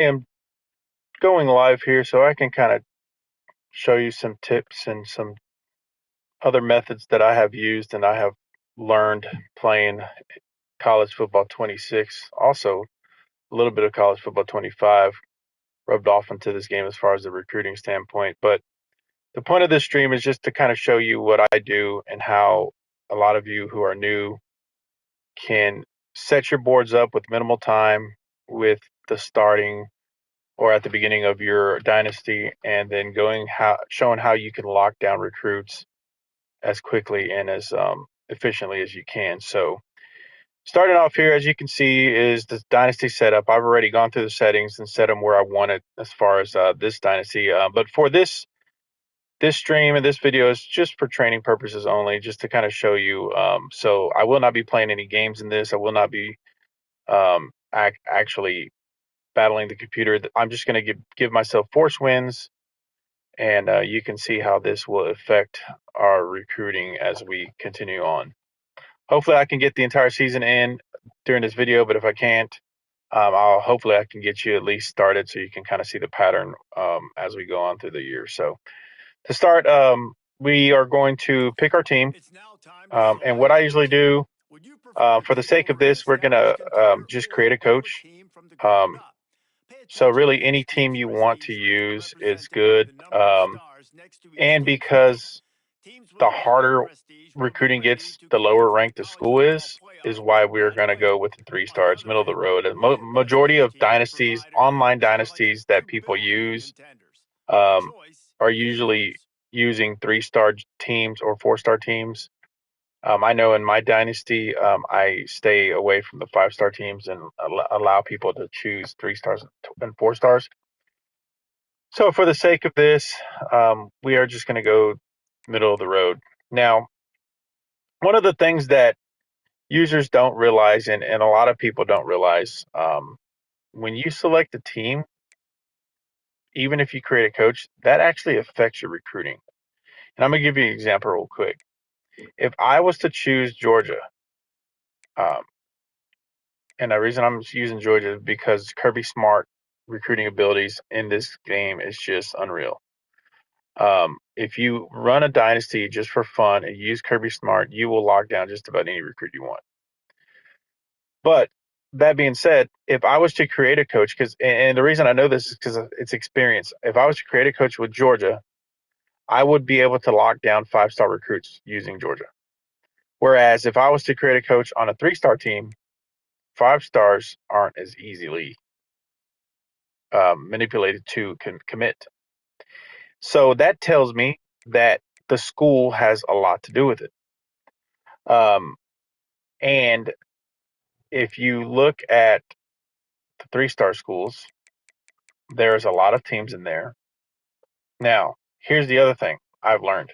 am going live here so I can kind of show you some tips and some other methods that I have used and I have learned playing college football 26. Also, a little bit of college football 25 rubbed off into this game as far as the recruiting standpoint. But the point of this stream is just to kind of show you what I do and how a lot of you who are new can set your boards up with minimal time with the starting or at the beginning of your dynasty, and then showing how you can lock down recruits as quickly and as efficiently as you can. So starting off here, as you can see, is the dynasty setup. I've already gone through the settings and set them where I want it as far as this dynasty. But for this stream and this video is just for training purposes only, just to kind of show you. So I will not be playing any games in this. I will not be actually battling the computer. I'm just going to give myself force wins, and you can see how this will affect our recruiting as we continue on. Hopefully I can get the entire season in during this video, but if I can't, hopefully I can get you at least started so you can kind of see the pattern as we go on through the year. So to start, we are going to pick our team, and what I usually do, for the sake of this, we're going to just create a coach. So really any team you want to use is good. And because the harder recruiting gets, the lower ranked the school is why we're going to go with the 3 stars, middle of the road. And majority of dynasties, online dynasties that people use, are usually using 3-star teams or 4-star teams. I know in my dynasty, I stay away from the 5-star teams and allow people to choose 3 stars and 4 stars. So for the sake of this, we are just going to go middle of the road. Now, one of the things that users don't realize, and a lot of people don't realize, when you select a team, even if you create a coach, that actually affects your recruiting. And I'm going to give you an example real quick. If I was to choose Georgia, um, and the reason I'm using Georgia is because Kirby Smart recruiting abilities in this game is just unreal. If you run a dynasty just for fun and use Kirby Smart, you will lock down just about any recruit you want. But that being said, if I was to create a coach, and the reason I know this is because it's experience. If I was to create a coach with Georgia, I would be able to lock down 5-star recruits using Georgia. Whereas if I was to create a coach on a 3-star team, 5 stars aren't as easily manipulated to commit. So that tells me that the school has a lot to do with it. And if you look at the 3-star schools, there's a lot of teams in there. Now, here's the other thing I've learned.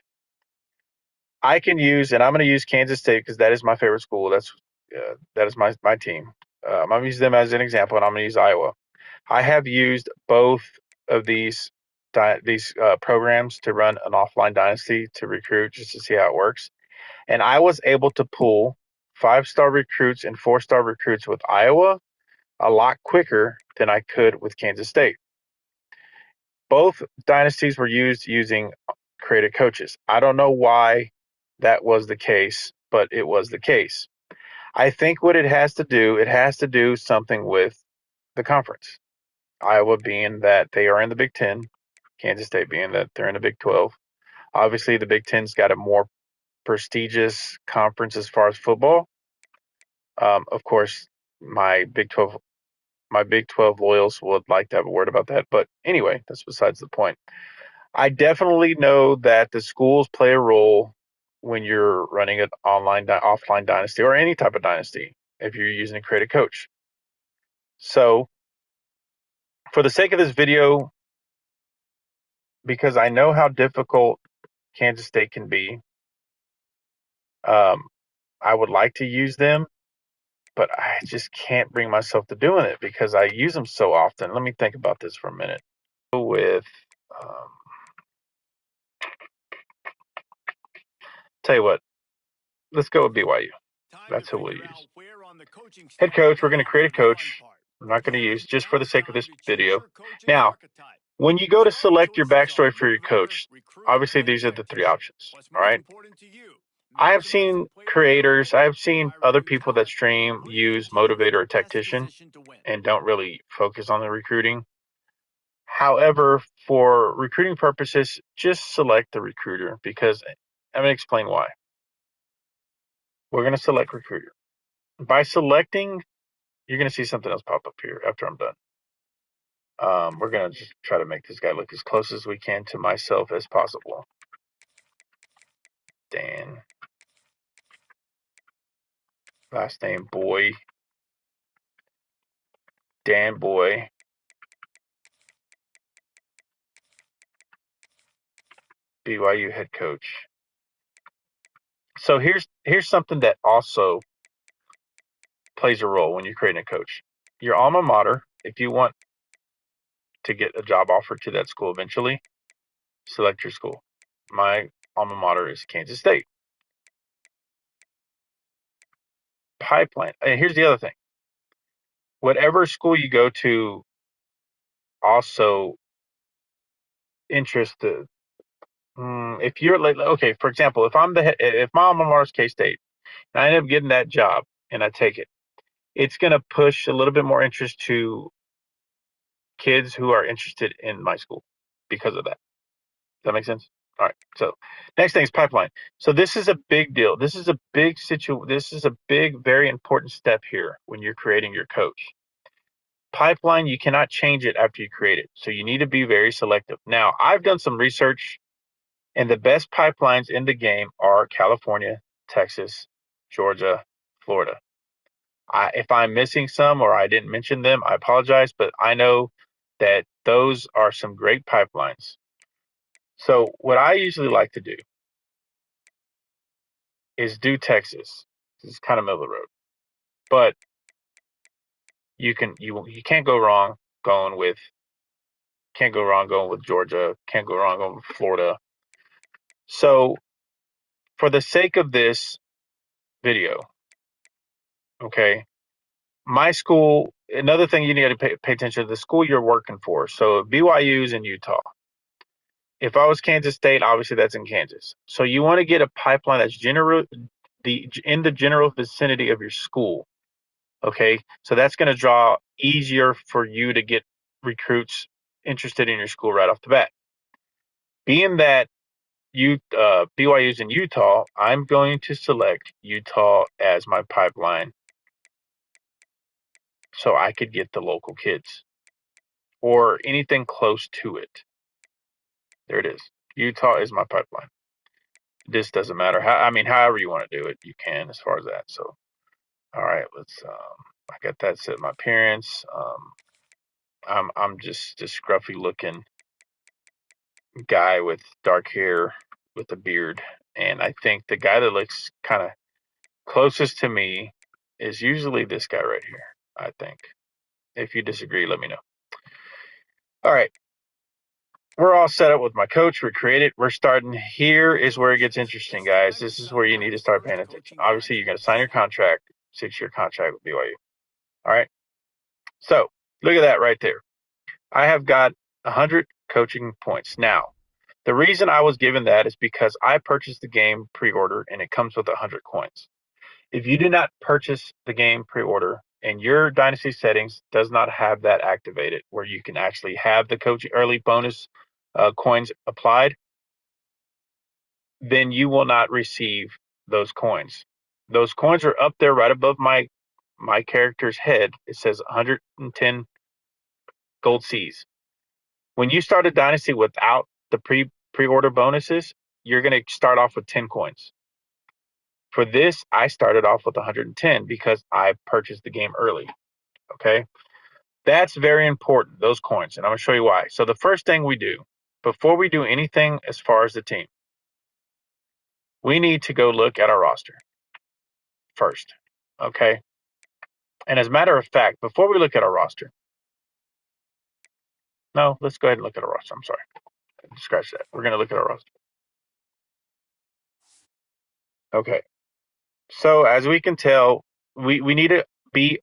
I can use, and I'm going to use Kansas State because that is my favorite school. That is my team. I'm going to use them as an example, and I'm going to use Iowa. I have used both of these programs to run an offline dynasty to recruit just to see how it works. And I was able to pull 5-star recruits and 4-star recruits with Iowa a lot quicker than I could with Kansas State. Both dynasties were using created coaches. I don't know why that was the case, but it was the case. I think what it has to do something with the conference. Iowa being that they are in the Big Ten, Kansas State being that they're in the Big 12. Obviously, the Big Ten's got a more prestigious conference as far as football. Of course, my Big 12 loyals would like to have a word about that, but anyway, that's besides the point. I definitely know that the schools play a role when you're running an offline dynasty or any type of dynasty if you're using a creative coach. So for the sake of this video, because I know how difficult Kansas State can be, I would like to use them, but I just can't bring myself to doing it because I use them so often. Let me think about this for a minute. With tell you what, let's go with BYU. That's who we'll use. Head coach, we're going to create a coach. I'm not going to use just for the sake of this video. Now, when you go to select your backstory for your coach, obviously these are the three options. All right. I have seen creators, I have seen other people that stream use motivator or tactician and don't really focus on the recruiting. However, for recruiting purposes, just select the recruiter because I'm going to explain why. We're going to select recruiter. By selecting, you're going to see something else pop up here after I'm done. We're going to just try to make this guy look as close as we can to myself as possible. Dan. Last name Boy. Dan Boy. BYU head coach. So here's something that also plays a role when you're creating a coach. Your alma mater, if you want to get a job offer to that school eventually, select your school. My alma mater is Kansas State. Pipeline. And here's the other thing. Whatever school you go to, also interested. If you're like, okay, for example, if my alma mater is K-State, and I end up getting that job and I take it, it's going to push a little bit more interest to kids who are interested in my school because of that. Does that make sense? All right. So next thing is pipeline. So this is a big deal. This is a big, very important step here when you're creating your coach. Pipeline, you cannot change it after you create it. So you need to be very selective. Now, I've done some research, and the best pipelines in the game are California, Texas, Georgia, Florida. If I'm missing some or I didn't mention them, I apologize, but I know that those are some great pipelines. So what I usually like to do is do Texas. It's kind of middle of the road, but you can't go wrong going with Georgia. Can't go wrong going with Florida. So for the sake of this video, okay, my school. Another thing you need to pay attention to the school you're working for. So BYU's in Utah. If I was Kansas State, obviously that's in Kansas. So you want to get a pipeline that's in the general vicinity of your school. Okay, so that's going to draw easier for you to get recruits interested in your school right off the bat. Being that BYU's in Utah, I'm going to select Utah as my pipeline so I could get the local kids or anything close to it. There it is. Utah is my pipeline. This doesn't matter however you want to do it, you can as far as that. So, all right, I got that set. My parents. I'm just this scruffy looking guy with dark hair with a beard, and I think the guy that looks kind of closest to me is usually this guy right here. I think. If you disagree, let me know. All right. We're all set up with my coach. We're created. We're starting. Here is where it gets interesting, guys. This is where you need to start paying attention. Obviously, you're going to sign your contract, 6-year contract with BYU. All right. So look at that right there. I have got 100 coaching points. Now, the reason I was given that is because I purchased the game pre-order and it comes with 100 coins. If you do not purchase the game pre-order and your Dynasty settings does not have that activated where you can actually have the coaching early bonus coins applied, then you will not receive those coins. Those coins are up there right above my character's head. It says 110 gold C's. When you start a Dynasty without the pre-order bonuses, you're going to start off with 10 coins. For this, I started off with 110 because I purchased the game early. Okay. That's very important, those coins. And I'm going to show you why. So the first thing we do, before we do anything as far as the team, we need to go look at our roster first. Okay. And as a matter of fact, before we look at our roster, no, let's go ahead and look at our roster. I'm sorry. Scratch that. We're going to look at our roster. Okay. So as we can tell, we need to be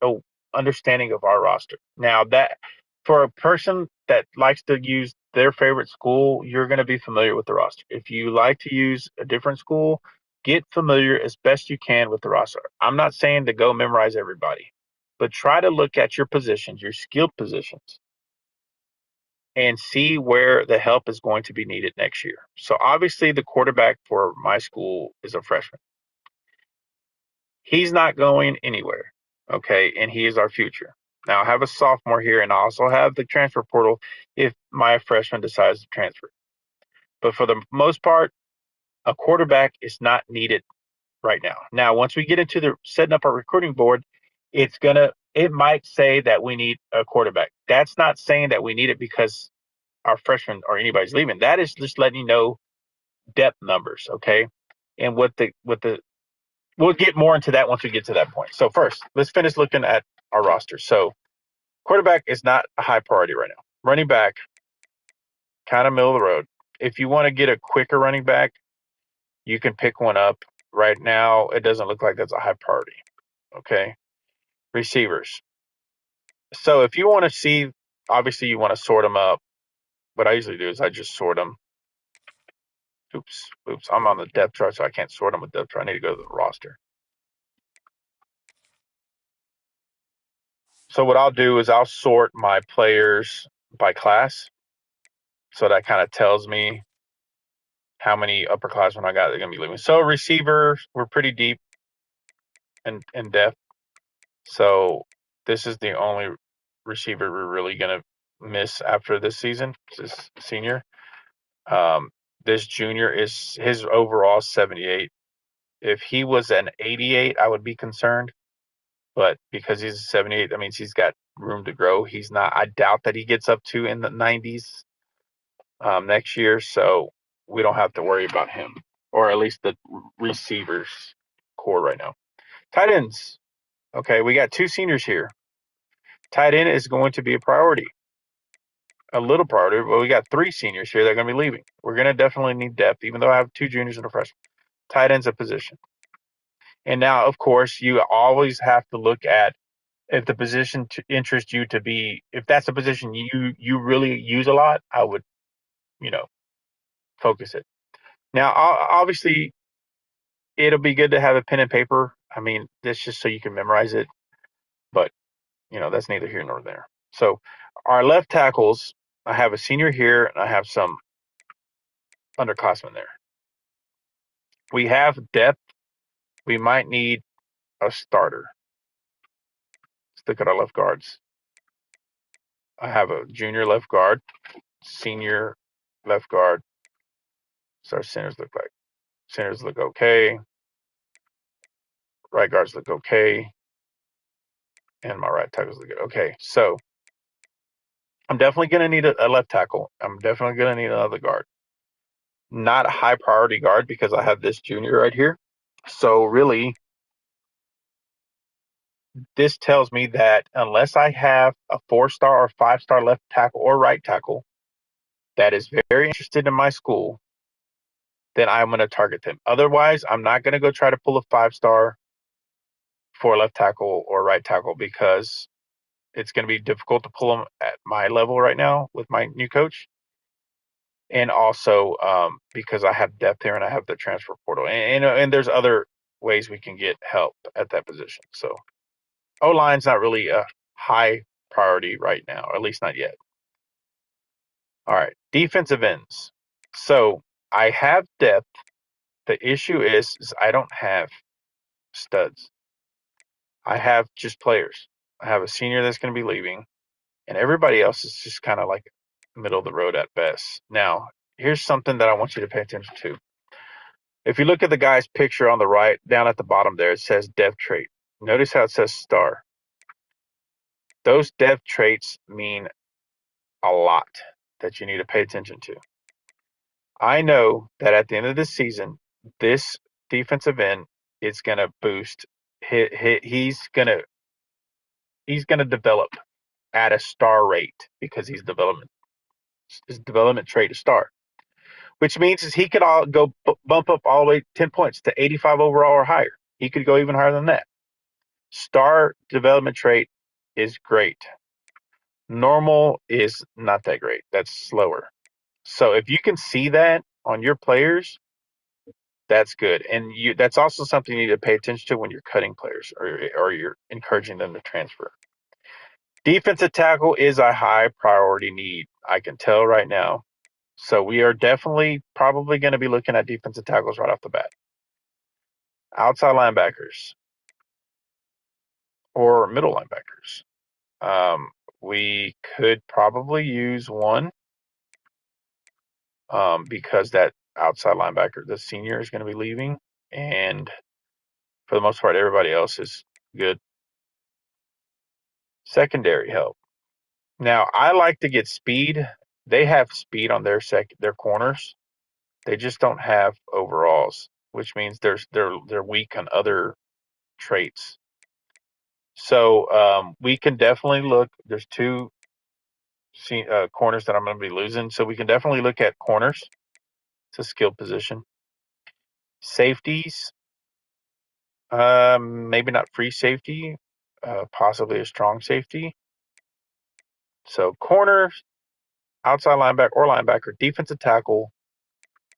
understanding of our roster. Now, that for a person that likes to use their favorite school, you're going to be familiar with the roster. If you like to use a different school, get familiar as best you can with the roster. I'm not saying to go memorize everybody, but try to look at your positions, your skilled positions, and see where the help is going to be needed next year. So obviously the quarterback for my school is a freshman. He's not going anywhere, okay, and he is our future. Now I have a sophomore here, and I also have the transfer portal if my freshman decides to transfer. But for the most part, a quarterback is not needed right now. Now, once we get into the setting up our recruiting board, it might say that we need a quarterback. That's not saying that we need it because our freshman or anybody's leaving. That is just letting you know depth numbers, okay? And we'll get more into that once we get to that point. So first, let's finish looking at our roster. So quarterback is not a high priority right now. Running back, kind of middle of the road. If you want to get a quicker running back, you can pick one up. Right now, it doesn't look like that's a high priority. Okay. Receivers. So if you want to see, obviously you want to sort them up. What I usually do is I just sort them. Oops. I'm on the depth chart, so I can't sort them with depth chart. I need to go to the roster. So what I'll do is I'll sort my players by class. So that kind of tells me how many upperclassmen I got that are going to be leaving. So receivers, we're pretty deep in depth. So this is the only receiver we're really going to miss after this season, this senior. This junior is his overall 78. If he was an 88, I would be concerned. But because he's a 78, that means he's got room to grow. He's not. I doubt that he gets up to in the 90s next year, so we don't have to worry about him, or at least the receivers core right now. Tight ends. Okay, we got two seniors here. Tight end is going to be a priority, a little priority, but we got three seniors here that are going to be leaving. We're going to definitely need depth, even though I have two juniors and a freshman. Tight end's a position. And now, of course, you always have to look at if the position interests you to be, if that's a position you really use a lot, I would, focus it. Now, obviously, it'll be good to have a pen and paper. I mean, that's just so you can memorize it. But, that's neither here nor there. So our left tackles, I have a senior here and I have some underclassmen there. We have depth. We might need a starter. Let's look at our left guards. I have a junior left guard, senior left guard. So our centers look like. Centers look okay. Right guards look okay. And my right tackles look good. Okay, so I'm definitely going to need a left tackle. I'm definitely going to need another guard. Not a high priority guard because I have this junior right here. So really, this tells me that unless I have a 4-star or 5-star left tackle or right tackle that is very interested in my school, then I'm going to target them. Otherwise, I'm not going to go try to pull a 5-star for left tackle or right tackle because it's going to be difficult to pull them at my level right now with my new coach. And also because I have depth here and I have the transfer portal. And there's other ways we can get help at that position. So O-line's not really a high priority right now, or at least not yet. All right, defensive ends. So I have depth. The issue is I don't have studs. I have just players. I have a senior that's going to be leaving, and everybody else is just kind of like middle of the road at best. Now, here's something that I want you to pay attention to. If you look at the guy's picture on the right, down at the bottom there, it says depth trait. Notice how it says star. Those depth traits mean a lot that you need to pay attention to. I know that at the end of the season, this defensive end is going to boost. He's going to develop at a star rate because his development trait is star, which means is he could bump up all the way 10 points to 85 overall or higher. He could go even higher than that. Star development trait is great. Normal is not that great. That's slower. So if you can see that on your players, that's good. And that's also something you need to pay attention to when you're cutting players or you're encouraging them to transfer. Defensive tackle is a high priority need. I can tell right now. So we are definitely probably going to be looking at defensive tackles right off the bat. Outside linebackers or middle linebackers. We could probably use one because that outside linebacker, the senior, is going to be leaving. And for the most part, everybody else is good. Secondary help. Now, I like to get speed. They have speed on their corners. They just don't have overalls, which means they're weak on other traits. So we can definitely look. There's two corners that I'm going to be losing, so we can definitely look at corners. It's a skilled position. Safeties, maybe not free safety, possibly a strong safety. So corners, outside linebacker, defensive tackle,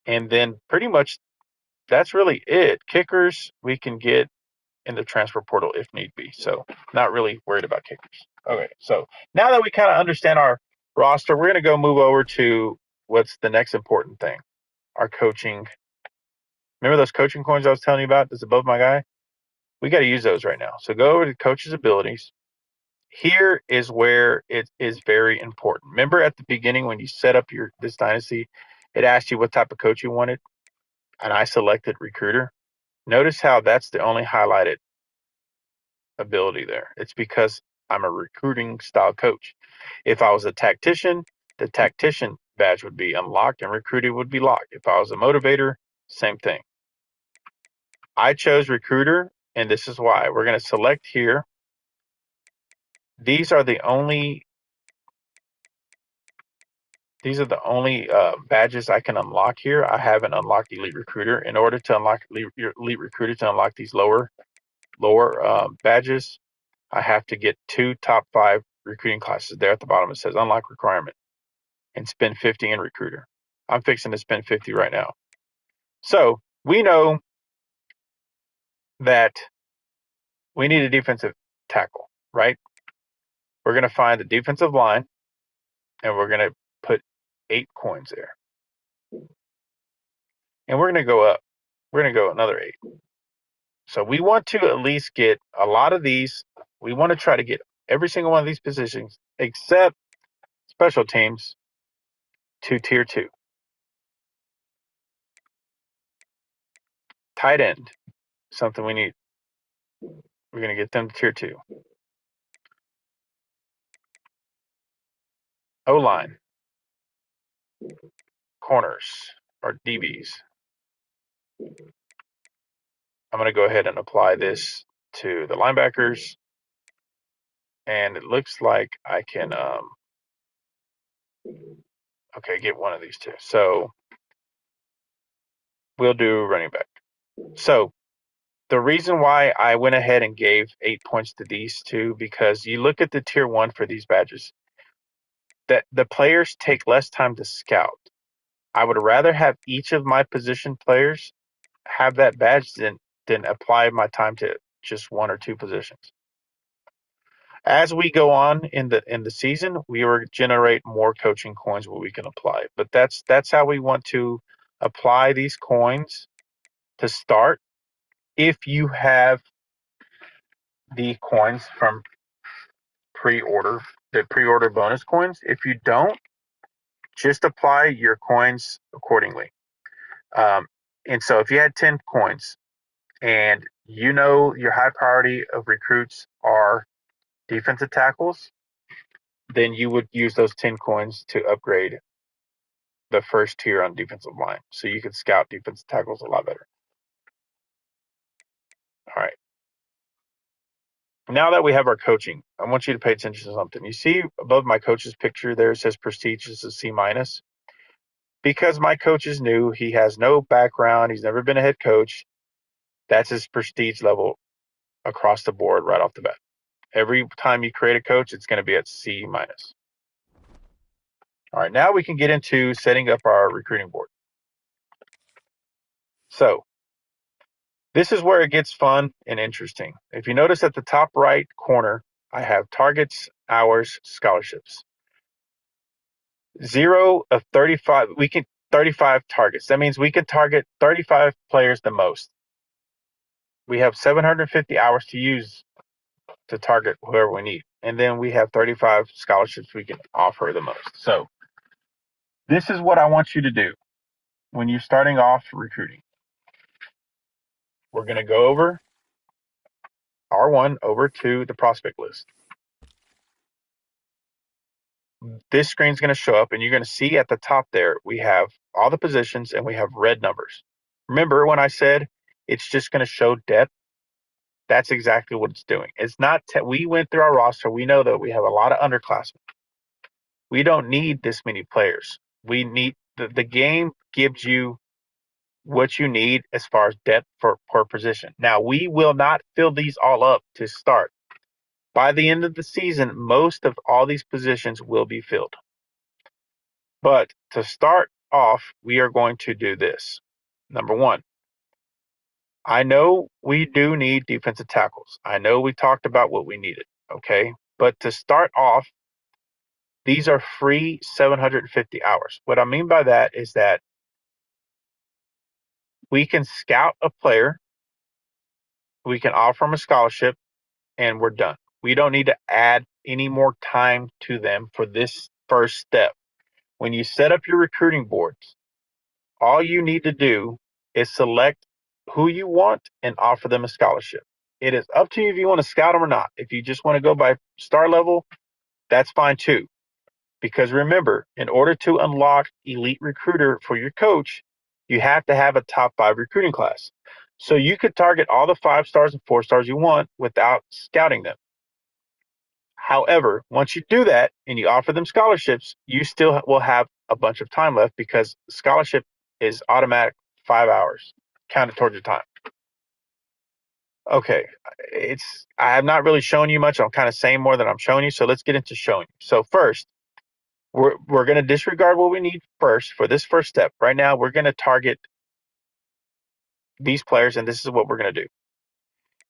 and then pretty much that's really it. Kickers we can get in the transfer portal if need be. So not really worried about kickers. Okay, so now that we kind of understand our roster, we're going to go move over to what's the next important thing, our coaching. Remember those coaching coins I was telling you about that's above my guy? We got to use those right now. So go over to coach's abilities. Here is where it is very important. Remember at the beginning when you set up this dynasty, it asked you what type of coach you wanted, and I selected recruiter. Notice how that's the only highlighted ability there. It's because I'm a recruiting style coach. If I was a tactician, the tactician badge would be unlocked and recruiting would be locked. If I was a motivator, same thing. I chose recruiter, and this is why. We're going to select here. These are the only badges I can unlock here. I haven't unlocked Elite Recruiter. In order to unlock Elite Recruiter, to unlock these lower badges, I have to get 2 top 5 recruiting classes. There at the bottom it says unlock requirement and spend 50 in recruiter. I'm fixing to spend 50 right now. So we know that we need a defensive tackle, right? We're going to find the defensive line and we're going to put 8 coins there. And we're going to go up. We're going to go another 8. So we want to at least get a lot of these. We want to try to get every single one of these positions except special teams to tier 2. Tight end, something we need. We're going to get them to tier 2. O-line, corners, or DBs. I'm going to go ahead and apply this to the linebackers. And it looks like I can, get one of these two. So we'll do running back. So the reason why I went ahead and gave 8 points to these two, because you look at the tier 1 for these badges, that the players take less time to scout. I would rather have each of my position players have that badge than apply my time to just 1 or 2 positions. As we go on in the season, we will generate more coaching coins where we can apply. But that's how we want to apply these coins to start. If you have the coins from the pre-order bonus coins. If you don't, just apply your coins accordingly. And so if you had 10 coins and you know your high priority of recruits are defensive tackles, then you would use those 10 coins to upgrade the first tier on defensive line. So you can scout defensive tackles a lot better. All right. Now that we have our coaching, I want you to pay attention to something. You see above my coach's picture there, it says prestige is a C-. Because my coach is new, he has no background, he's never been a head coach. That's his prestige level across the board right off the bat. Every time you create a coach, it's going to be at C minus. All right, now we can get into setting up our recruiting board. So this is where it gets fun and interesting. If you notice at the top right corner, I have targets, hours, scholarships. 0 of 35, 35 targets. That means we can target 35 players the most. We have 750 hours to use to target whoever we need. And then we have 35 scholarships we can offer the most. So this is what I want you to do when you're starting off recruiting. We're going to go over R1 over to the prospect list. This screen's going to show up and you're going to see at the top there, we have all the positions and we have red numbers. Remember when I said it's just going to show depth? That's exactly what it's doing. It's not, we went through our roster. We know that we have a lot of underclassmen. We don't need this many players. We need, the game gives you what you need as far as depth per position. Now, we will not fill these all up to start. By the end of the season, most of all these positions will be filled. But to start off, we are going to do this. Number one, I know we do need defensive tackles. I know we talked about what we needed, okay? But to start off, these are free 750 hours. What I mean by that is that we can scout a player, we can offer them a scholarship, and we're done. We don't need to add any more time to them for this first step. When you set up your recruiting boards, all you need to do is select who you want and offer them a scholarship. It is up to you if you want to scout them or not. If you just want to go by star level, that's fine too. Because remember, in order to unlock elite recruiter for your coach, you have to have a top 5 recruiting class. So you could target all the 5 stars and 4 stars you want without scouting them. However, once you do that and you offer them scholarships, you still will have a bunch of time left because scholarship is automatic 5 hours counted towards your time. Okay, I have not really shown you much. I'm kind of saying more than I'm showing you. So let's get into showing you. So first, we're going to disregard what we need first for this first step. Right now, we're going to target these players, and this is what we're going to do.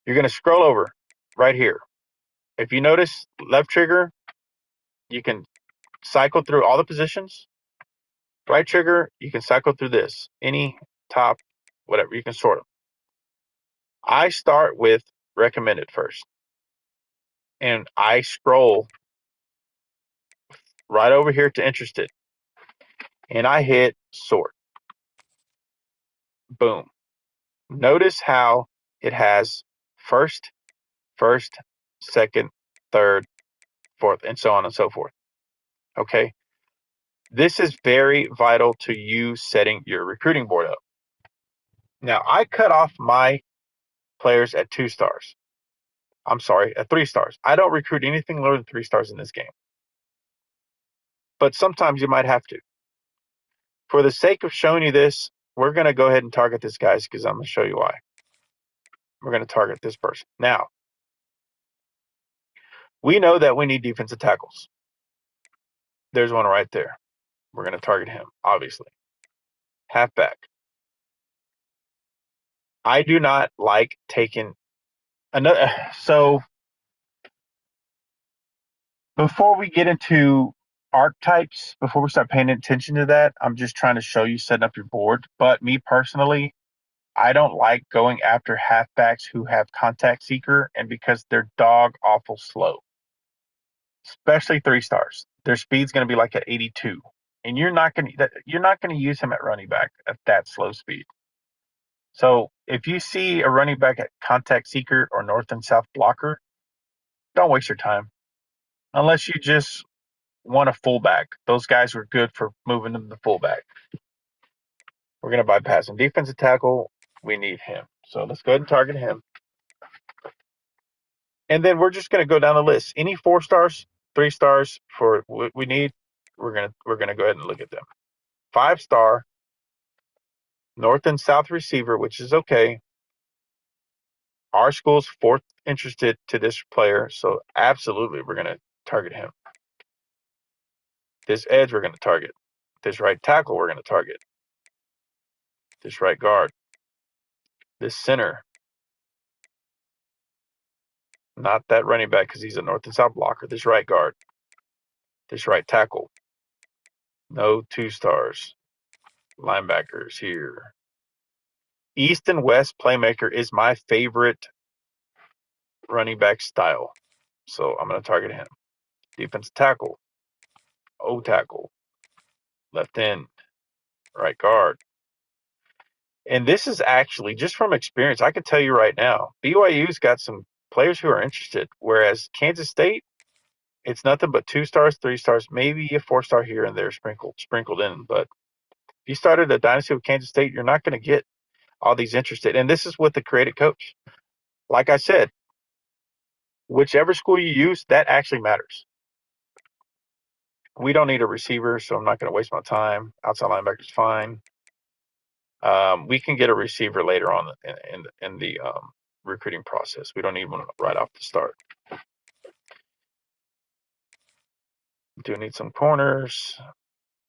You're going to scroll over right here. If you notice left trigger, you can cycle through all the positions. Right trigger, you can cycle through this. Any, top, whatever. You can sort them. I start with recommended first. And I scroll right over here to interested. And I hit sort. Boom. Notice how it has first, second, third, fourth, and so on and so forth. Okay. This is very vital to you setting your recruiting board up. Now, I cut off my players at 2 stars. I'm sorry, at 3 stars. I don't recruit anything lower than 3 stars in this game. But sometimes you might have to. For the sake of showing you this, we're going to go ahead and target this, guys, because I'm going to show you why. We're going to target this person. Now, we know that we need defensive tackles. There's one right there. We're going to target him, obviously. Halfback. I do not like taking another. So before we get into archetypes, before we start paying attention to that, I'm just trying to show you setting up your board. But me personally, I don't like going after halfbacks who have contact seeker and because they're dog awful slow, especially 3 stars. Their speed's going to be like at 82, and you're not going to use him at running back at that slow speed. So if you see a running back at contact seeker or north and south blocker, don't waste your time. Unless you just want a fullback. Those guys are good for moving them to fullback. We're going to bypass him. Defensive tackle, we need him. So let's go ahead and target him. And then we're just going to go down the list. Any 4 stars, 3 stars for what we need, we're going to go ahead and look at them. 5-star, north and south receiver, which is okay. Our school's 4th interested to this player, so absolutely we're going to target him. This edge we're going to target. This right tackle we're going to target. This right guard. This center. Not that running back because he's a north and south blocker. This right guard. This right tackle. No 2-stars. Linebackers here. East and West playmaker is my favorite running back style. So I'm going to target him. Defensive tackle. O tackle. Left end. Right guard. And this is actually, just from experience, I can tell you right now, BYU's got some players who are interested, whereas Kansas State, it's nothing but 2-stars, 3-stars, maybe a 4-star here and there sprinkled in. But if you started a dynasty with Kansas State, you're not going to get all these interested. And this is with the creative coach. Like I said, whichever school you use, that actually matters. We don't need a receiver, so I'm not going to waste my time. Outside linebacker is fine. We can get a receiver later on in the recruiting process. We don't need one right off the start. Do need some corners.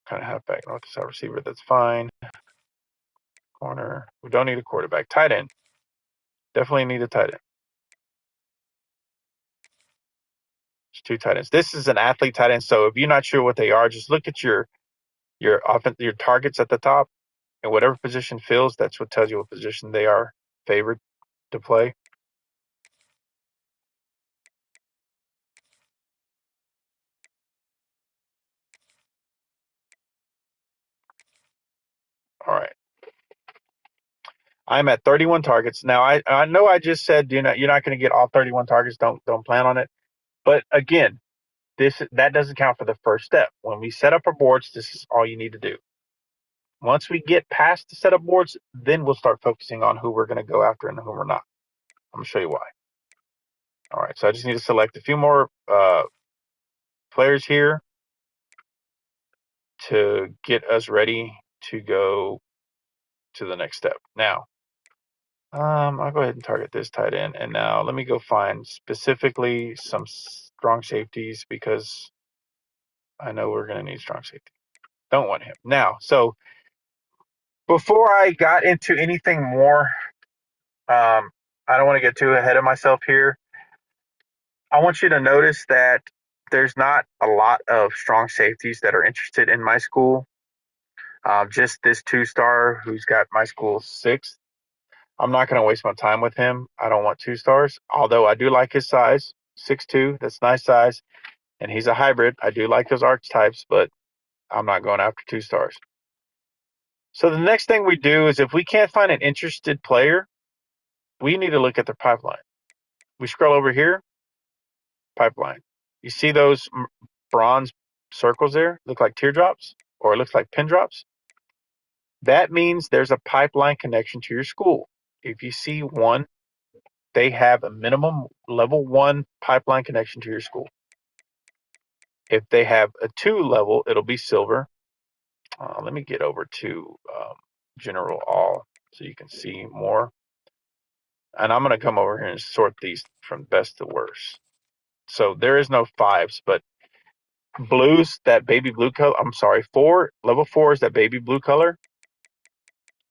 Kind of halfback, north to south receiver. That's fine. Corner. We don't need a quarterback. Tight end. Definitely need a tight end. There's 2 tight ends. This is an athlete tight end, so if you're not sure what they are, just look at your targets at the top, and whatever position fills, that's what tells you what position they are favored to play. All right. I'm at 31 targets. Now I know I just said you're not going to get all 31 targets. Don't plan on it. But again, that doesn't count for the first step. When we set up our boards, this is all you need to do. Once we get past the setup boards, then we'll start focusing on who we're going to go after and who we're not. I'm going to show you why. All right, so I just need to select a few more players here to get us ready to go to the next step. Now, I'll go ahead and target this tight end. And now let me go find specifically some strong safeties because I know we're going to need strong safety. Don't want him. Now, so before I got into anything more, I don't want to get too ahead of myself here. I want you to notice that there's not a lot of strong safeties that are interested in my school. Just this 2-star who's got my school 6th. I'm not going to waste my time with him. I don't want 2-stars, although I do like his size, 6'2". That's nice size. And he's a hybrid. I do like those archetypes, but I'm not going after 2-stars. So the next thing we do is if we can't find an interested player, we need to look at the pipeline. We scroll over here, pipeline. You see those bronze circles there? Look like teardrops, or it looks like pin drops. That means there's a pipeline connection to your school. If you see one, they have a minimum level 1 pipeline connection to your school. If they have a 2 level, it'll be silver. Let me get over to general all so you can see more. And I'm going to come over here and sort these from best to worst. So there is no 5s, but blues, that baby blue color. I'm sorry, level 4 is that baby blue color.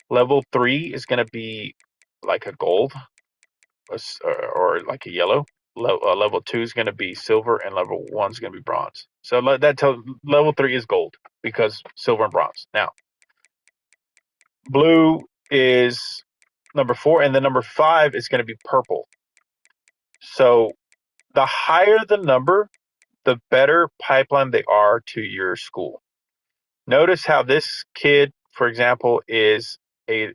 Level 3 is going to be like a gold or like a yellow. Level 2 is going to be silver, and level 1 is going to be bronze. So level 3 is gold because silver and bronze. Now, blue is number 4, and then number 5 is going to be purple. So the higher the number, the better pipeline they are to your school. Notice how this kid, for example, is a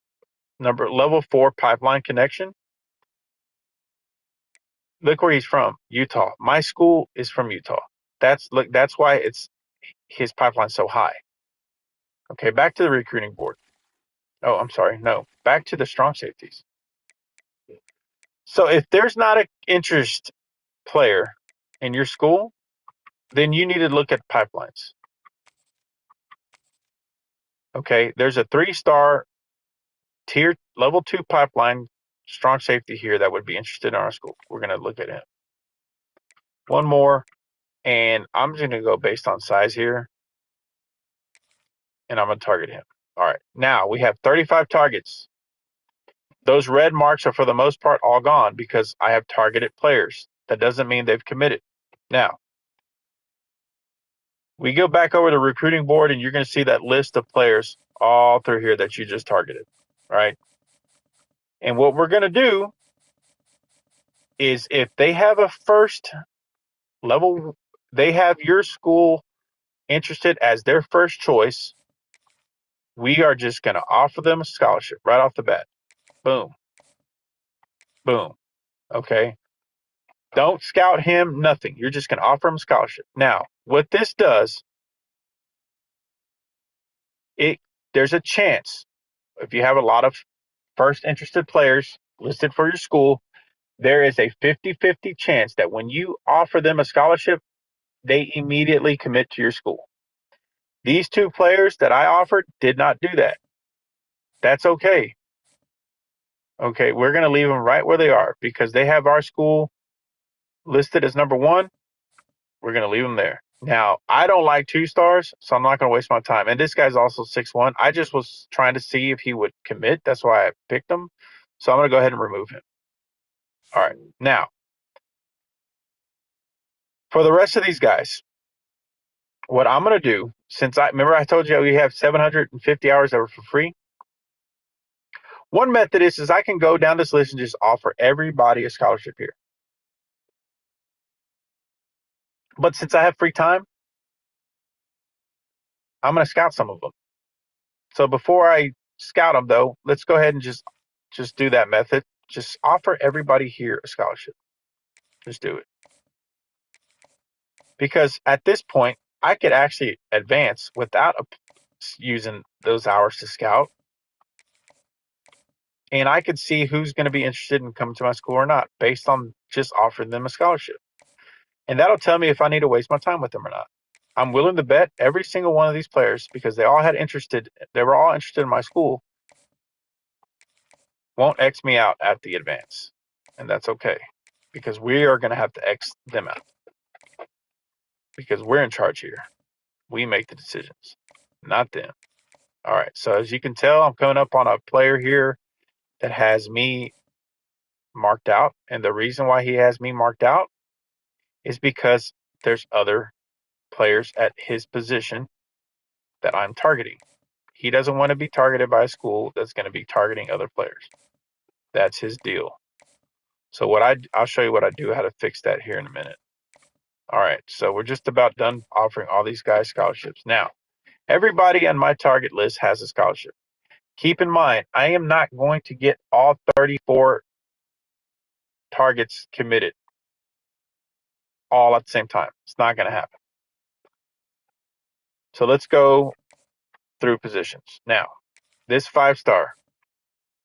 level 4 pipeline connection. Look where he's from, Utah. My school is from Utah. That's why his pipeline's so high. Okay, back to the recruiting board. Oh, I'm sorry. No, back to the strong safeties. So if there's not an interest player in your school, then you need to look at pipelines. Okay, there's a 3-star tier level 2 pipeline strong safety here that would be interested in our school. We're going to look at him. One more, and I'm just going to go based on size here, and I'm going to target him. All right, now we have 35 targets. Those red marks are for the most part all gone because I have targeted players. That doesn't mean they've committed. Now, we go back over the recruiting board, and you're going to see that list of players all through here that you just targeted, right? And what we're going to do is if they have a first level, they have your school interested as their first choice, we are just going to offer them a scholarship right off the bat. Boom. Boom. Okay. Don't scout him, nothing. You're just going to offer him a scholarship. Now, what this does, there's a chance if you have a lot of first interested players listed for your school, there is a 50-50 chance that when you offer them a scholarship, they immediately commit to your school. These two players that I offered did not do that. That's okay. Okay, we're going to leave them right where they are because they have our school listed as number one. We're going to leave them there. Now, I don't like 2 stars, so I'm not going to waste my time. And this guy's also 6'1". I just was trying to see if he would commit. That's why I picked him. So I'm going to go ahead and remove him. All right. Now, for the rest of these guys, what I'm going to do, since remember I told you we have 750 hours that were for free. One method is I can go down this list and just offer everybody a scholarship here. But since I have free time, I'm going to scout some of them. So before I scout them, though, let's go ahead and just do that method. Just offer everybody here a scholarship. Just do it. Because at this point, I could actually advance without using those hours to scout. And I could see who's going to be interested in coming to my school or not based on just offering them a scholarship. And that'll tell me if I need to waste my time with them or not. I'm willing to bet every single one of these players, because they were all interested in my school, won't X me out at the advance. And that's okay, because we are going to have to X them out because we're in charge here. We make the decisions, not them. All right. So as you can tell, I'm coming up on a player here that has me marked out. And the reason why he has me marked out is because there's other players at his position that I'm targeting. He doesn't want to be targeted by a school that's going to be targeting other players. That's his deal. So I'll show you what I do, how to fix that here in a minute. All right, so we're just about done offering all these guys scholarships. Now, everybody on my target list has a scholarship. Keep in mind, I am not going to get all 34 targets committed all at the same time. It's not going to happen. So let's go through positions. Now, this 5-star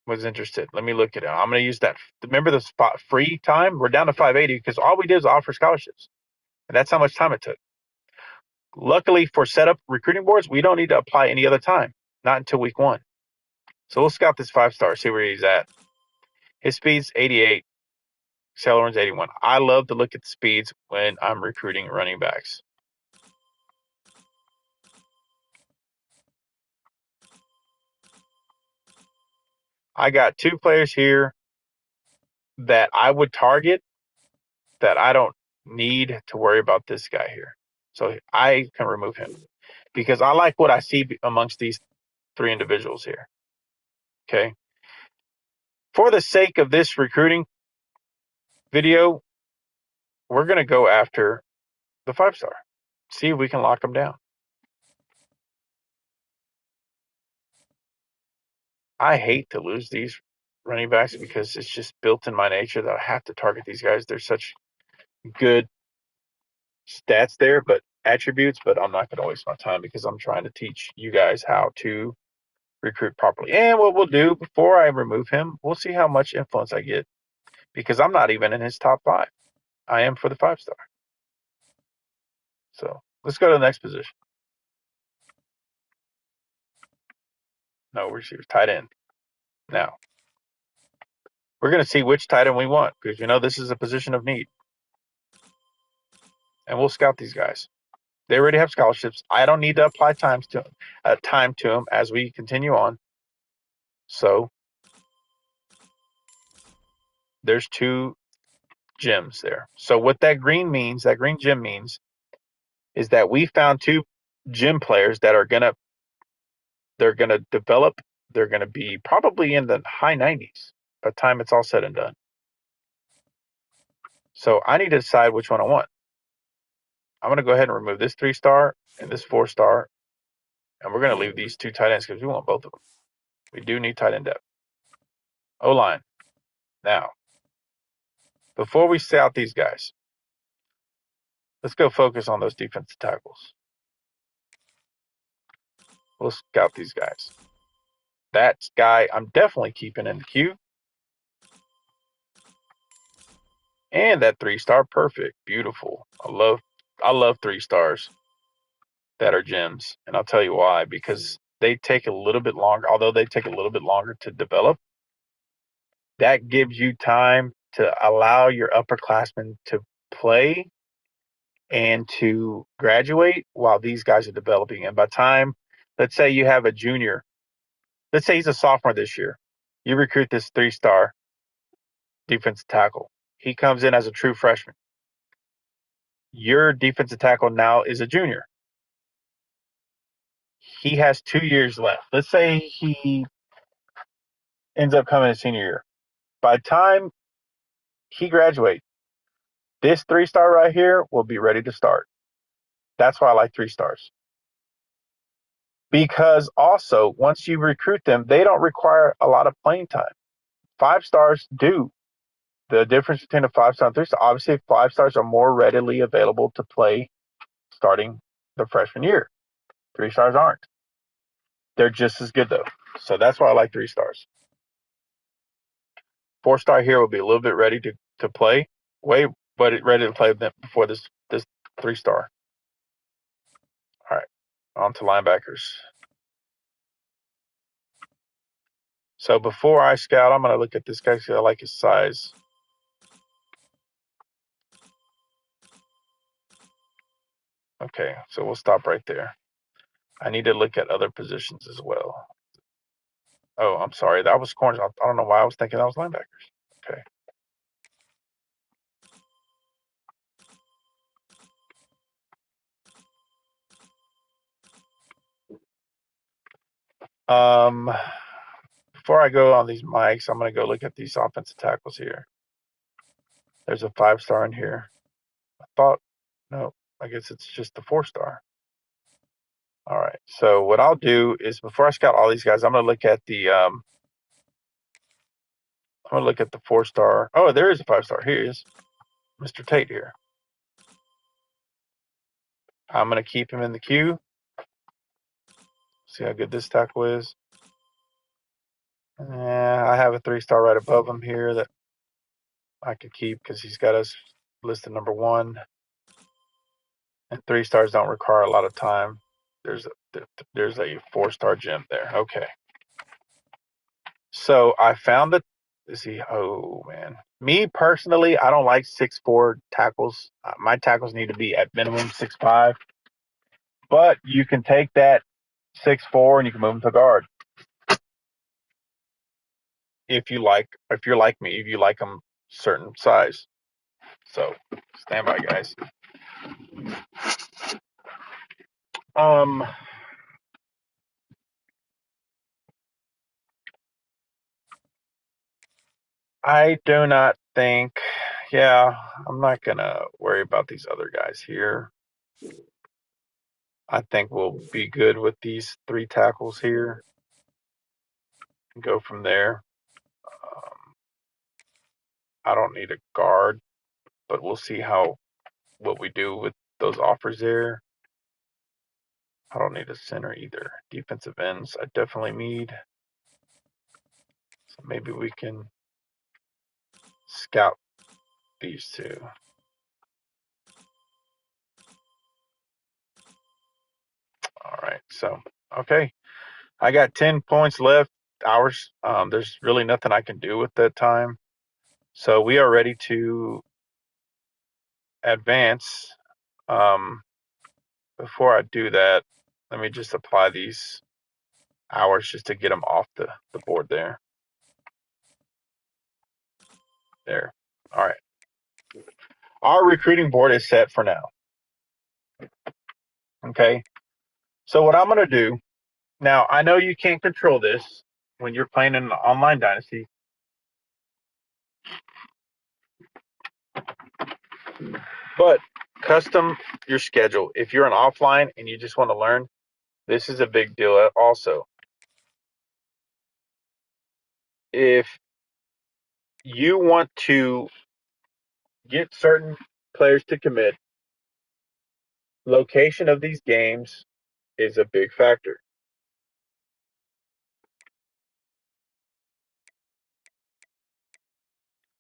was interested. Let me look at it. I'm going to use that. Remember the spot free time? We're down to 580 because all we did was offer scholarships. And that's how much time it took. Luckily for setup recruiting boards, we don't need to apply any other time, not until week 1. So we'll scout this 5-star, see where he's at. His speed's 88. Celeron's 81. I love to look at the speeds when I'm recruiting running backs. I got 2 players here that I would target that I don't need to worry about this guy here. So I can remove him because I like what I see amongst these 3 individuals here. Okay. For the sake of this recruiting video, we're going to go after the 5-star. See if we can lock them down. I hate to lose these running backs because it's just built in my nature that I have to target these guys. They're such good stats there, but attributes, but I'm not going to waste my time because I'm trying to teach you guys how to recruit properly. And what we'll do before I remove him, we'll see how much influence I get because I'm not even in his top 5. I am for the 5-star. So let's go to the next position. No, receiver, tight end. Now, We're going to see which tight end we want because this is a position of need. And we'll scout these guys. They already have scholarships. I don't need to apply time to them as we continue on. So there's 2 gems there. So what that green gem means, is that we found 2 gem players that are gonna develop. They're gonna be probably in the high 90s by the time it's all said and done. So I need to decide which one I want. I'm gonna go ahead and remove this 3-star and this 4-star, and we're gonna leave these 2 tight ends because we want both of them. We do need tight end depth. O-line. Now, before we scout these guys, let's go focus on those defensive tackles. We'll scout these guys. That guy I'm definitely keeping in the queue. And that 3-star, perfect, beautiful. I love 3 stars that are gems, and I'll tell you why. Because they take a little bit longer, although they take a little bit longer to develop. That gives you time to allow your upperclassmen to play and to graduate while these guys are developing. And by time, let's say you have a junior, let's say he's a sophomore this year, you recruit this 3-star defensive tackle. He comes in as a true freshman. Your defensive tackle now is a junior. He has 2 years left. Let's say he ends up coming in senior year. By the time he graduates, this 3-star right here will be ready to start. That's why I like 3 stars. Because also, once you recruit them, they don't require a lot of playing time. 5 stars do. The difference between a 5-star and 3-star, obviously 5 stars are more readily available to play starting the freshman year. 3 stars aren't. They're just as good though. So that's why I like 3 stars. 4-star here will be a little bit ready to play. But ready to play before this 3-star. All right, on to linebackers. So before I scout, I'm going to look at this guy because I like his size. Okay, so we'll stop right there. I need to look at other positions as well. Oh, I'm sorry. That was corners. I don't know why I was thinking that was linebackers. Okay. Before I go on these mics, I'm going to go look at these offensive tackles here. There's a 5-star in here. No, I guess it's just the 4-star. All right. So what I'll do is before I scout all these guys, I'm going to look at the 4-star. Oh, there is a 5-star. Here he is, Mr. Tate here. I'm going to keep him in the queue. See how good this tackle is. I have a 3-star right above him here that I could keep because he's got us listed number 1. And 3 stars don't require a lot of time. There's a 4-star gem there. Okay. So I found that. Let's see. Oh man. Me personally, I don't like 6'4" tackles. My tackles need to be at minimum 6'5". But you can take that 6'4" and you can move them to guard. If you're like me, if you like them certain size. So stand by, guys. I do not think. Yeah, I'm not gonna worry about these other guys here. I think we'll be good with these 3 tackles here and go from there. I don't need a guard, but we'll see what we do with those offers there. I don't need a center either. Defensive ends, I definitely need. So maybe we can scout these 2. All right, so okay, I got 10 points left. Hours. There's really nothing I can do with that time. So we are ready to advance. Before I do that, let me just apply these hours just to get them off the board there. There. All right. Our recruiting board is set for now. Okay. So what I'm going to do now, I know you can't control this when you're playing in an online Dynasty. But custom your schedule. If you're an offline and you just want to learn, this is a big deal also. If you want to get certain players to commit, location of these games is a big factor.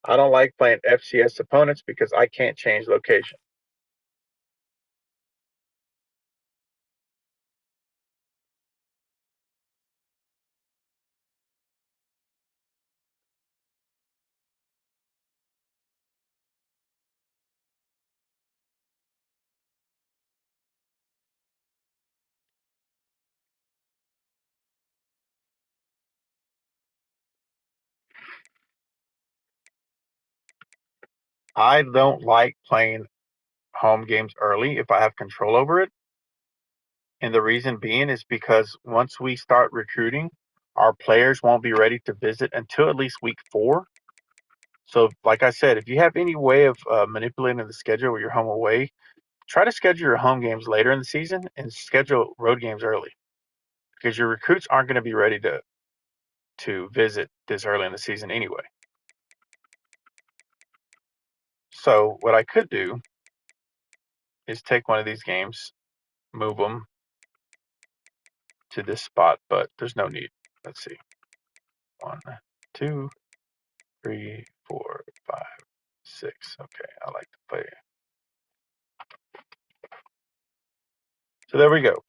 I don't like playing FCS opponents because I can't change location. I don't like playing home games early if I have control over it. And the reason being is because once we start recruiting, our players won't be ready to visit until at least week 4. So, like I said, if you have any way of manipulating the schedule where you're home away, try to schedule your home games later in the season and schedule road games early because your recruits aren't going to be ready to visit this early in the season anyway. So, what I could do is take one of these games, move them to this spot, but there's no need. Let's see. 1, 2, 3, 4, 5, 6. Okay, I like to play. So there we go.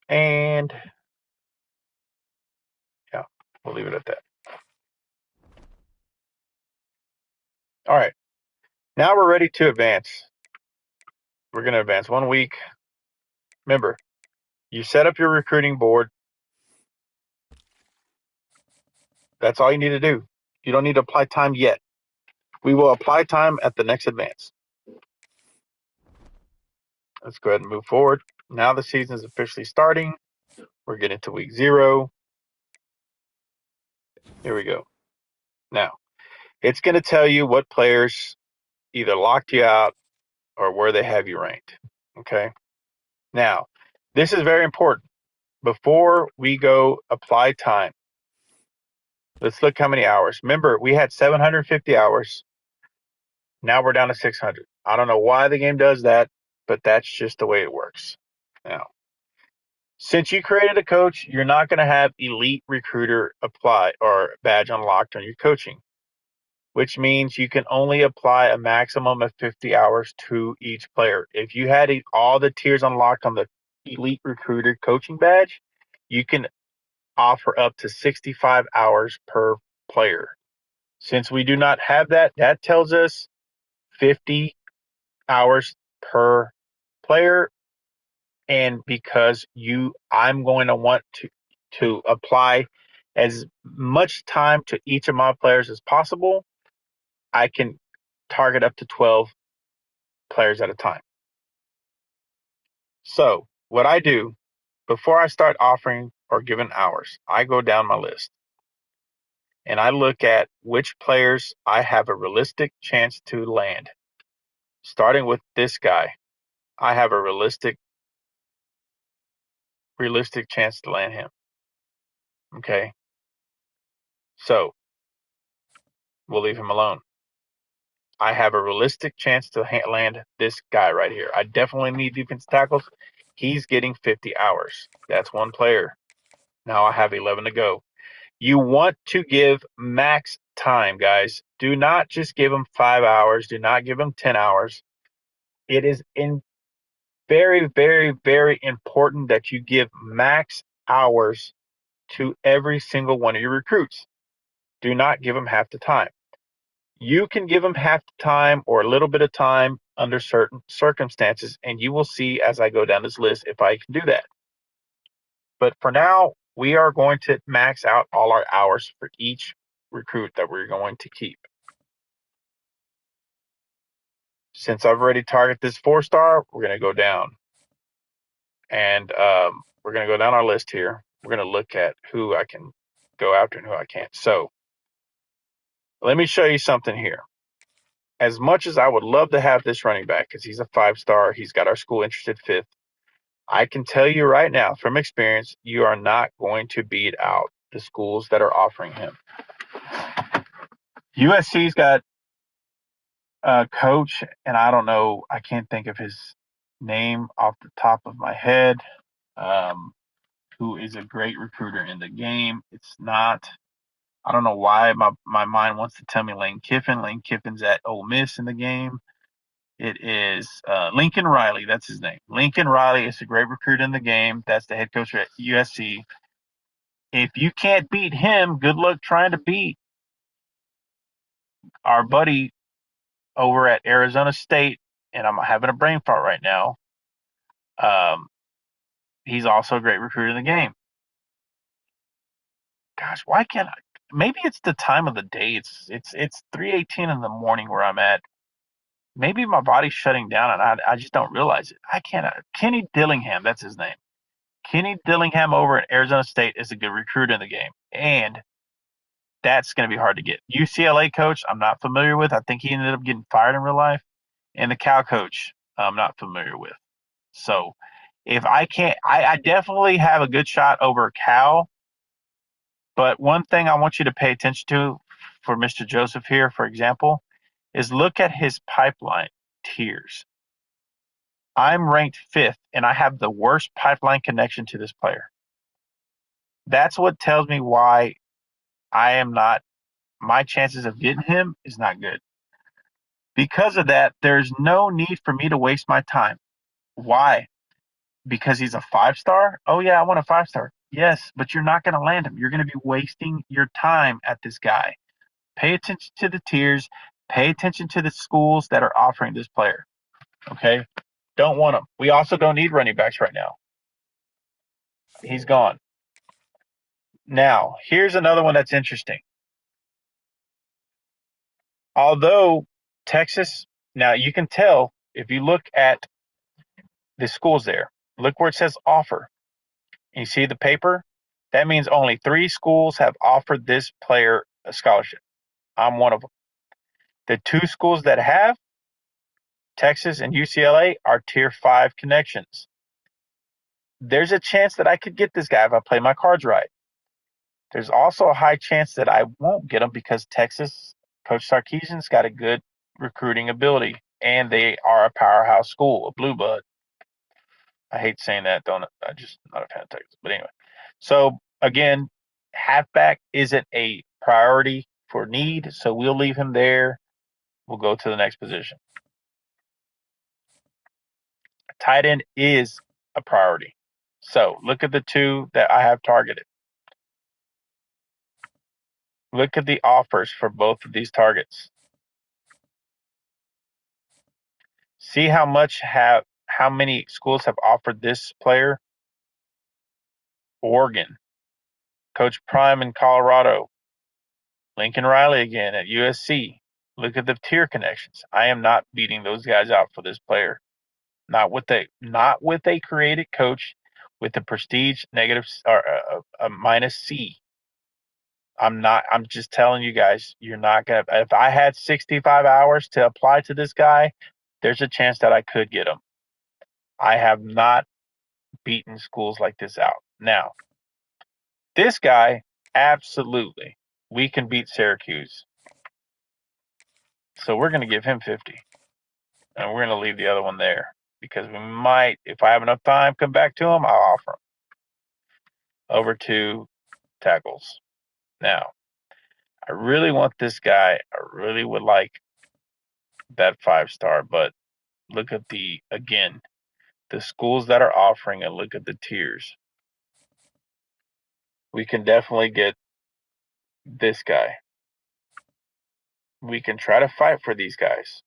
And yeah, we'll leave it at that. All right. Now we're ready to advance. We're going to advance 1 week. Remember, you set up your recruiting board. That's all you need to do. You don't need to apply time yet. We will apply time at the next advance. Let's go ahead and move forward. Now the season is officially starting. We're getting to week 0. Here we go. Now, it's going to tell you what players either locked you out or where they have you ranked. Okay. Now, this is very important. Before we go apply time, let's look how many hours. Remember, we had 750 hours. Now we're down to 600. I don't know why the game does that, but that's just the way it works. Now, since you created a coach, you're not going to have elite recruiter apply or badge unlocked on your coaching, which means you can only apply a maximum of 50 hours to each player. If you had all the tiers unlocked on the elite recruiter coaching badge, you can offer up to 65 hours per player. Since we do not have that, that tells us 50 hours per player. And because I'm going to want to apply as much time to each of my players as possible, I can target up to 12 players at a time. So what I do before I start offering or giving hours, I go down my list and I look at which players I have a realistic chance to land. Starting with this guy, I have a realistic chance to land him. Okay. So we'll leave him alone. I have a realistic chance to land this guy right here. I definitely need defense tackles. He's getting 50 hours. That's one player. Now I have 11 to go. You want to give max time, guys. Do not just give him 5 hours. Do not give him 10 hours. It is very, very, very important that you give max hours to every single one of your recruits. Do not give them half the time. You can give him half the time or a little bit of time under certain circumstances, and you will see as I go down this list if I can do that. But for now, we are going to max out all our hours for each recruit that we're going to keep. Since I've already targeted this 4-star, we're going to go down. And we're going to go down our list here. We're going to look at who I can go after and who I can't. So let me show you something here. As much as I would love to have this running back because he's a 5-star, he's got our school interested 5th, I can tell you right now from experience, you are not going to beat out the schools that are offering him. USC's got a coach, and I don't know, I can't think of his name off the top of my head, who is a great recruiter in the game. It's not, I don't know why my mind wants to tell me Lane Kiffin. Lane Kiffin's at Ole Miss in the game. It is Lincoln Riley. That's his name. Lincoln Riley is a great recruiter in the game. That's the head coach at USC. If you can't beat him, good luck trying to beat our buddy over at Arizona State. And I'm having a brain fart right now. He's also a great recruiter in the game. Gosh, why can't I? Maybe it's the time of the day. It's 3:18 in the morning where I'm at. Maybe my body's shutting down and I just don't realize it. I can't. Kenny Dillingham, that's his name. Kenny Dillingham over at Arizona State is a good recruiter in the game, and that's going to be hard to get. UCLA coach, I'm not familiar with. I think he ended up getting fired in real life, and the Cal coach, I'm not familiar with. So, if I can't, I definitely have a good shot over Cal. But one thing I want you to pay attention to for Mr. Joseph here, for example, is look at his pipeline tiers. I'm ranked 5th, and I have the worst pipeline connection to this player. That's what tells me why my chances of getting him is not good. Because of that, there's no need for me to waste my time. Why? Because he's a 5-star? Oh, yeah, I want a 5-star. Yes, but you're not going to land him. You're going to be wasting your time at this guy. Pay attention to the tiers. Pay attention to the schools that are offering this player. Okay? Don't want him. We also don't need running backs right now. He's gone. Now, here's another one that's interesting. Although Texas, now you can tell if you look at the schools there, look where it says offer. And you see the paper? That means only 3 schools have offered this player a scholarship. I'm one of them. The 2 schools that have, Texas and UCLA, are tier 5 connections. There's a chance that I could get this guy if I play my cards right. There's also a high chance that I won't get him because Texas, Coach Sarkisian's got a good recruiting ability, and they are a powerhouse school, a blue blood. I hate saying that, don't I? I'm just not a fan of Texas. But anyway, so again, halfback isn't a priority for need, so we'll leave him there. We'll go to the next position. Tight end is a priority. So look at the 2 that I have targeted. Look at the offers for both of these targets. See how many schools have offered this player? Oregon, Coach Prime in Colorado, Lincoln Riley again at USC. Look at the tier connections. I am not beating those guys out for this player. Not with a created coach with a prestige negative or a minus C. I'm just telling you guys, you're not gonna. If I had 65 hours to apply to this guy, there's a chance that I could get him. I have not beaten schools like this out. Now, this guy, absolutely, we can beat Syracuse. So we're going to give him 50. And we're going to leave the other one there. Because we might, if I have enough time, come back to him, I'll offer him. Over to tackles. Now, I really want this guy. I really would like that 5-star. But look at the schools that are offering and look at the tiers. We can definitely get this guy. we can try to fight for these guys.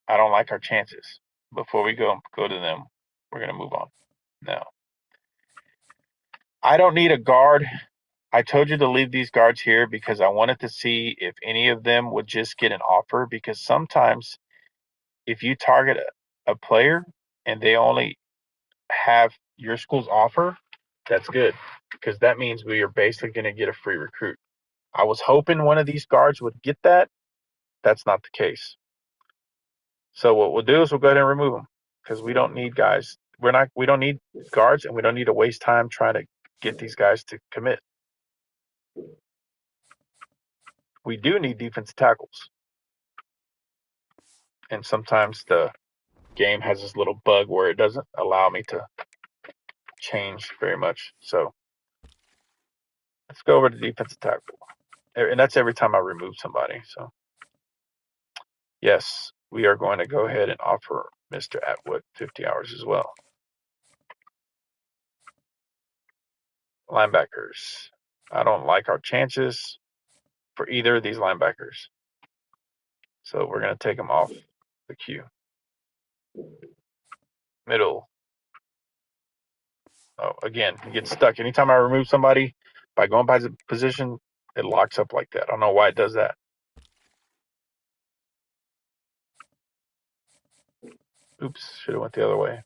I don't like our chances. Before we go to them, we're going to move on. No. I don't need a guard. I told you to leave these guards here because I wanted to see if any of them would just get an offer, because sometimes if you target a player and they only have your school's offer, that's good, because that means we are basically going to get a free recruit. I was hoping one of these guards would get that. That's not the case. So what we'll do is we'll go ahead and remove them, because we don't need guys. We don't need guards, and we don't need to waste time trying to get these guys to commit. We do need defensive tackles. And sometimes the game has this little bug where it doesn't allow me to change very much. So let's go over to defensive tackle. And that's every time I remove somebody. So yes, we are going to go ahead and offer Mr. Atwood 50 hours as well. Linebackers. I don't like our chances for either of these linebackers. So we're going to take them off the queue. Middle. Oh, again, you get stuck. Anytime I remove somebody, by going by the position, it locks up like that. I don't know why it does that. Oops, should have went the other way.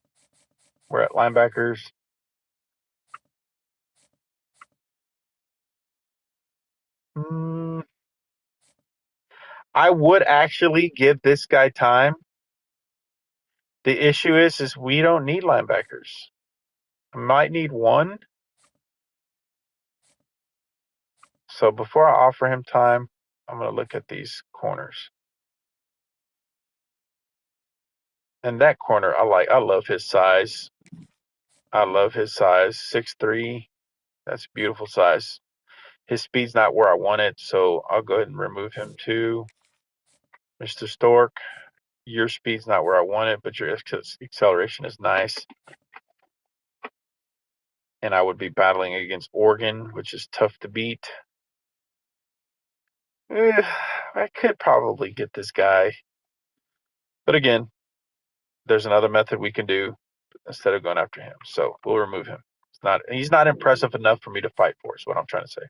We're at linebackers. I would actually give this guy time. The issue is we don't need linebackers. I might need one. So before I offer him time, I'm going to look at these corners. And that corner, I love his size. I love his size. 6'3". That's beautiful size. His speed's not where I want it, so I'll go ahead and remove him too. Mr. Stork, your speed's not where I want it, but your acceleration is nice. And I would be battling against Oregon, which is tough to beat. I could probably get this guy. But again, there's another method we can do instead of going after him. So we'll remove him. He's not impressive enough for me to fight for, is what I'm trying to say.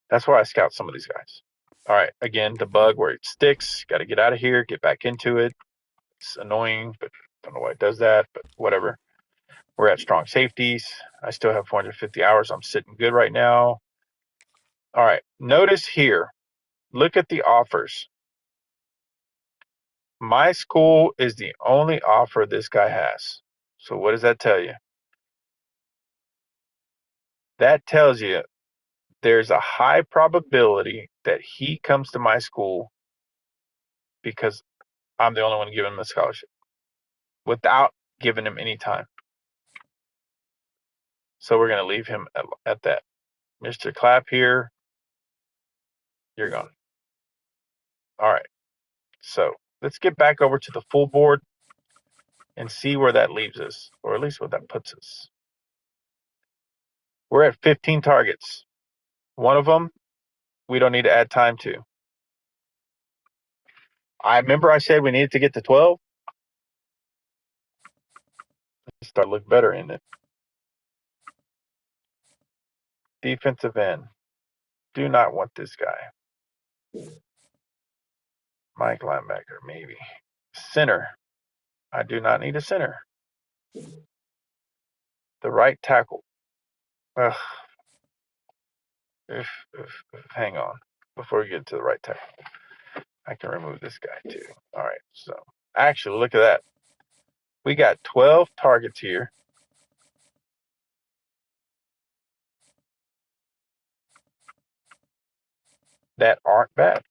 That's why I scout some of these guys. All right, again, the bug where it sticks. Got to get out of here, get back into it. It's annoying, but I don't know why it does that, but whatever. We're at strong safeties. I still have 450 hours. I'm sitting good right now. All right, notice here, look at the offers. My school is the only offer this guy has. So what does that tell you? That tells you there's a high probability that he comes to my school because I'm the only one giving him a scholarship without giving him any time. So we're going to leave him at that. Mr. Clapp here, you're gone. All right. So let's get back over to the full board and see where that leaves us, or at least what that puts us. We're at 15 targets. One of them we don't need to add time to. I remember I said we needed to get to 12. Let's start to look better in it. Defensive end. Do not want this guy. Mike linebacker, maybe. Center. I do not need a center. The right tackle. Ugh. Hang on. Before we get to the right tackle, I can remove this guy too. All right. So actually, look at that. We got 12 targets here. That aren't bad.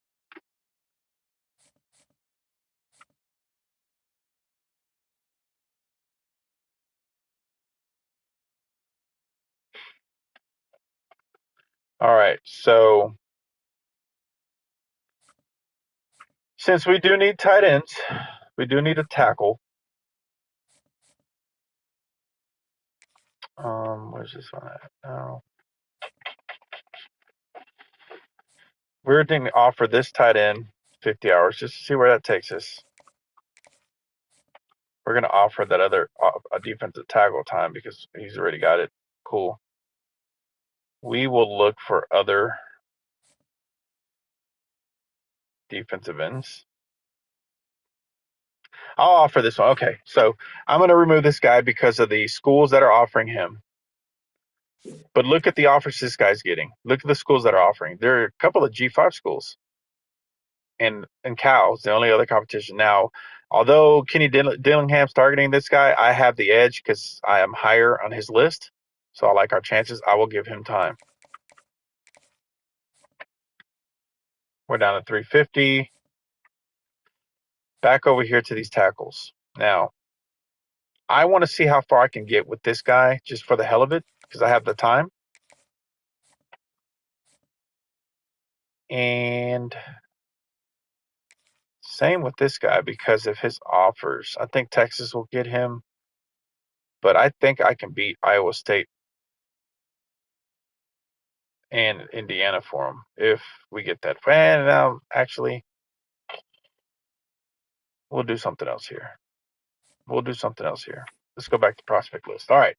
All right. So since we do need tight ends, we do need a tackle. Where's this one at? No. We're going to offer this tight end 50 hours just to see where that takes us. We're going to offer that other a defensive tackle time because he's already got it. Cool. We will look for other defensive ends. I'll offer this one. Okay, so I'm going to remove this guy because of the schools that are offering him. But look at the offers this guy's getting. Look at the schools that are offering. There are a couple of G5 schools. And Cal's the only other competition. Now, although Kenny Dillingham's targeting this guy, I have the edge because I am higher on his list. So I like our chances. I will give him time. We're down to 350. Back over here to these tackles. Now, I want to see how far I can get with this guy just for the hell of it because I have the time. And same with this guy because of his offers. I think Texas will get him, but I think I can beat Iowa State and Indiana for him if we get that. And actually, we'll do something else here. Let's go back to prospect list. All right.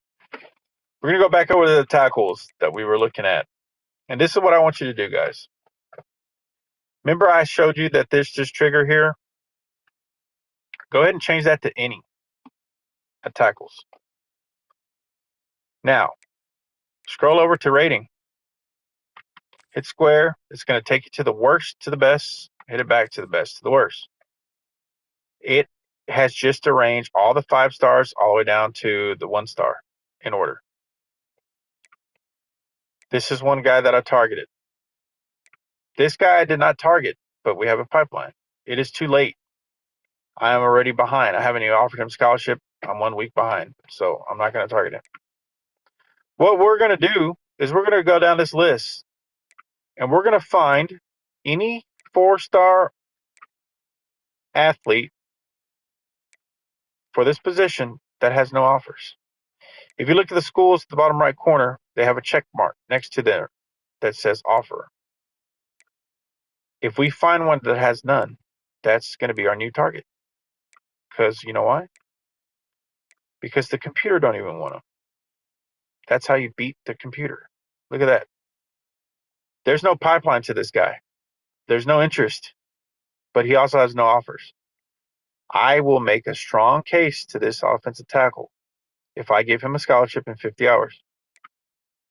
We're going to go back over to the tackles that we were looking at. And this is what I want you to do, guys. Remember I showed you that there's this trigger here? Go ahead and change that to any at tackles. Now, scroll over to rating. Hit square. It's going to take you to the worst to the best. Hit it back to the best to the worst. It has just arranged all the 5 stars all the way down to the 1 star in order. This is one guy that I targeted. This guy I did not target, but we have a pipeline. It is too late. I am already behind. I haven't even offered him scholarship. I'm 1 week behind, so I'm not going to target him. What we're going to do is we're going to go down this list, and we're going to find any 4-star athlete for this position that has no offers. If you look at the schools at the bottom right corner, they have a check mark next to there that says offer. If we find one that has none, that's going to be our new target. Because you know why? Because the computer don't even want them. That's how you beat the computer. Look at that. There's no pipeline to this guy. There's no interest, but he also has no offers. I will make a strong case to this offensive tackle if I give him a scholarship in 50 hours.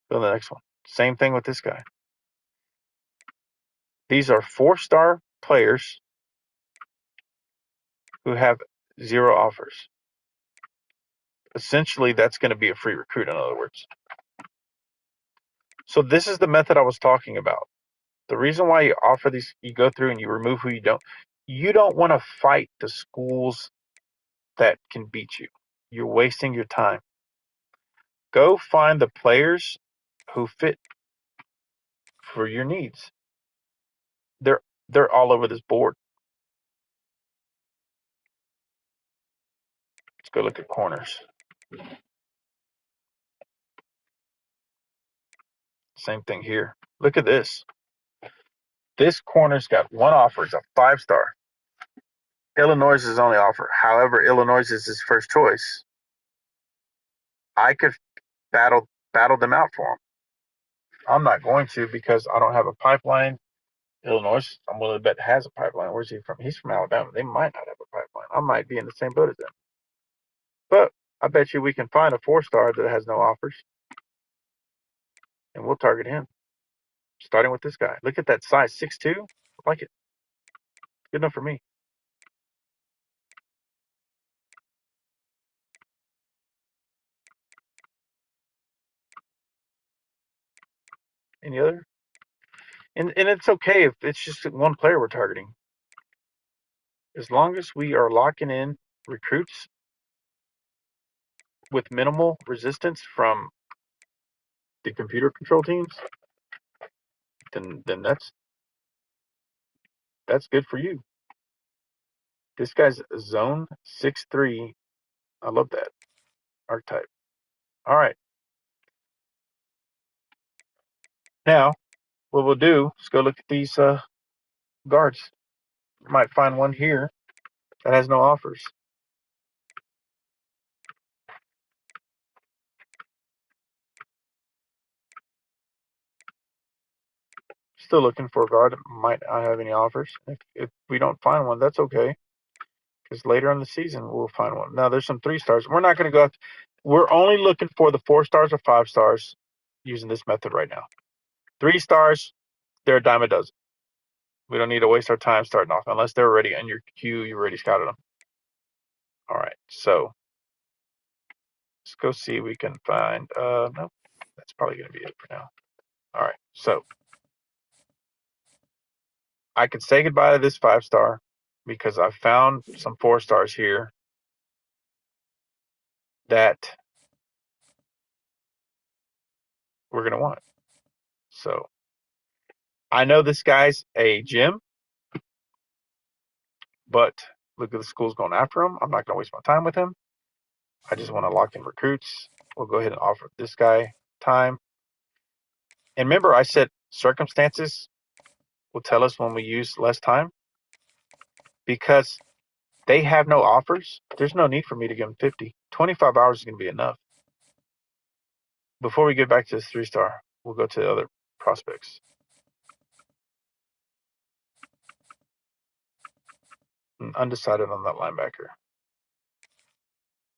Go to the next one. Same thing with this guy. These are 4-star players who have 0 offers. Essentially, that's going to be a free recruit, in other words. So this is the method I was talking about. The reason why you offer these, you go through and you remove who you don't. You don't want to fight the schools that can beat you. You're wasting your time. Go find the players who fit for your needs. They're all over this board. Let's go look at corners. Same thing here. Look at this. This corner's got 1 offer. It's a 5-star. Illinois is his only offer. However, Illinois is his first choice. I could battle them out for him. I'm not going to because I don't have a pipeline. Illinois, I'm willing to bet, has a pipeline. Where's he from? He's from Alabama. They might not have a pipeline. I might be in the same boat as them. But I bet you we can find a 4-star that has no offers. And we'll target him. Starting with this guy. Look at that size, 6'2". I like it. Good enough for me. Any other? And it's okay if it's just 1 player we're targeting. As long as we are locking in recruits with minimal resistance from the computer control teams, then that's good for you. This guy's zone 6'3". I love that archetype. All right. Now what we'll do is go look at these guards. You might find one here that has no offers. Still looking for a guard that might not have any offers. If we don't find one, that's okay. Because later in the season, we'll find one. Now, there's some 3-stars. We're not going to go. We're only looking for the 4-stars or 5-stars using this method right now. 3-stars, they're a dime a dozen. We don't need to waste our time starting off unless they're already in your queue. You already scouted them. All right, so let's go see if we can find. Nope, that's probably going to be it for now. All right, so I could say goodbye to this 5-star because I found some 4-stars here that we're going to want. So I know this guy's a gym, but look at the schools going after him. I'm not going to waste my time with him. I just want to lock in recruits. We'll go ahead and offer this guy time. And remember, I said circumstances will tell us when we use less time because they have no offers. There's no need for me to give them 50. 25 hours is going to be enough. Before we get back to this 3-star, we'll go to the other prospects. I'm undecided on that linebacker.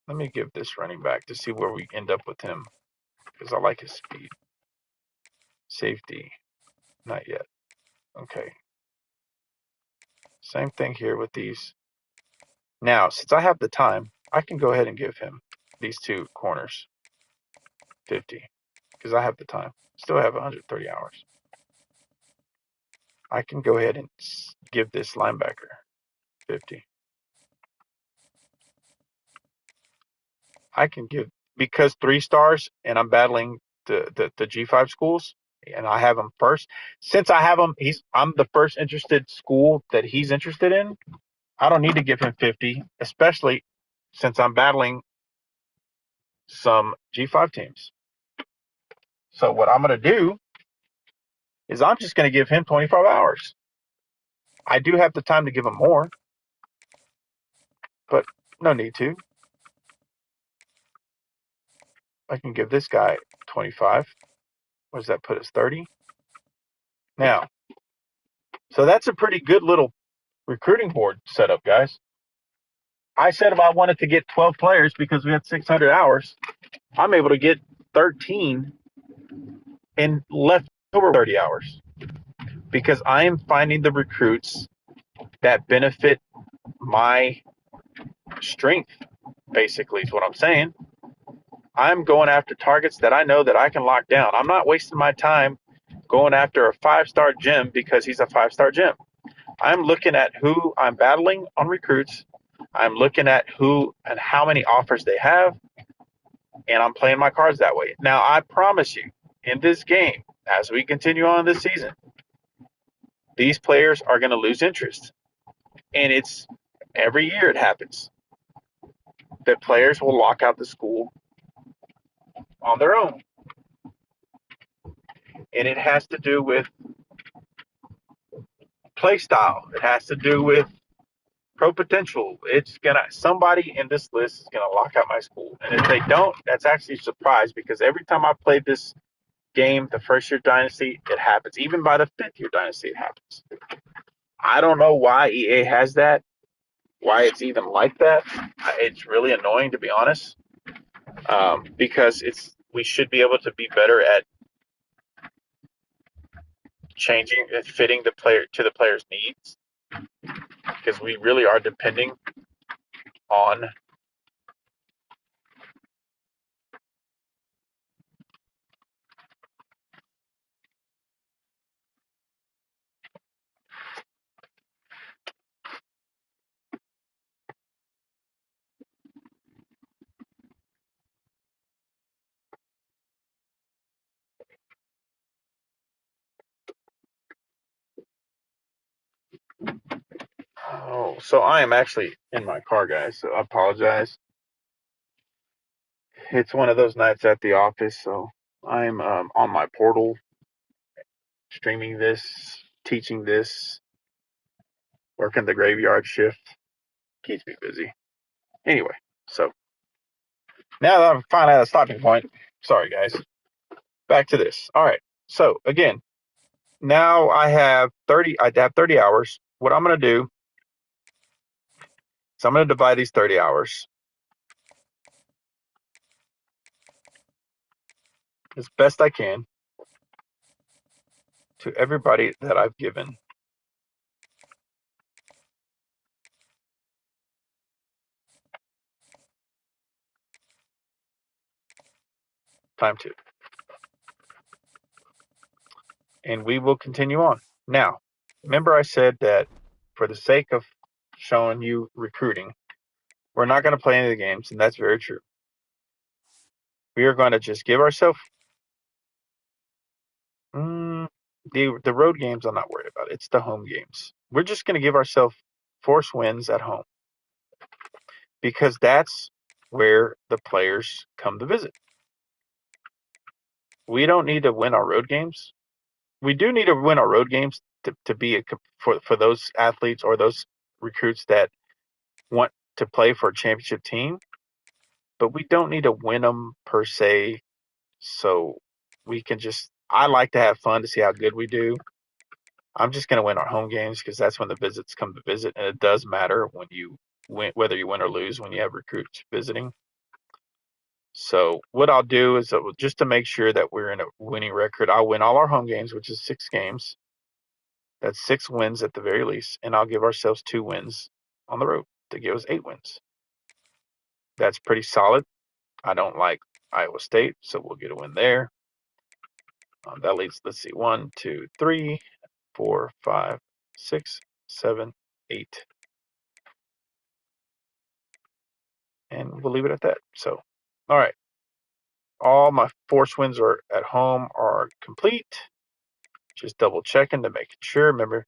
Let me give this running back to see where we end up with him because I like his speed. Safety, not yet. Okay. Same thing here with these. Now, since I have the time, I can go ahead and give him these 2 corners 50 because I have the time. Still have 130 hours. I can go ahead and give this linebacker 50. I can give, because 3-stars and I'm battling the G5 schools and I have him first. Since I have him, I'm the first interested school that he's interested in. I don't need to give him 50, especially since I'm battling some G5 teams. So what I'm going to do is I'm just going to give him 25 hours. I do have the time to give him more, but no need to. I can give this guy 25. What does that put us? 30? Now, so that's a pretty good little recruiting board setup, guys. I said if I wanted to get 12 players because we had 600 hours, I'm able to get 13 in leftover 30 hours because I am finding the recruits that benefit my strength, basically, is what I'm saying. I'm going after targets that I know that I can lock down. I'm not wasting my time going after a 5-star gym because he's a 5-star gym. I'm looking at who I'm battling on recruits. I'm looking at who and how many offers they have, and I'm playing my cards that way. Now, I promise you, in this game, as we continue on this season, these players are going to lose interest. And it's every year it happens that players will lock out the school on their own. And it has to do with play style. It has to do with pro potential. Somebody in this list is gonna lock out my school. And if they don't, that's actually a surprise because every time I played this game, the first year Dynasty, it happens. Even by the 5th year Dynasty, it happens. I don't know why EA has that, why it's even like that. It's really annoying, to be honest, because we should be able to be better at changing and fitting the player to the player's needs because we really are depending on Oh, so I am actually in my car, guys. So I apologize. It's one of those nights at the office, so I'm on my portal streaming this, teaching this, working the graveyard shift keeps me busy. Anyway, so now that I'm finally at a stopping point, sorry guys, back to this. All right, so again, now I have 30 hours. What I'm going to do is I'm going to divide these 30 hours as best I can to everybody that I've given time to. And we will continue on. Now, remember I said that for the sake of showing you recruiting, we're not going to play any of the games, and that's very true. We are going to just give ourselves the road games. I'm not worried about. It's the home games. We're just going to give ourselves force wins at home because that's where the players come to visit. We don't need to win our road games. We do need to win our road games to be for those athletes or those recruits that want to play for a championship team, but we don't need to win them per se. So we can just, I like to have fun to see how good we do. I'm just going to win our home games because that's when the visits come to visit. And it does matter when you win, whether you win or lose when you have recruits visiting. So what I'll do is just to make sure that we're in a winning record, I'll win all our home games, which is 6 games. That's 6 wins at the very least. And I'll give ourselves 2 wins on the road to give us 8 wins. That's pretty solid. I don't like Iowa State, so we'll get a win there. That leads, let's see, 1, 2, 3, 4, 5, 6, 7, 8. And we'll leave it at that. So, all right. All my force wins are at home are complete. Just double checking to make sure. Remember,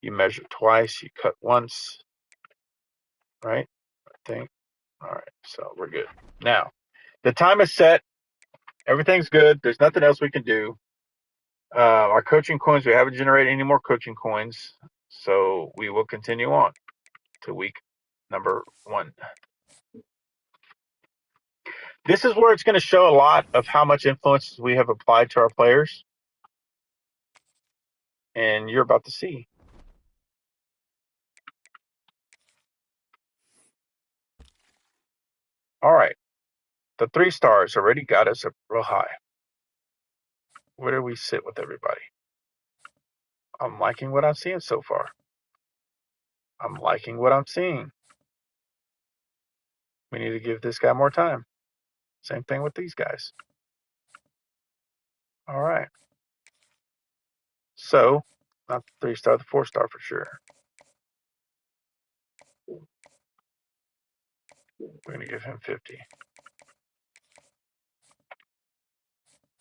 you measure twice, you cut once, right? I think. All right, so we're good. Now, the time is set. Everything's good. There's nothing else we can do. Our coaching coins, we haven't generated any more coaching coins, so we will continue on to week number 1. This is where it's going to show a lot of how much influence we have applied to our players, and you're about to see. All right, the 3 stars already got us up real high. Where do we sit with everybody? I'm liking what I'm seeing so far. I'm liking what I'm seeing. We need to give this guy more time. Same thing with these guys. All right. So, not the 3 star, the 4 star for sure. We're going to give him 50.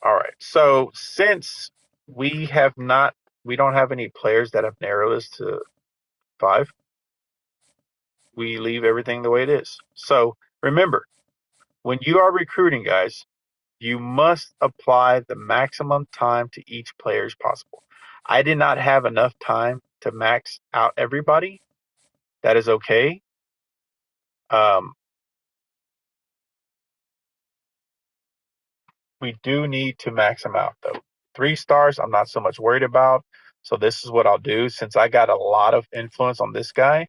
All right. So, since we don't have any players that have narrowed us to 5, we leave everything the way it is. So, remember, when you are recruiting, guys, you must apply the maximum time to each player as possible. I did not have enough time to max out everybody. That is okay. We do need to max them out, though. 3 stars, I'm not so much worried about. So this is what I'll do. Since I got a lot of influence on this guy,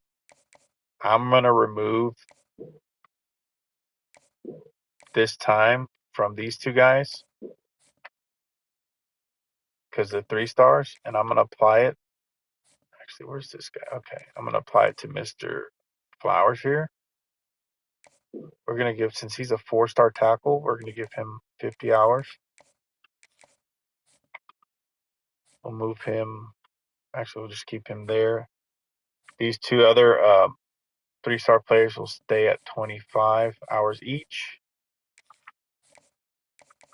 I'm going to remove this time from these 2 guys because they're 3 stars, and I'm going to apply it. Actually, where's this guy? Okay, I'm going to apply it to Mr. Flowers here. We're going to give, since he's a 4-star tackle, we're going to give him 50 hours. We'll move him. Actually, we'll just keep him there. These 2 other 3-star players will stay at 25 hours each.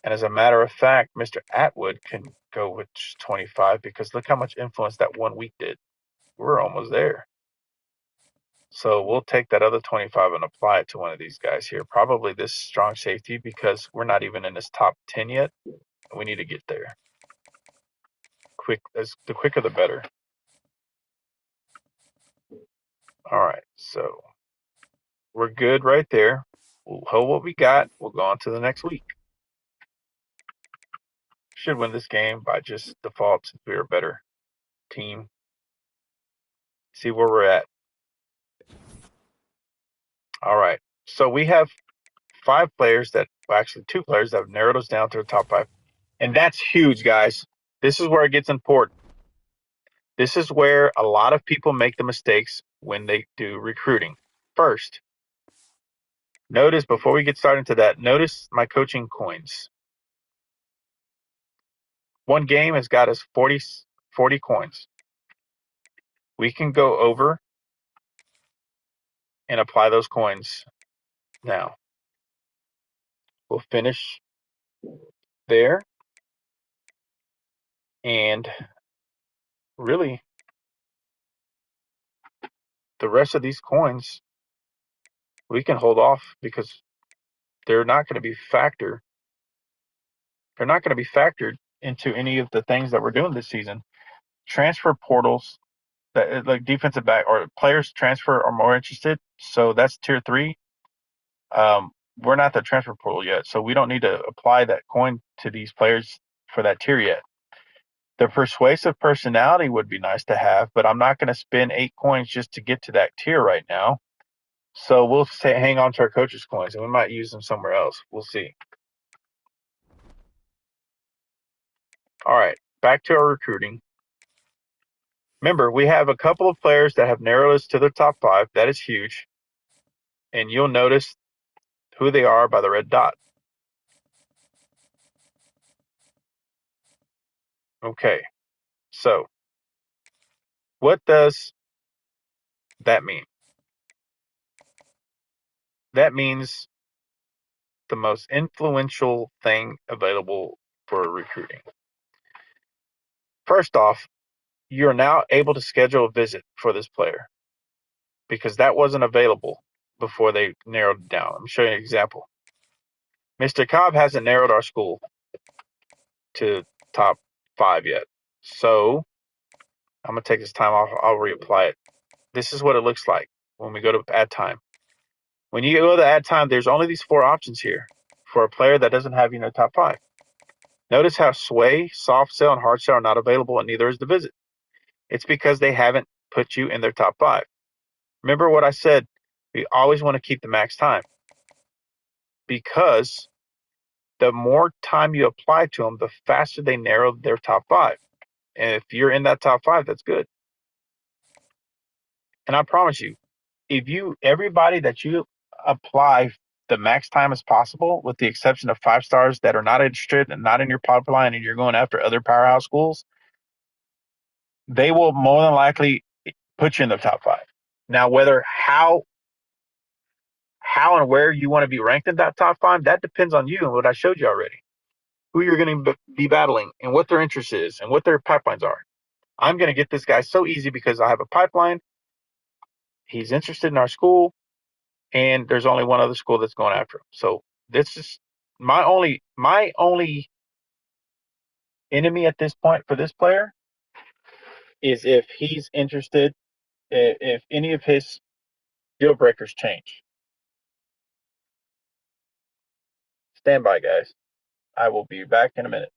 And as a matter of fact, Mr. Atwood can go with 25 because look how much influence that 1 week did. We're almost there. So we'll take that other 25 and apply it to one of these guys here. Probably this strong safety because we're not even in this top 10 yet. We need to get there. the quicker the better. All right, so we're good right there. We'll hold what we got. We'll go on to the next week. Should win this game by just default since we're a better team. See where we're at. All right. So we have two players that have narrowed us down to the top 5. And that's huge, guys. This is where it gets important. This is where a lot of people make the mistakes when they do recruiting. First, notice before we get started into that, notice my coaching coins. One game has got us 40 coins. We can go over and apply those coins now. We'll finish there. And really, the rest of these coins, we can hold off because they're not going to be factored. They're not going to be factored into any of the things that we're doing this season. Transfer portals, that like defensive back or players transfer are more interested. So that's tier 3. We're not the transfer portal yet, so we don't need to apply that coin to these players for that tier yet. The persuasive personality would be nice to have, but I'm not going to spend 8 coins just to get to that tier right now. So we'll hang on to our coaches' coins, and we might use them somewhere else. We'll see. All right, back to our recruiting. Remember, we have a couple of players that have narrowed us to the top 5. That is huge. And you'll notice who they are by the red dot. Okay, so what does that mean? That means the most influential thing available for recruiting. First off, you're now able to schedule a visit for this player because that wasn't available before they narrowed it down. Let me show you an example. Mr. Cobb hasn't narrowed our school to top 5 yet. So I'm going to take this time off. I'll reapply it. This is what it looks like when we go to add time. When you go to add time, there's only these 4 options here for a player that doesn't have top 5. Notice how sway, soft sell, and hard sell are not available, and neither is the visit. It's because they haven't put you in their top 5. Remember what I said, we always want to keep the max time because the more time you apply to them, the faster they narrow their top 5. And if you're in that top 5, that's good. And I promise you, everybody that you apply the max time as possible, with the exception of 5 stars that are not interested and not in your pipeline and you're going after other powerhouse schools, they will more than likely put you in the top 5. Now, whether how and where you want to be ranked in that top 5, that depends on you and what I showed you already. Who you're going to be battling and what their interest is and what their pipelines are. I'm going to get this guy so easy because I have a pipeline. He's interested in our school, and there's only one other school that's going after him. So this is my only enemy at this point for this player is if he's interested, if any of his deal breakers change. Stand by, guys. I will be back in a minute.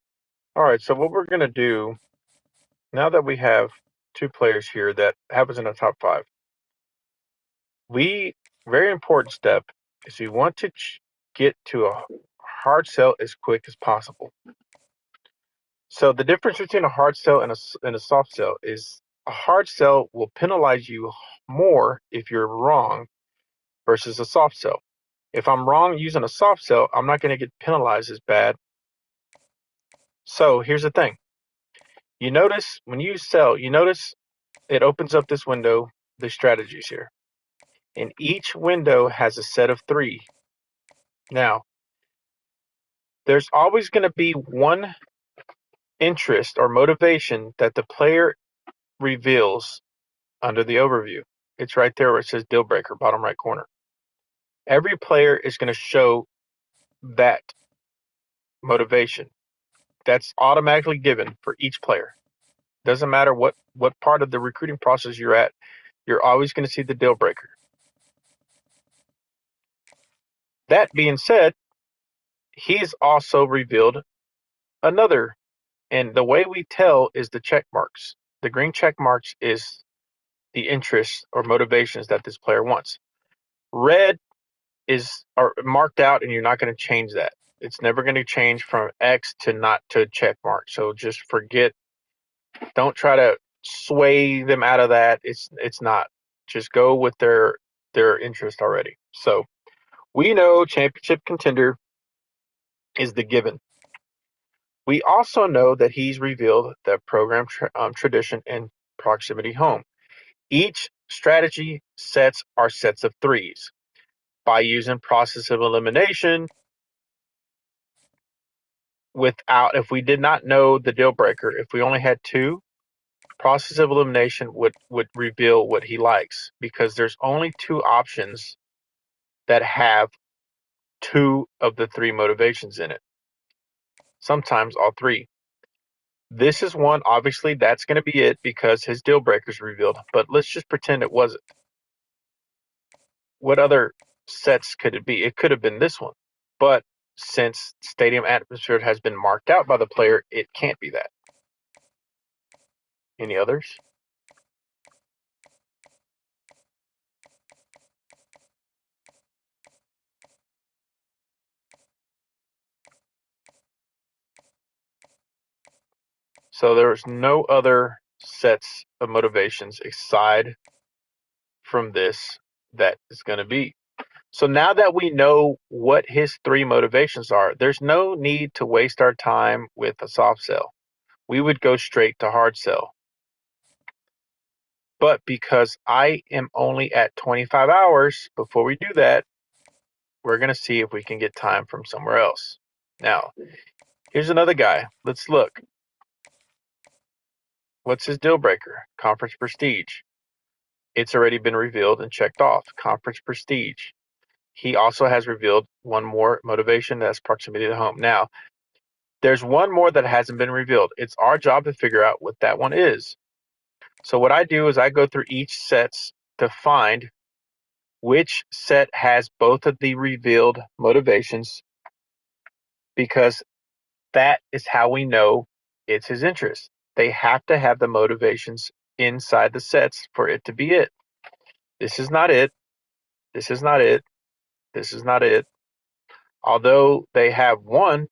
All right, so what we're going to do, now that we have 2 players here that have us in the top 5, very important step is we want to get to a hard sell as quick as possible. So the difference between a hard sell and a soft sell is a hard sell will penalize you more if you're wrong versus a soft sell. If I'm wrong using a soft sell, I'm not going to get penalized as bad. So here's the thing. You notice when you sell, it opens up this window, the strategies here. And each window has a set of 3. Now, there's always going to be one interest or motivation that the player reveals under the overview. It's right there where it says deal breaker, bottom right corner. Every player is going to show that motivation. That's automatically given for each player. Doesn't matter what part of the recruiting process you're at, you're always going to see the deal breaker. That being said, he's also revealed another, and the way we tell is the check marks. The green check marks is the interests or motivations that this player wants. Red are marked out, and you're not going to change that. It's never going to change from X to not to check mark. So just forget. Don't try to sway them out of that. It's not. Just go with their interest already. So we know championship contender is the given. We also know that he's revealed the program tradition and proximity home. Each strategy sets are sets of threes. By using process of elimination, if we did not know the deal breaker, if we only had two, process of elimination would reveal what he likes, because there's only two options that have two of the three motivations in it. Sometimes all three. This is one, obviously that's going to be it because his deal breaker is revealed, but let's just pretend it wasn't. What other sets could it be? It could have been this one, but since stadium atmosphere has been marked out by the player, it can't be that. Any others? So there's no other sets of motivations aside from this that is going to be. So now that we know what his three motivations are, there's no need to waste our time with a soft sell. We would go straight to hard sell. But because I am only at 25 hours before we do that, we're going to see if we can get time from somewhere else. Now, here's another guy. Let's look. What's his deal breaker? Conference prestige. It's already been revealed and checked off. Conference prestige. He also has revealed one more motivation, that's proximity to home. Now, there's one more that hasn't been revealed. It's our job to figure out what that one is. So what I do is I go through each sets to find which set has both of the revealed motivations, because that is how we know it's his interest. They have to have the motivations inside the sets for it to be it. This is not it. This is not it. This is not it. Although they have one,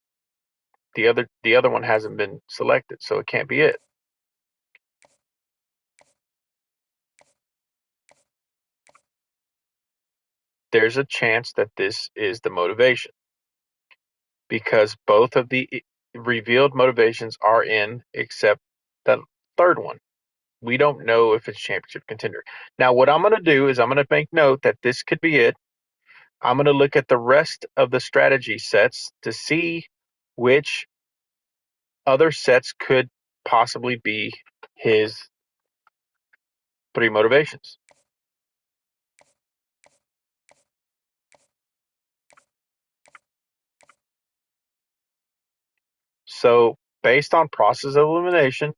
the other one hasn't been selected, so it can't be it. There's a chance that this is the motivation, because both of the revealed motivations are in except the third one. We don't know if it's championship contender. Now, what I'm going to do is I'm going to make note that this could be it. I'm going to look at the rest of the strategy sets to see which other sets could possibly be his three motivations. So based on process of elimination,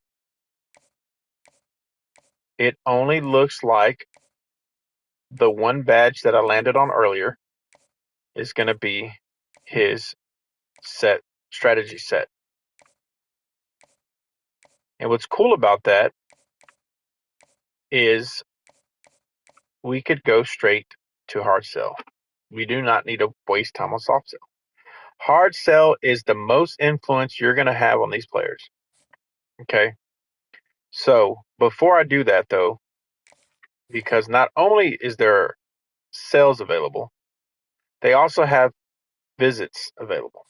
it only looks like the one badge that I landed on earlier is going to be his strategy set. And what's cool about that is we could go straight to hard sell. We do not need to waste time on soft sell. Hard sell is the most influence you're going to have on these players. Okay. So before I do that, though, because not only is there sales available, they also have visits available.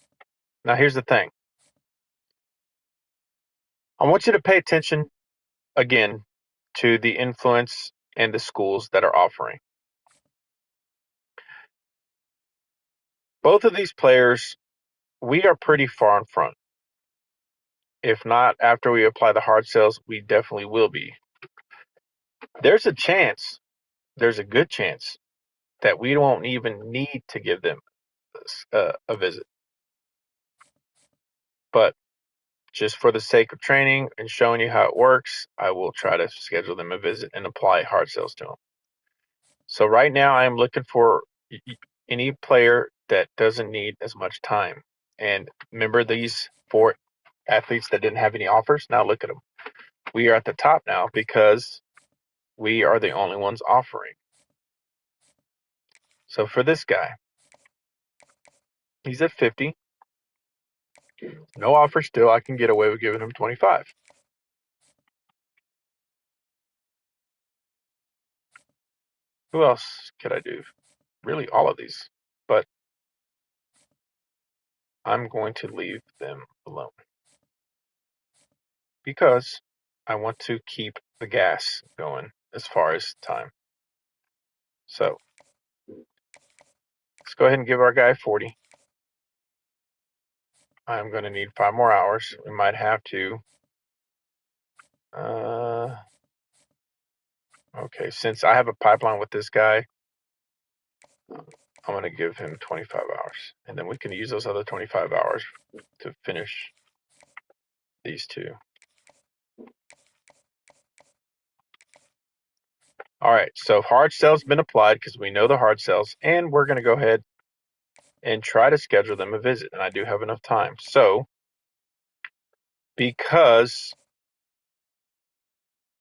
Now, here's the thing. I want you to pay attention again to the influence and the schools that are offering. Both of these players, we are pretty far in front. If not, after we apply the hard sales, we definitely will be. There's a chance, there's a good chance that we won't even need to give them a visit. But just for the sake of training and showing you how it works, I will try to schedule them a visit and apply hard sales to them. So right now I'm looking for any player that doesn't need as much time. And remember these 4 athletes that didn't have any offers? Now look at them. We are at the top now because we are the only ones offering. So for this guy, he's at 50. No offer still. I can get away with giving him 25. Who else could I do? Really, all of these. But I'm going to leave them alone because I want to keep the gas going as far as time. So let's go ahead and give our guy 40. I'm going to need 5 more hours. We might have to. Okay, since I have a pipeline with this guy, I'm going to give him 25 hours. And then we can use those other 25 hours to finish these 2. All right, so hard sell's been applied because we know the hard sells, and we're going to go ahead and try to schedule them a visit. And I do have enough time. So because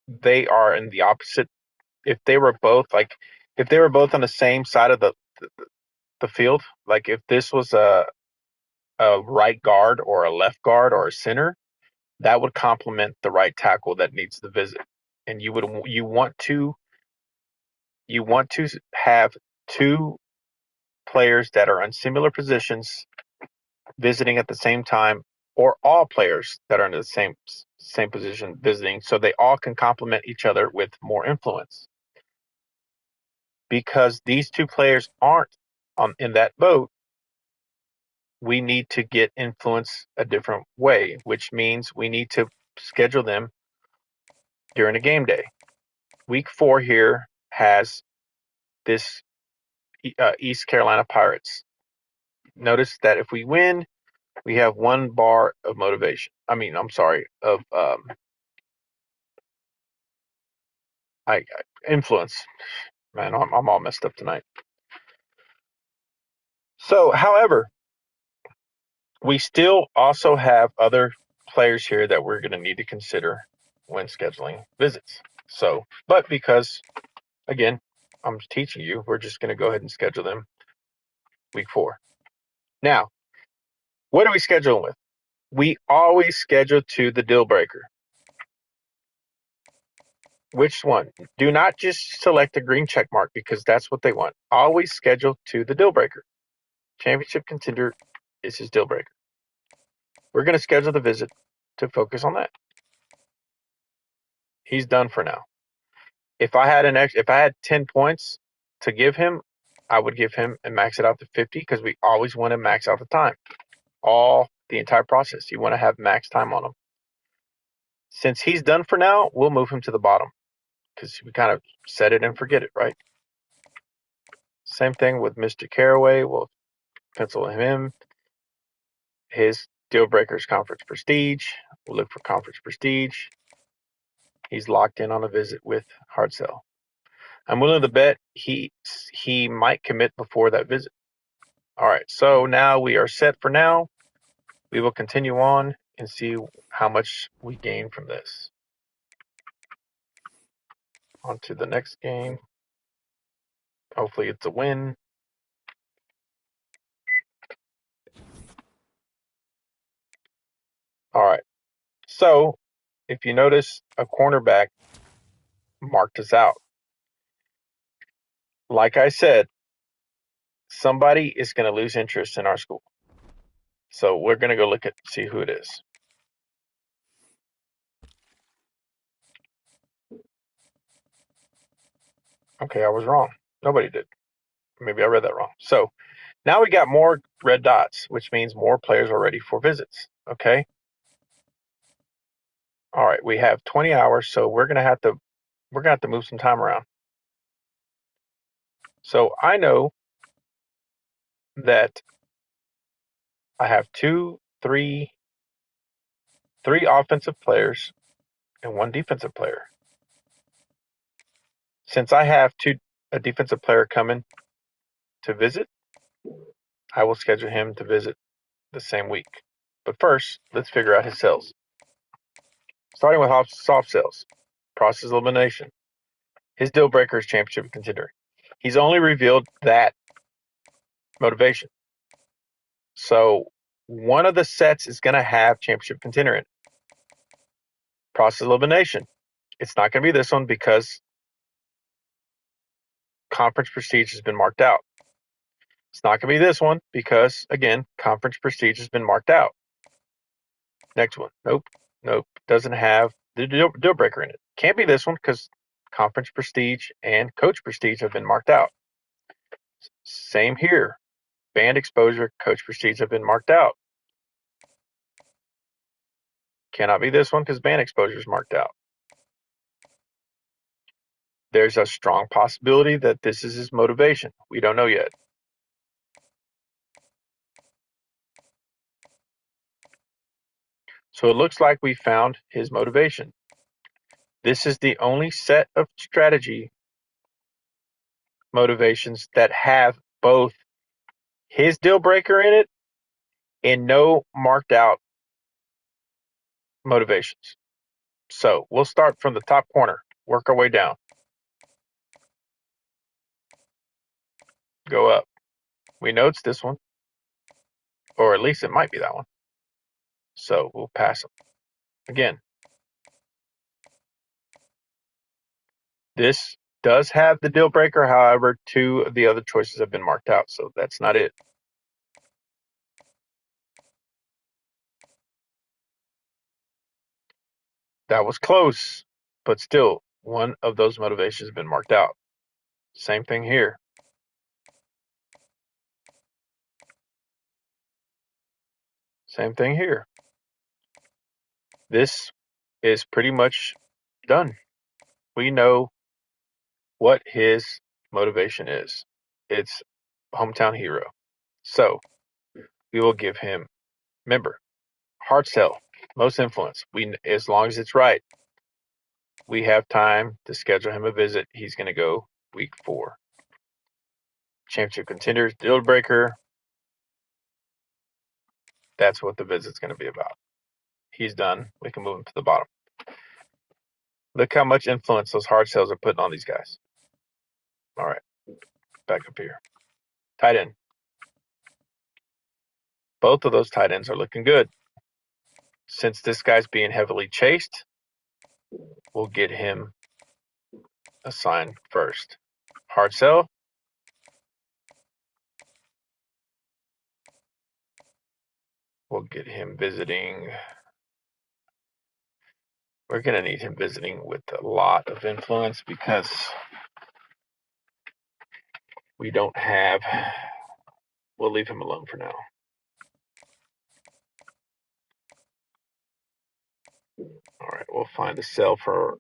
they are in the opposite, if they were both on the same side of the field, like if this was a right guard or a left guard or a center, that would complement the right tackle that needs the visit. And you want to have 2 players that are in similar positions visiting at the same time, or all players that are in the same position visiting, so they all can complement each other with more influence. Because these 2 players aren't in that boat, we need to get influence a different way, which means we need to schedule them during a game day. Week 4 here has this East Carolina Pirates. Notice that if we win, we have 1 bar of motivation. Of influence. Man, I'm all messed up tonight. So, however, we still also have other players here that we're going to need to consider when scheduling visits. So, but because, again, I'm teaching you, we're just going to go ahead and schedule them week 4. Now, what do we schedule them with? We always schedule to the deal breaker. Which one? Do not just select the green check mark because that's what they want. Always schedule to the deal breaker. Championship contender is his deal breaker. We're going to schedule the visit to focus on that. He's done for now. If I had 10 points to give him, I would give him and max it out to 50 because we always want to max out the time. The entire process. You want to have max time on him. Since he's done for now, we'll move him to the bottom because we kind of set it and forget it, right? Same thing with Mr. Caraway. We'll pencil him in. His deal breaker is conference prestige. We'll look for conference prestige. He's locked in on a visit with hard sell. I'm willing to bet he might commit before that visit. All right, so now we are set for now. We will continue on and see how much we gain from this. On to the next game. Hopefully it's a win. All right, so if you notice, a cornerback marked us out. Like I said, somebody is going to lose interest in our school. So we're going to go see who it is. Okay, I was wrong. Nobody did. Maybe I read that wrong. So now we got more red dots, which means more players are ready for visits. Okay. All right, we have 20 hours, so we're gonna have to move some time around. So I know that I have 2, 3, 3 offensive players and 1 defensive player. Since I have a defensive player coming to visit, I will schedule him to visit the same week. But first, let's figure out his cells. Starting with soft cells, process elimination. His deal breaker is championship contender. He's only revealed that motivation. So one of the sets is going to have championship contender in it. Process elimination. It's not going to be this one because conference prestige has been marked out. It's not going to be this one because, again, conference prestige has been marked out. Next one. Nope. Doesn't have the deal breaker in it. Can't be this one because conference prestige and coach prestige have been marked out. Same here. Band exposure, coach prestige have been marked out. Cannot be this one because band exposure is marked out. There's a strong possibility that this is his motivation. We don't know yet. So it looks like we found his motivation. This is the only set of strategy motivations that have both his deal breaker in it and no marked out motivations. So we'll start from the top corner, work our way down. Go up. We know it's this one, or at least it might be that one. So we'll pass them. Again, this does have the deal breaker. However, 2 of the other choices have been marked out, so that's not it. That was close, but still, one of those motivations has been marked out. Same thing here. Same thing here. This is pretty much done. We know what his motivation is. It's hometown hero. So we will give him, remember, hard sell, most influence. As long as it's right, we have time to schedule him a visit. He's going to go week 4. Championship contenders, deal breaker. That's what the visit's going to be about. He's done. We can move him to the bottom. Look how much influence those hard sales are putting on these guys. All right, back up here. Tight end. Both of those tight ends are looking good. Since this guy's being heavily chased, we'll get him assigned first. Hard sell. We'll get him visiting. We're going to need him visiting with a lot of influence because we don't have. We'll leave him alone for now. All right, we'll find a cell for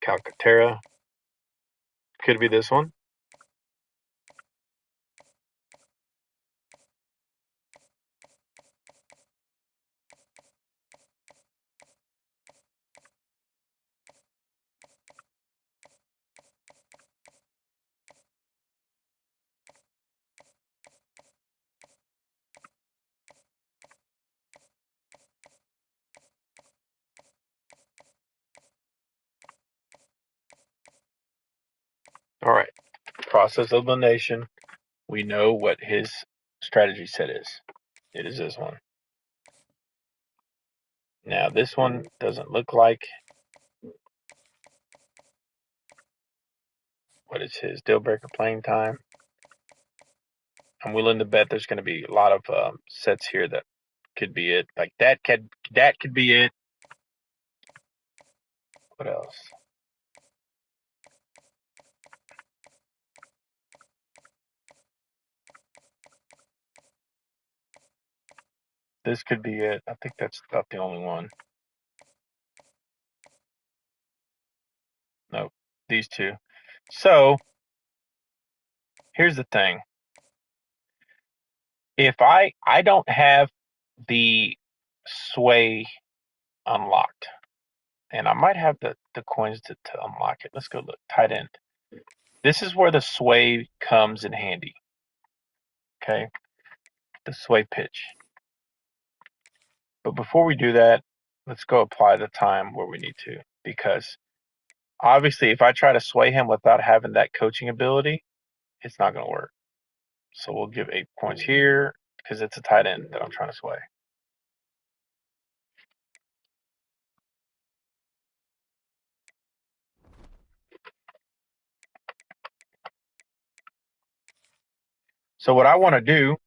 Calcaterra. Could be this one. All right, process elimination. We know what his strategy set is. It is this one. Now, this one doesn't look like. What is his deal breaker playing time? I'm willing to bet there's going to be a lot of sets here that could be it. Like that could be it. What else? This could be it. I think that's about the only one. No, these 2. So here's the thing. If I don't have the sway unlocked. And I might have the coins to unlock it. Let's go look. Tight end. This is where the sway comes in handy. Okay, the sway pitch. But before we do that, let's go apply the time where we need to. Because obviously, if I try to sway him without having that coaching ability, it's not going to work. So we'll give 8 points here because it's a tight end that I'm trying to sway. So what I want to do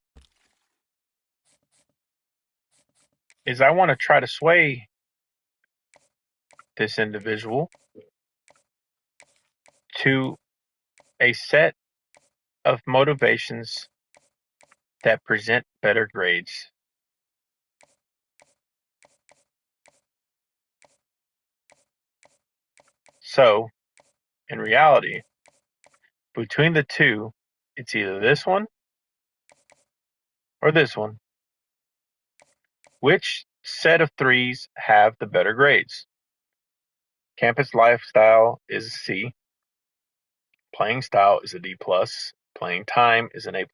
is I want to try to sway this individual to a set of motivations that present better grades. So, in reality, between the two, it's either this one or this one. Which set of threes have the better grades? Campus lifestyle is a C. Playing style is a D+. Playing time is an A+.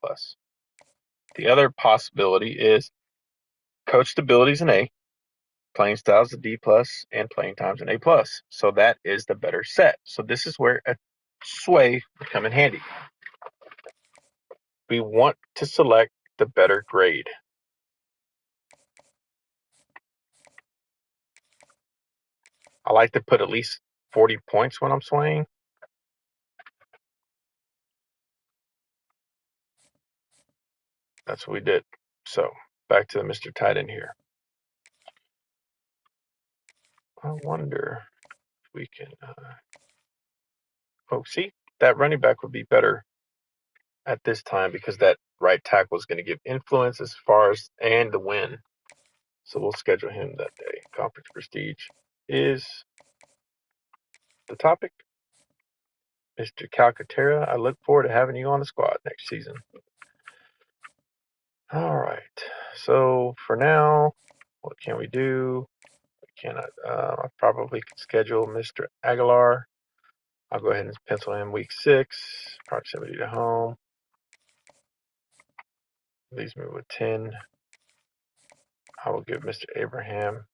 The other possibility is coach stability is an A. Playing style is a D+, and playing time is an A+. So that is the better set. So this is where a sway would come in handy. We want to select the better grade. I like to put at least 40 points when I'm swaying. That's what we did. So back to the Mr. Tight End here. I wonder if we can. Oh, see, that running back would be better at this time because that right tackle is going to give influence as far as and the win. So we'll schedule him that day. Conference prestige is the topic. Mr. Calcaterra, I look forward to having you on the squad next season. All right. So for now, what can we do? We cannot. I probably could schedule Mr. Aguilar. I'll go ahead and pencil in week 6, proximity to home. Leaves me with 10. I will give Mr. Abraham.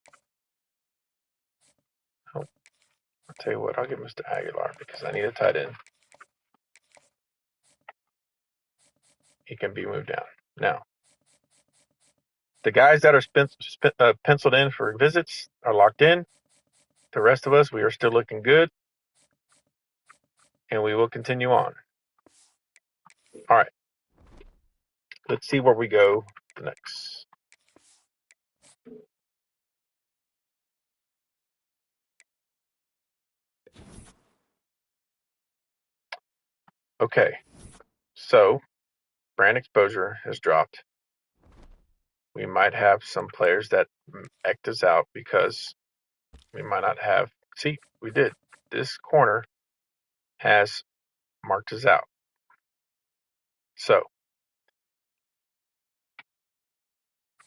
Oh, I'll tell you what, I'll give Mr. Aguilar because I need a tight end. He can be moved down. Now, the guys that are penciled in for visits are locked in. The rest of us, we are still looking good. And we will continue on. All right. Let's see where we go next. Okay. So, brand exposure has dropped. We might have some players that X'd us out because we might not have. See, we did. This corner has marked us out. So,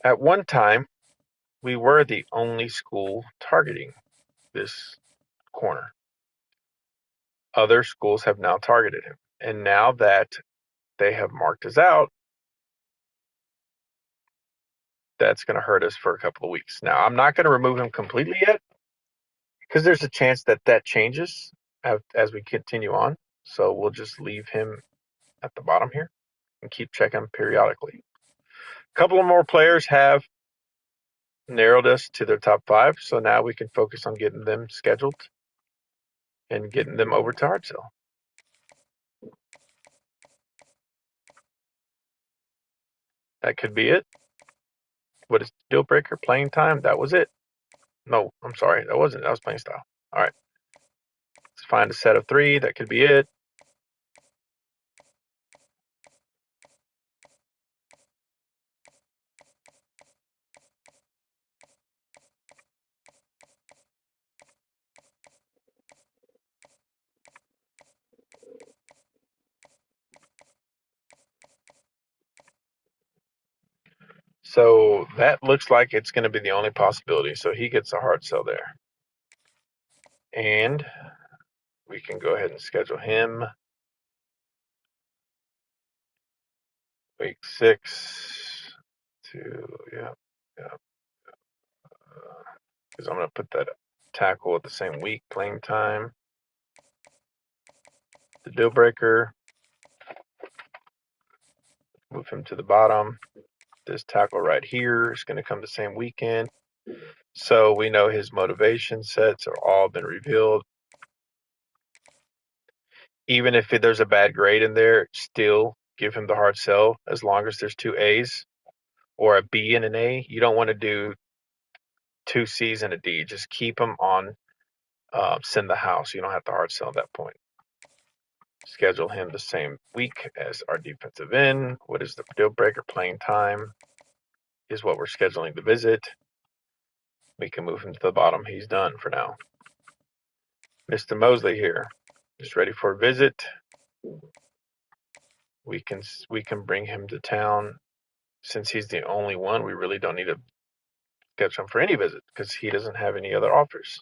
at one time, we were the only school targeting this corner. Other schools have now targeted him. And now that they have marked us out, that's going to hurt us for a couple of weeks. Now, I'm not going to remove him completely yet because there's a chance that that changes as we continue on. So we'll just leave him at the bottom here and keep checking periodically. A couple of more players have narrowed us to their top 5, so now we can focus on getting them scheduled and getting them over to hard sell. That could be it. What is deal breaker? Playing time. That was it. No, I'm sorry. That wasn't. That was playing style. All right. Let's find a set of 3. That could be it. So that looks like it's going to be the only possibility. So he gets a hard sell there. And we can go ahead and schedule him. Week 6 to, yeah. Because I'm going to put that tackle at the same week, playing time. The deal breaker. Move him to the bottom. This tackle right here is going to come the same weekend. So we know his motivation sets are all been revealed. Even if there's a bad grade in there, still give him the hard sell as long as there's 2 A's or a B and an A. You don't want to do 2 C's and a D. Just keep him on send the house. You don't have to hard sell at that point. Schedule him the same week as our defensive end. What is the deal breaker? Playing time is what we're scheduling the visit. We can move him to the bottom. He's done for now. Mr. Mosley here is ready for a visit. We can bring him to town. Since he's the only one, we really don't need to schedule him for any visit because he doesn't have any other offers.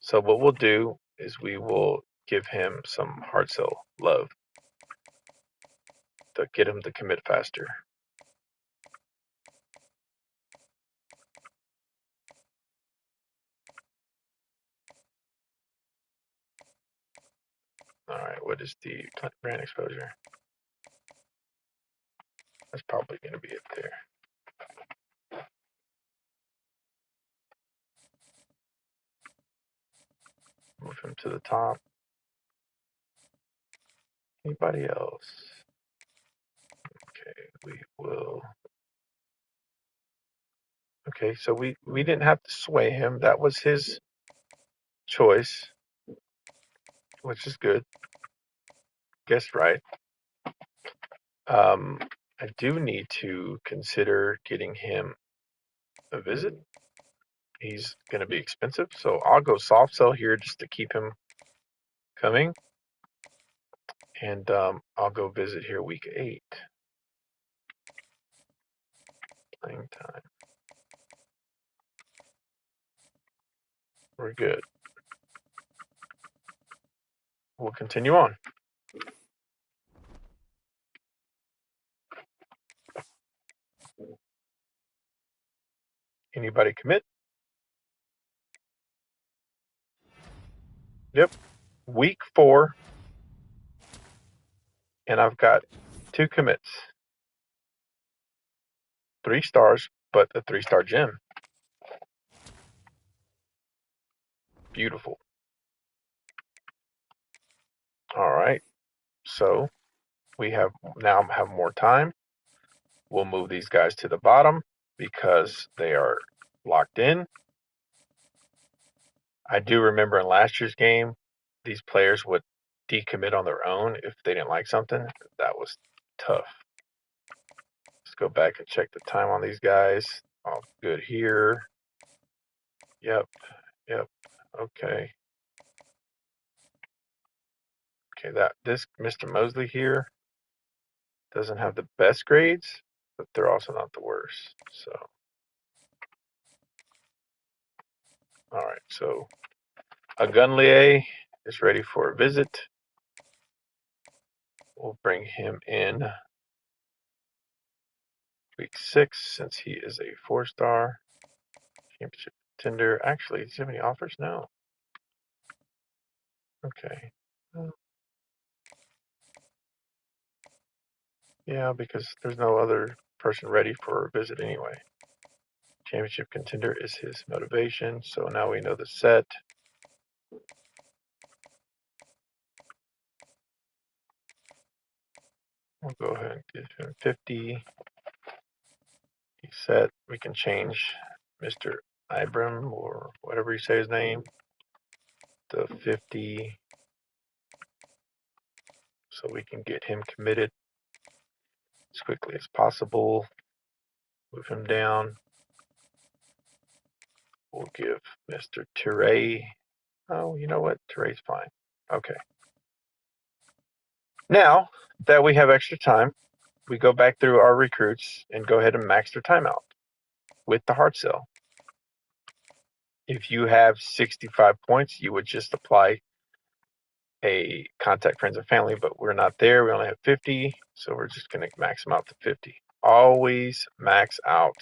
So what we'll do is we will give him some hard sell love to get him to commit faster. All right, what is the brand exposure? That's probably going to be it there. Move him to the top. Anybody else? Okay, we will. Okay, so we didn't have to sway him. That was his choice, which is good. Guessed right. I do need to consider getting him a visit. He's going to be expensive, so I'll go soft sell here just to keep him coming. And I'll go visit here week 8. Playing time. We're good. We'll continue on. Anybody commit? Yep. Week 4. And I've got 2 commits. 3 stars, but a 3-star gem. Beautiful. All right. So we now have more time. We'll move these guys to the bottom because they are locked in. I do remember in last year's game, these players would decommit on their own if they didn't like something. That was tough. Let's go back and check the time on these guys. All good here. Yep. Okay. Okay, this Mr. Mosley here doesn't have the best grades, but they're also not the worst. So, all right. So, Agunlier is ready for a visit. We'll bring him in week 6 since he is a 4-star championship contender. Actually, does he have any offers? No. Okay. Yeah, because there's no other person ready for a visit anyway. Championship contender is his motivation. So now we know the set. We'll go ahead and give him 50. He's set. We can change Mr. Ibram or whatever you say his name to 50 so we can get him committed as quickly as possible. Move him down. We'll give Mr. Ture. Oh, you know what? Ture's fine. Okay. Now that we have extra time, we go back through our recruits and go ahead and max their timeout with the hard sell. If you have 65 points, you would just apply a contact friends and family, but we're not there. We only have 50, so we're just going to max them out to 50. Always max out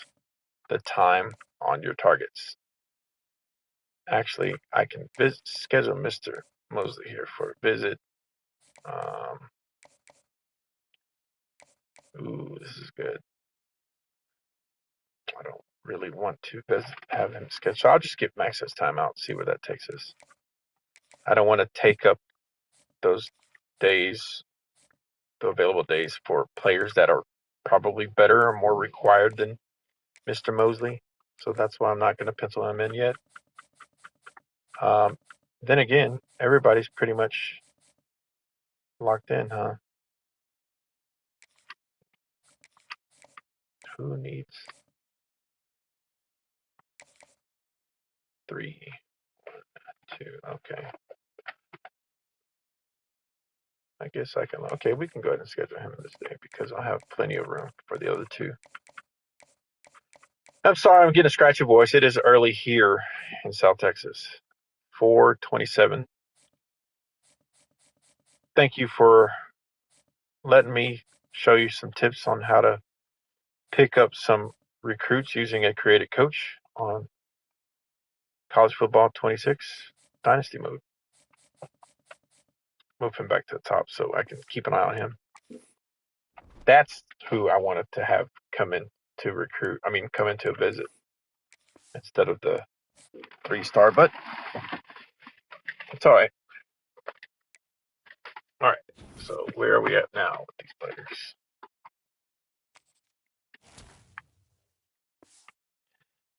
the time on your targets. Actually, I can schedule Mr. Mosley here for a visit. Ooh, this is good. I don't really want to have him scheduled. So I'll just get Max's time out, see where that takes us. I don't want to take up those days, the available days for players that are probably better or more required than Mr. Mosley. So that's why I'm not going to pencil him in yet. Then again, everybody's pretty much locked in, huh? Who needs 3, 2? Okay. I guess I can. Okay, we can go ahead and schedule him this day because I have plenty of room for the other 2. I'm sorry, I'm getting a scratchy voice. It is early here in South Texas. 4:27. Thank you for letting me show you some tips on how to pick up some recruits using a created coach on College Football 26 Dynasty mode. Move him back to the top so I can keep an eye on him. That's who I wanted to have come in to recruit. Come into a visit instead of the 3-star, but it's all right. All right. So where are we at now with these players?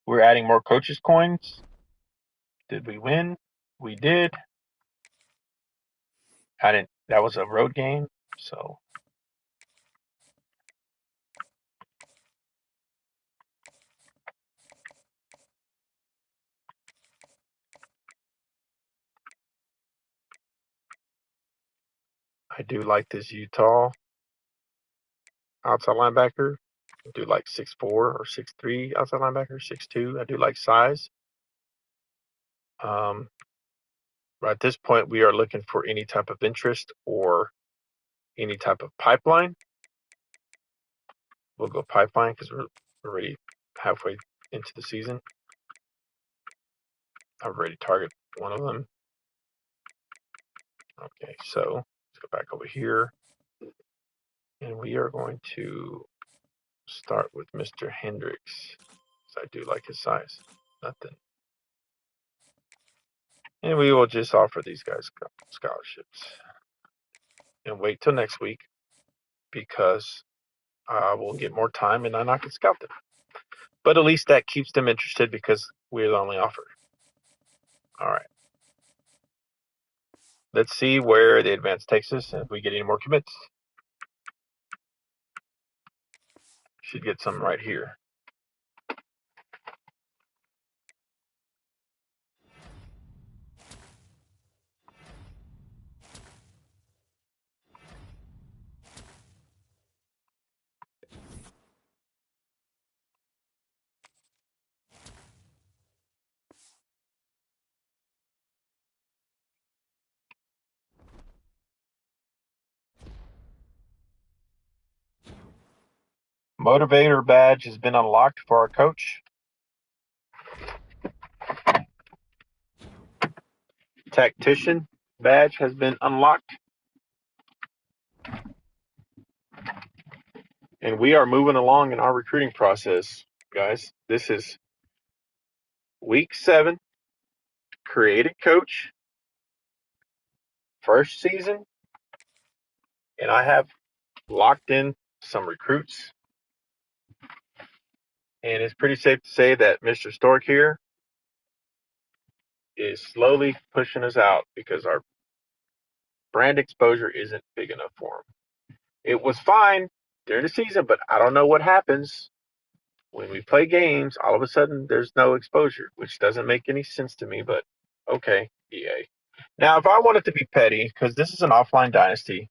We're adding more coaches coins. Did we win? We did. That was a road game, so I do like this Utah outside linebacker. I do like 6'4" or 6'3" outside linebacker, 6'2". I do like size. At this point, we are looking for any type of interest or any type of pipeline. We'll go pipeline because we're already halfway into the season. I've already targeted one of them. Okay, so let's go back over here. And we are going to start with Mr. Hendricks. I do like his size. Nothing. And we will just offer these guys scholarships. And wait till next week because we'll get more time and then I can scout them. But at least that keeps them interested because we're the only offer. All right. Let's see where the advance takes us and if we get any more commits. Should get some right here. Motivator badge has been unlocked for our coach. Tactician badge has been unlocked. And we are moving along in our recruiting process, guys. This is week 7, created coach, first season, and I have locked in some recruits. And it's pretty safe to say that Mr. Stork here is slowly pushing us out because our brand exposure isn't big enough for him. It was fine during the season, but I don't know what happens when we play games. All of a sudden, there's no exposure, which doesn't make any sense to me, but okay, EA. Now, if I wanted to be petty, because this is an offline dynasty,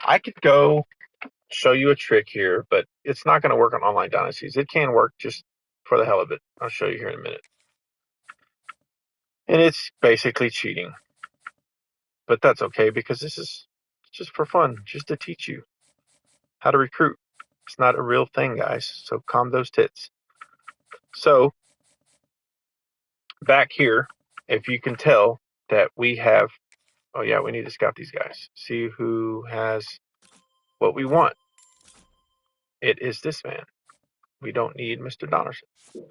I could go show you a trick here, but it's not going to work on online dynasties. It can work just for the hell of it. I'll show you here in a minute. And it's basically cheating. But that's okay because this is just for fun, just to teach you how to recruit. It's not a real thing, guys. So calm those tits. So back here, if you can tell that we have, oh yeah, we need to scout these guys. See who has what we want. It is this man. We don't need Mr. Donnerson.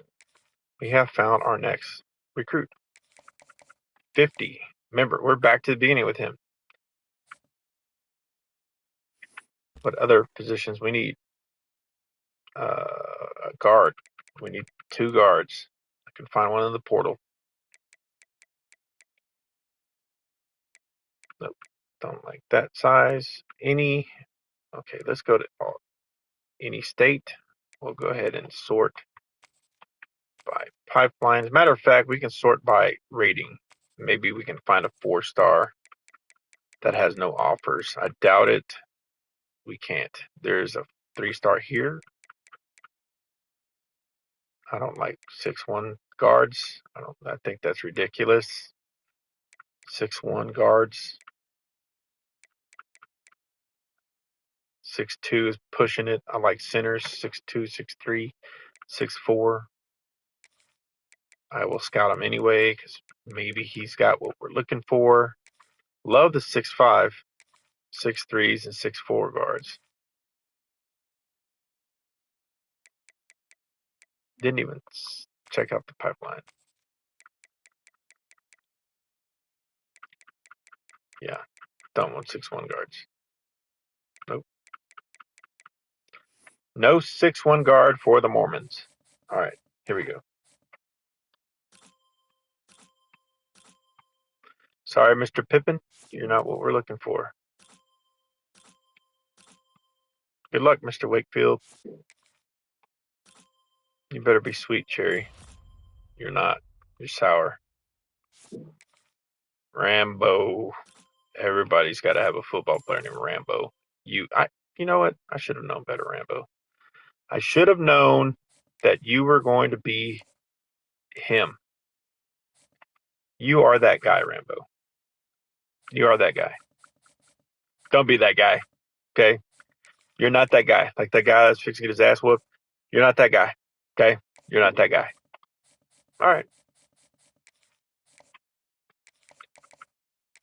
We have found our next recruit. 50. Remember, we're back to the beginning with him. What other positions we need? A guard. We need 2 guards. I can find one in the portal. Nope, don't like that size. Any, okay, let's go to any state. We'll go ahead and sort by pipelines. Matter of fact, we can sort by rating. Maybe we can find a 4-star that has no offers. I doubt it. We can't. There's a 3-star here. I don't like 6'1" guards. I think that's ridiculous. 6'1" guards. 6'2" is pushing it. I like centers. 6'2", 6'3", 6'4". I will scout him anyway because maybe he's got what we're looking for. Love the 6'5", 6'3s, and 6'4" guards. Didn't even check out the pipeline. Yeah, don't want 6'1" guards. Nope. No 6'1" guard for the Mormons. All right, here we go. Sorry, Mr. Pippin, you're not what we're looking for. Good luck, Mr. Wakefield. You better be sweet, Cherry. You're not. You're sour. Rambo. Everybody's got to have a football player named Rambo. You know what? I should have known better, Rambo. I should have known that you were going to be him. You are that guy, Rambo. You are that guy. Don't be that guy, okay? You're not that guy. Like that guy that's fixing to get his ass whooped. You're not that guy, okay? You're not that guy. All right.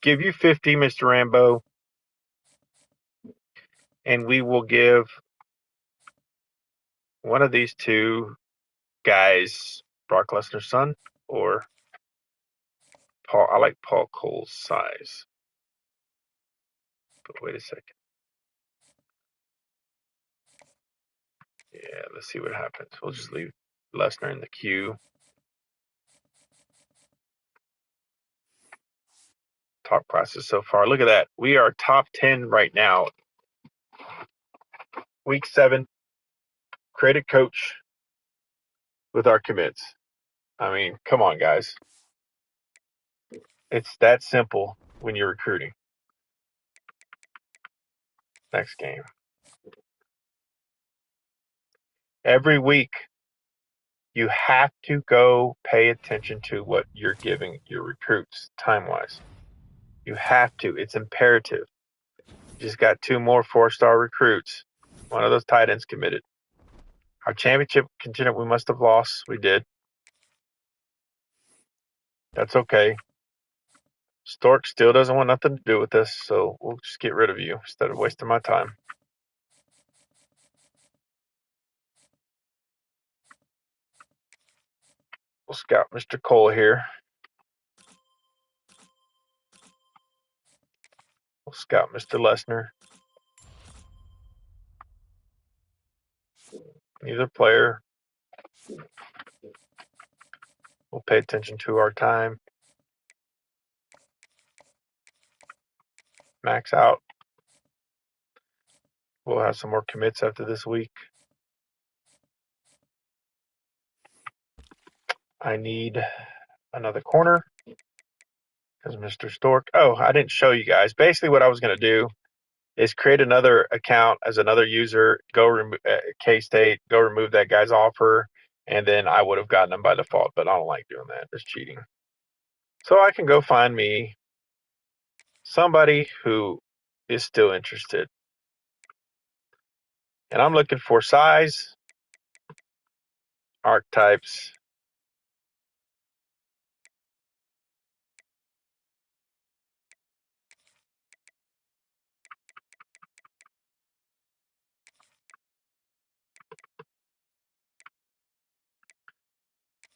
Give you 50, Mr. Rambo, and we will give one of these 2 guys Brock Lesnar's son or Paul. I like Paul Cole's size. But wait a second. Yeah, let's see what happens. We'll just leave Lesnar in the queue. Top classes so far. Look at that. We are top 10 right now. Week 7. Created coach with our commits. I mean, come on, guys. It's that simple when you're recruiting. Next game. Every week, you have to go pay attention to what you're giving your recruits time-wise. You have to. It's imperative. You just got 2 more 4-star recruits. One of those tight ends committed. Our championship contingent we must have lost. We did. That's okay. Stork still doesn't want nothing to do with this, so we'll just get rid of you instead of wasting my time. We'll scout Mr. Cole here. We'll scout Mr. Lesnar. Neither player. We'll pay attention to our time. Max out. We'll have some more commits after this week. I need another corner because Mr. Stork. Oh, I didn't show you guys. Basically what I was going to do is create another account as another user, go remove K-State, go remove that guy's offer, and then I would have gotten them by default, but I don't like doing that. It's cheating. So I can go find me somebody who is still interested. And I'm looking for size, archetypes,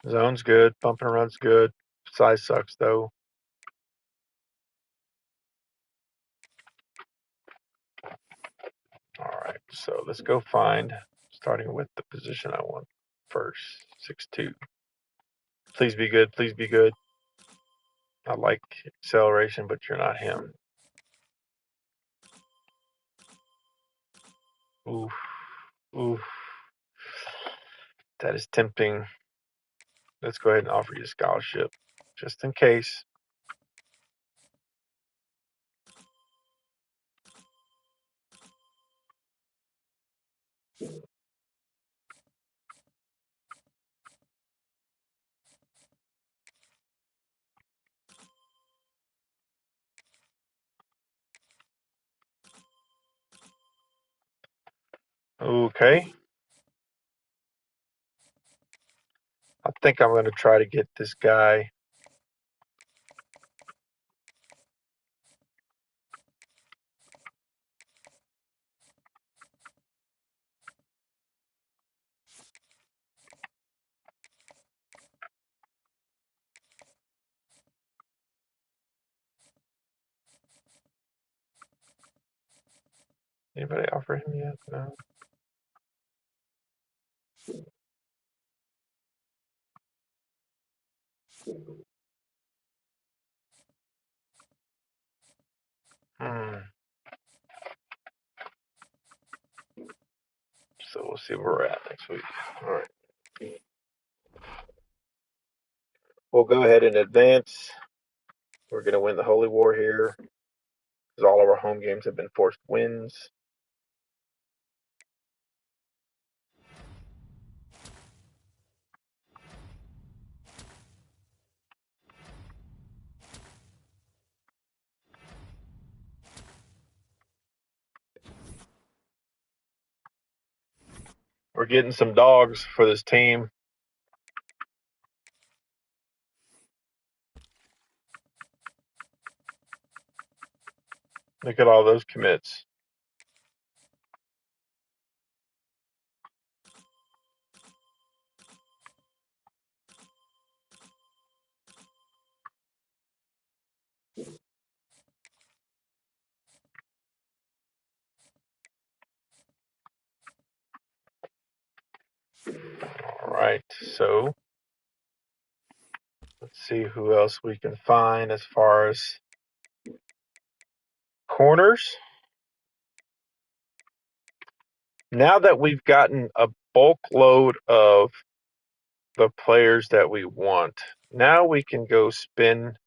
zone's good, bump and run's good, size sucks though. All right, so let's go find, starting with the position I want first, 6'2". Please be good, please be good. I like acceleration, but you're not him. Oof, oof. That is tempting. Let's go ahead and offer you a scholarship, just in case. Okay. I think I'm going to try to get this guy. Anybody offer him yet? No. So we'll see where we're at next week. All right. We'll go ahead and advance. We're going to win the Holy War here, because all of our home games have been forced wins. We're getting some dogs for this team. Look at all those commits. All right, so let's see who else we can find as far as corners. Now that we've gotten a bulk load of the players that we want, now we can go spend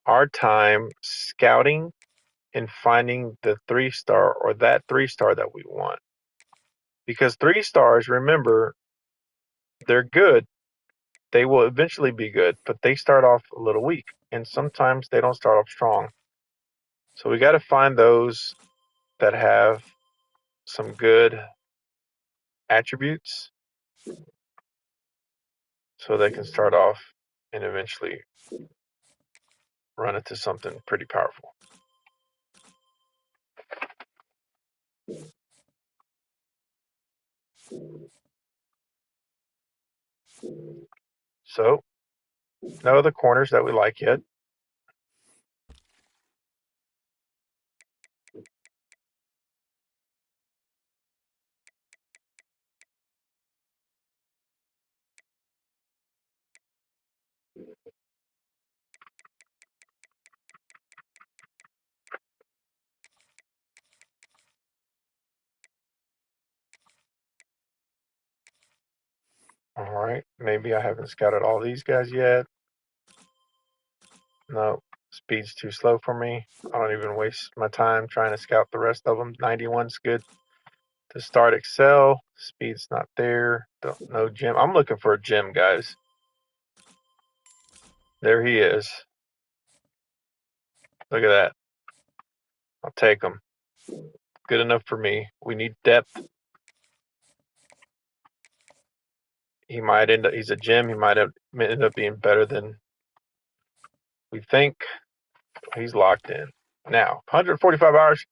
our time scouting and finding the 3-star or that 3-star that we want. Because 3-stars, remember, they're good. They will eventually be good, but they start off a little weak, and sometimes they don't start off strong. So we got to find those that have some good attributes so they can start off and eventually run into something pretty powerful. So, no other corners that we like yet. All right, maybe I haven't scouted all these guys yet. No, Speed's too slow for me. I don't even waste my time trying to scout the rest of them. 91's good to start Excel. Speed's not there. No gem. I'm looking for a gem, guys. There he is. Look at that. I'll take him. Good enough for me. We need depth. He might end up, he's a gem. He might end up being better than we think. He's locked in. Now, 145 hours.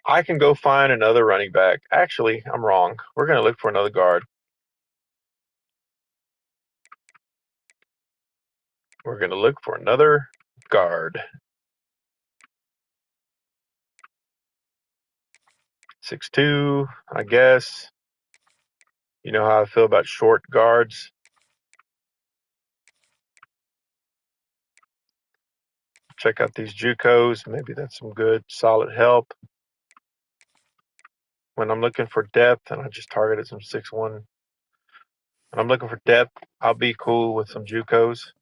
I can go find another running back. Actually, I'm wrong. We're going to look for another guard. We're going to look for another guard. 6'2", I guess. You know how I feel about short guards. Check out these JUCOs. Maybe that's some good, solid help. When I'm looking for depth, and I just targeted some 6'1". When I'm looking for depth, I'll be cool with some JUCOs.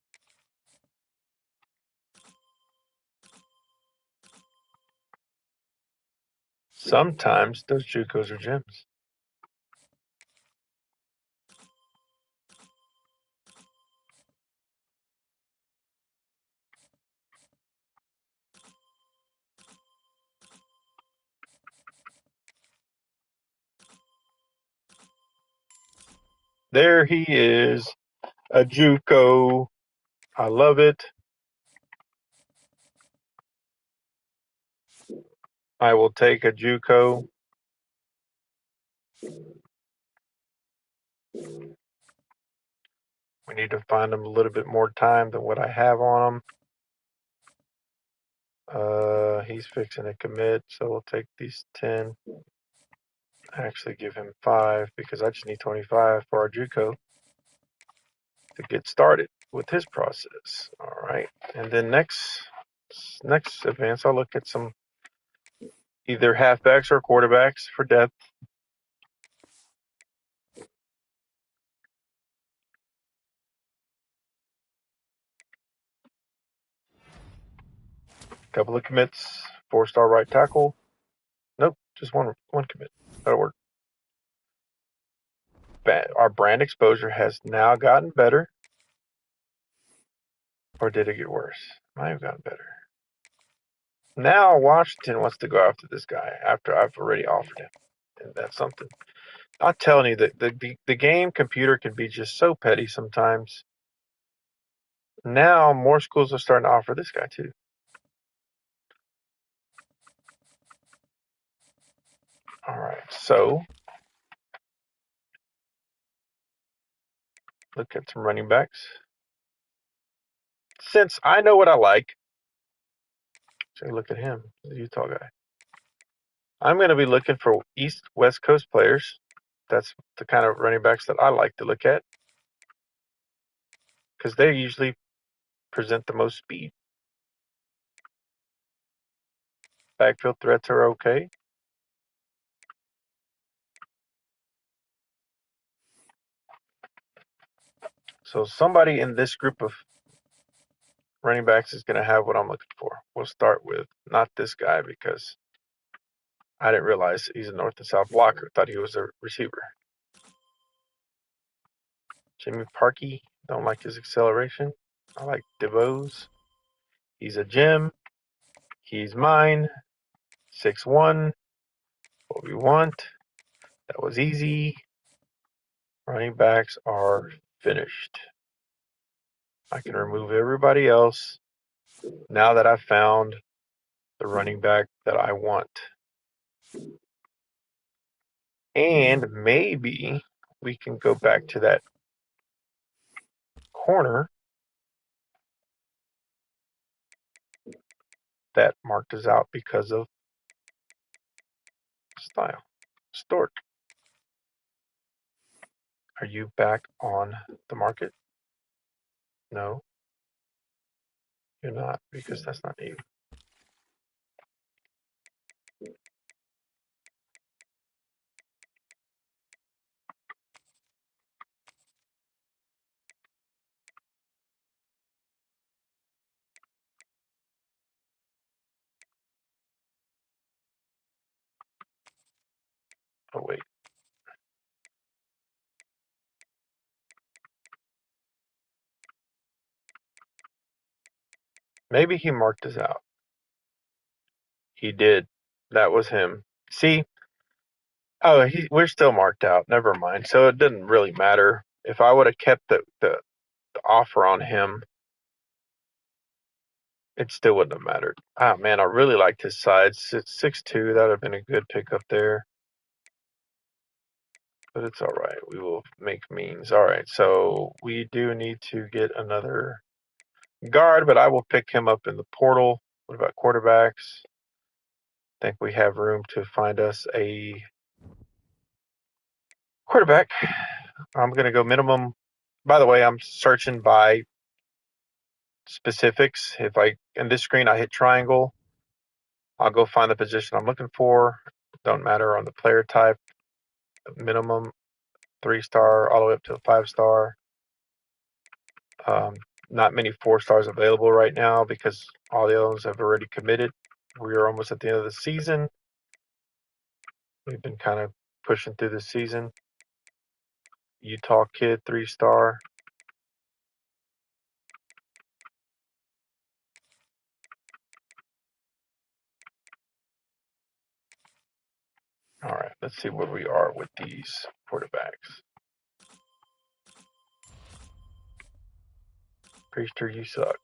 Sometimes those JUCOs are gems. There he is, a JUCO. I love it. I will take a JUCO. We need to find him a little bit more time than what I have on him. He's fixing to commit, so we'll take these 10. Actually give him 5 because I just need 25 for our JUCO to get started with his process. All right, and then next advance, I'll look at some either halfbacks or quarterbacks for depth. Couple of commits, 4-star right tackle. Nope, just one commit. That'll work. Our brand exposure has now gotten better. Or did it get worse? Might have gotten better. Now Washington wants to go after this guy after I've already offered him. And that's something. I'm telling you that the game computer can be just so petty sometimes. Now more schools are starting to offer this guy too. All right, so look at some running backs. Since I know what I like, so look at him, the Utah guy. I'm going to be looking for West Coast players. That's the kind of running backs that I like to look at because they usually present the most speed. Backfield threats are okay. So somebody in this group of running backs is going to have what I'm looking for. We'll start with not this guy because I didn't realize he's a north and south blocker. Thought he was a receiver. Jimmy Parkey, don't like his acceleration. I like DeVos. He's a gem. He's mine. 6'1". What we want. That was easy. Running backs are finished. I can remove everybody else now that I've found the running back that I want. And maybe we can go back to that corner that marked us out because of style. Stork, are you back on the market? No, you're not, because that's not you. Oh, wait. Maybe he marked us out. He did. That was him. See? Oh, we're still marked out. Never mind. So it didn't really matter. If I would have kept the offer on him, it still wouldn't have mattered. Ah, man, I really liked his sides. It's 6'2". That would have been a good pickup there. But it's all right. We will make means. All right, so we do need to get another guard, but I will pick him up in the portal. What about quarterbacks? I think we have room to find us a quarterback. I'm going to go minimum. By the way, I'm searching by specifics. If I, in this screen, I hit triangle, I'll go find the position I'm looking for. Don't matter on the player type. Minimum 3-star all the way up to a 5-star. Not many 4-stars available right now because all the other ones have already committed. We are almost at the end of the season. We've been kind of pushing through the season. Utah kid, 3-star. All right, let's see where we are with these quarterbacks. Priester, you suck.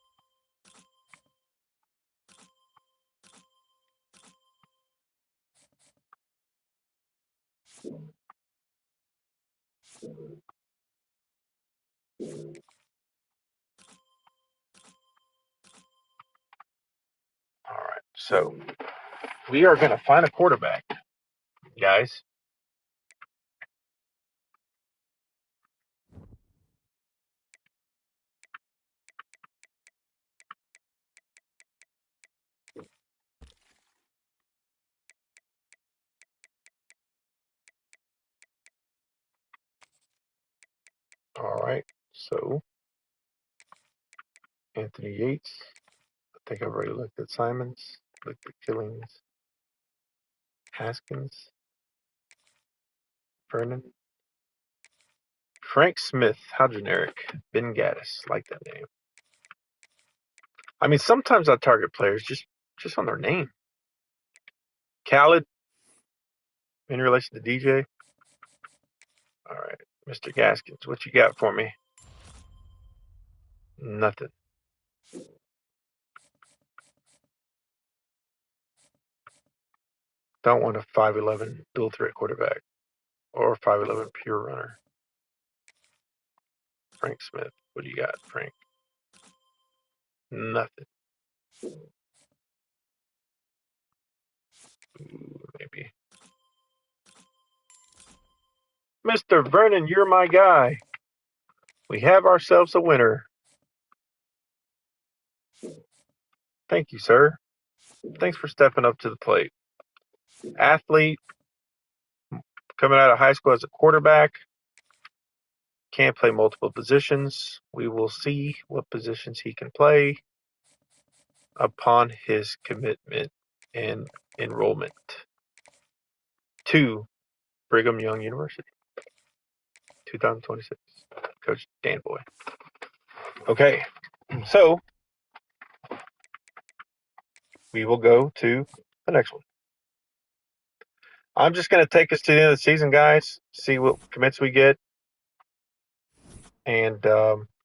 All right, so we are going to find a quarterback, guys. All right, so Anthony Yates. I think I've already looked at Simons, looked at Killings, Haskins, Vernon, Frank Smith. How generic. Ben Gaddis. Like that name. I mean, sometimes I target players just on their name. Khaled, in relation to DJ. All right, Mr. Gaskins, what you got for me? Nothing. Don't want a 5'11" dual threat quarterback or 5'11" pure runner. Frank Smith, what do you got, Frank? Nothing. Ooh, maybe. Mr. Vernon, you're my guy. We have ourselves a winner. Thank you, sir. Thanks for stepping up to the plate. Athlete, coming out of high school as a quarterback, can't play multiple positions. We will see what positions he can play upon his commitment and enrollment to Brigham Young University, 2026. Coach Dan Boy. Okay, so we will go to the next one. I'm just going to take us to the end of the season, guys, see what commits we get, and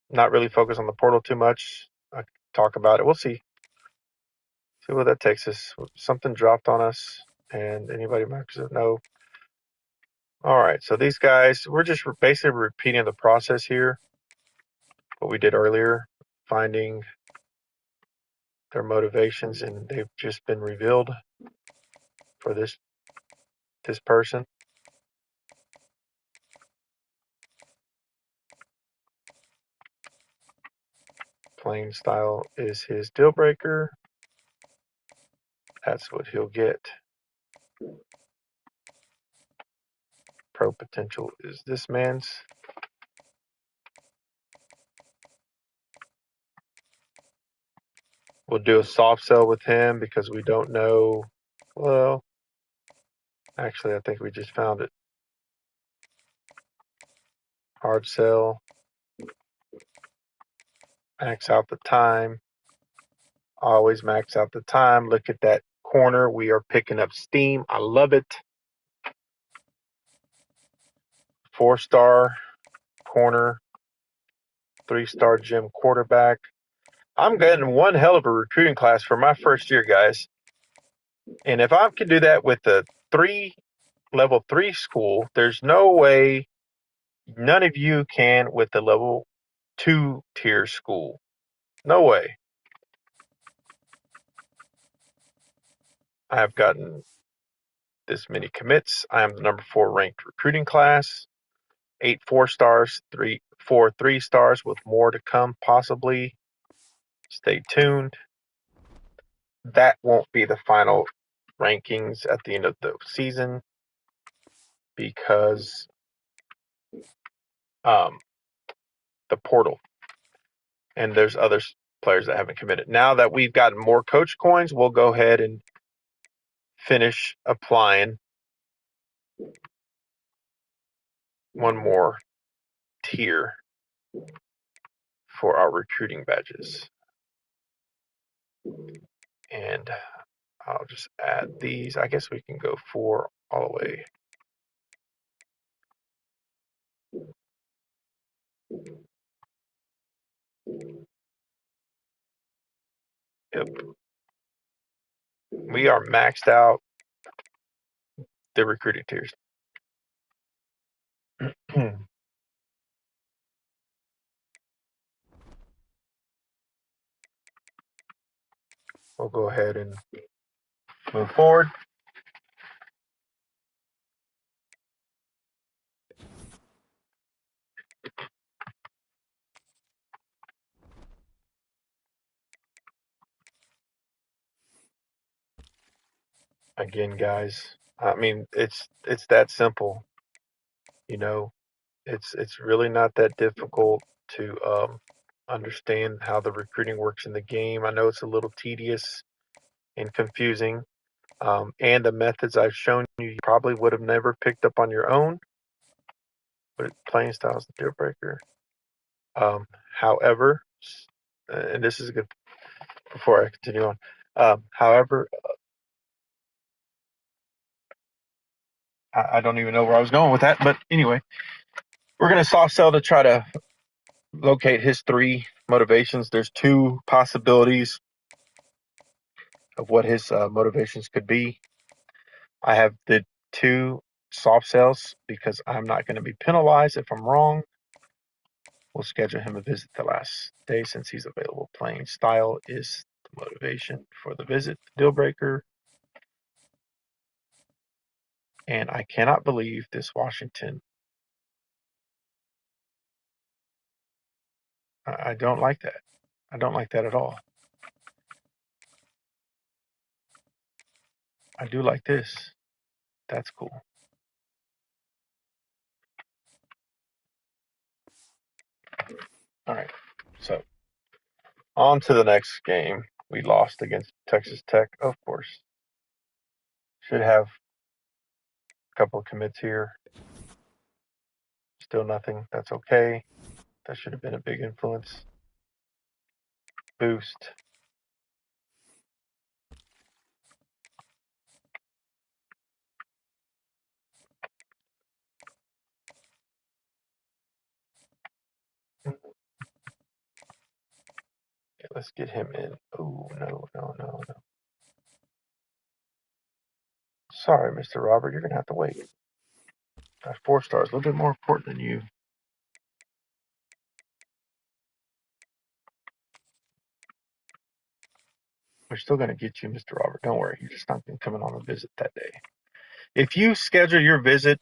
not really focus on the portal too much. I talk about it. We'll see. See where that takes us. Something dropped on us, and anybody might know. All right, so these guys, we're just basically repeating the process here, what we did earlier, finding their motivations, and they've just been revealed for this person. Playing style is his deal breaker. That's what he'll get. Pro potential is this man's. We'll do a soft sell with him because we don't know. Well, Actually, I think we just found it. Hard sell. Max out the time. Always max out the time. Look at that corner. We are picking up steam. I love it. 4-star corner. 3-star gym quarterback. I'm getting one hell of a recruiting class for my first year, guys. And if I can do that with a level 3 school, there's no way none of you can with the level 2 tier school. No way. I have gotten this many commits. I am the number 4 ranked recruiting class. 8 4-stars, 4 3-stars with more to come possibly. Stay tuned. That won't be the final rankings at the end of the season because the portal, and there's other players that haven't committed. Now that we've gotten more coach coins, we'll go ahead and finish applying one more tier for our recruiting badges. And I'll just add these. I guess we can go 4 all the way. Yep. We are maxed out the recruiting tiers. We'll go ahead and move forward. Again, guys, I mean, it's that simple. You know, it's really not that difficult to understand how the recruiting works in the game. I know it's a little tedious and confusing, and the methods I've shown you, you probably would have never picked up on your own. But playing style is the deal breaker. However, and this is good before I continue on. However, I don't even know where I was going with that, but anyway, we're going to soft sell to try to locate his 3 motivations. There's 2 possibilities of what his motivations could be. I have the 2 soft sells because I'm not going to be penalized if I'm wrong. We'll schedule him a visit the last day since he's available. Playing style is the motivation for the visit, the deal breaker. And I cannot believe this Washington. I don't like that. I don't like that at all. I do like this. That's cool. All right. So on to the next game. We lost against Texas Tech, of course. Should have a couple of commits here. Still nothing. That's okay. That should have been a big influence. Boost. Okay, let's get him in. Oh, no. Sorry, Mr. Robert. You're going to have to wait. That 4-star is a little bit more important than you. We're still going to get you, Mr. Robert. Don't worry. You're just not coming on a visit that day. If you schedule your visit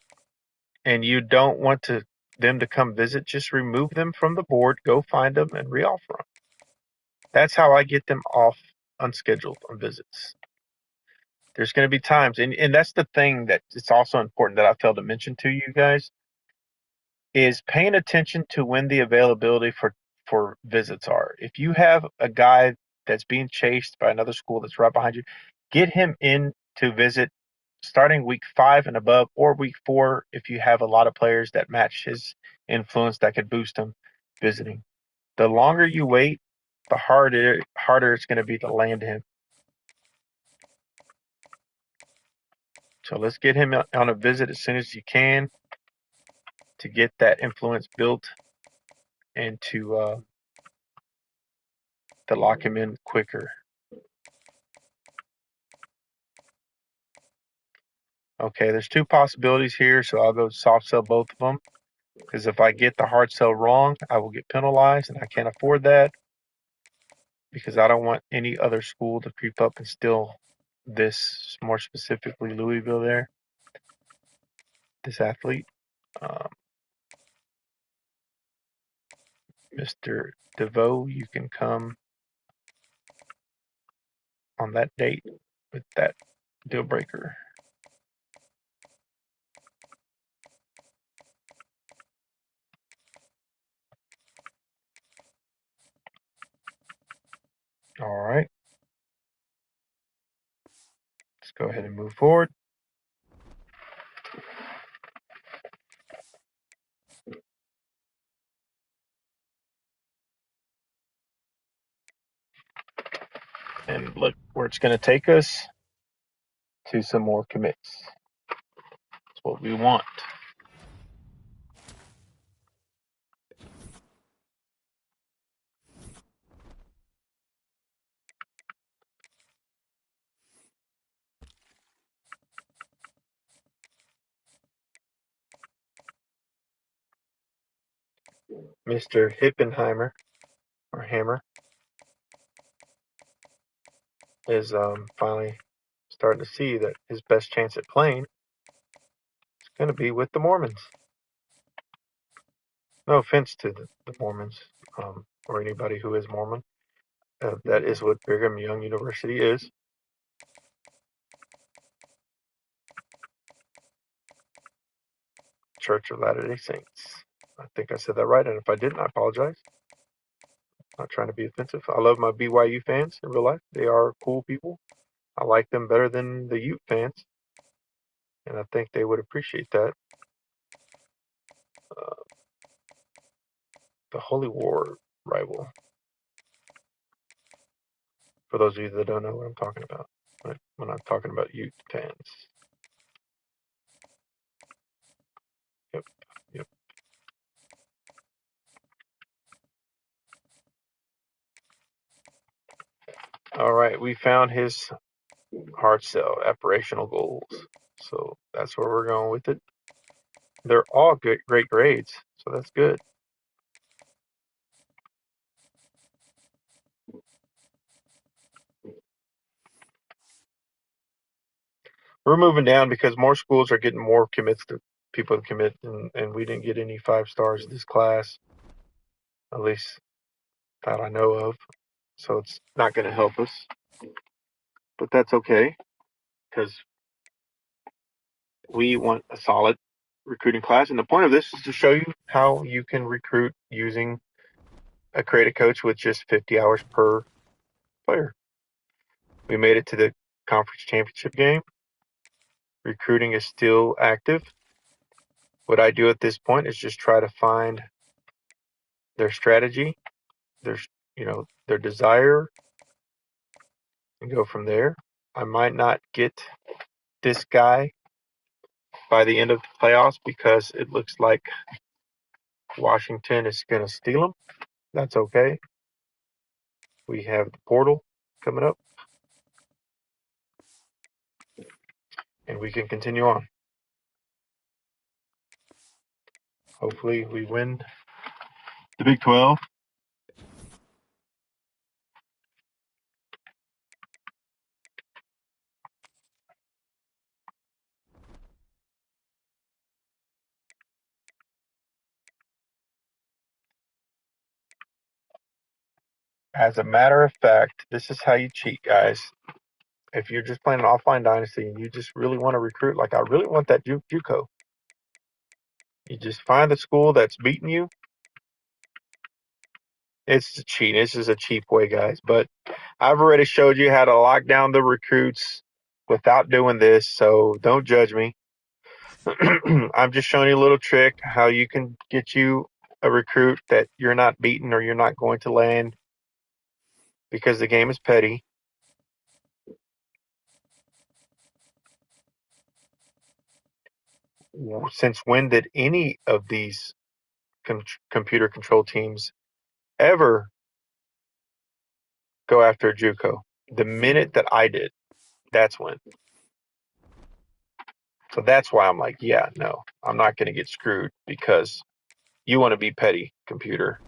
and you don't want them to come visit, just remove them from the board, go find them, and reoffer them. That's how I get them off unscheduled on visits. There's going to be times, and that's the thing that it's also important that I failed to mention to you guys, is paying attention to when the availability for visits are. If you have a guy that's being chased by another school that's right behind you, get him in to visit starting week 5 and above, or week 4 if you have a lot of players that match his influence that could boost him visiting. The longer you wait, the harder it's going to be to land him. So let's get him on a visit as soon as you can to get that influence built and to lock him in quicker. Okay, there's 2 possibilities here, so I'll go soft sell both of them. Because if I get the hard sell wrong, I will get penalized, and I can't afford that. Because I don't want any other school to creep up and steal this, more specifically Louisville there, this athlete. Mr. DeVoe, you can come on that date with that deal breaker. All right. Let's go ahead and move forward. And look where it's going to take us, to some more commits. That's what we want. Mr. Hippenheimer, or Hammer, is finally starting to see that his best chance at playing is going to be with the Mormons. No offense to the Mormons, or anybody who is Mormon. That is what Brigham Young University is. Church of Latter-day Saints. I think I said that right, and if I didn't, I apologize. Not trying to be offensive. I love my BYU fans in real life. They are cool people. I like them better than the Ute fans, and I think they would appreciate that. The Holy War rival. For those of you that don't know what I'm talking about when I'm talking about Ute fans. Yep. All right, we found his hard sell, aspirational goals. So that's where we're going with it. They're all great grades, so that's good. We're moving down because more schools are getting more commits to people to commit, and we didn't get any 5 stars this class, at least that I know of. So it's not going to help us, but that's okay because we want a solid recruiting class. And the point of this is to show you how you can recruit using a creative coach with just 50 hours per player. We made it to the conference championship game. Recruiting is still active. What I do at this point is just try to find their strategy, their desire, and go from there. I might not get this guy by the end of the playoffs because it looks like Washington is going to steal him. That's okay. We have the portal coming up, and we can continue on. Hopefully we win the Big 12. As a matter of fact, this is how you cheat, guys. If you're just playing an offline dynasty and you just really want to recruit, like I really want that JUCO, you just find the school that's beating you. It's a cheat. This is a cheap way, guys. But I've already showed you how to lock down the recruits without doing this, so don't judge me. I'm just showing you a little trick how you can get you a recruit that you're not beating or you're not going to land because the game is petty. Since when did any of these computer control teams ever go after a JUCO? The minute that I did, that's when. So that's why I'm like, yeah, no, I'm not going to get screwed because you want to be petty, computer.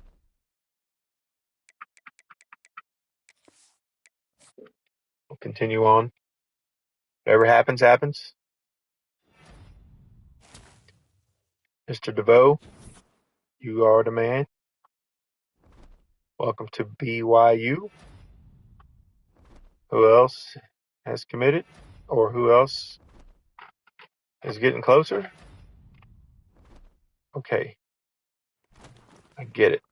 We'll continue on. Whatever happens, happens. Mr. DeVoe, you are the man. Welcome to BYU. Who else has committed? Or who else is getting closer? Okay, I get it.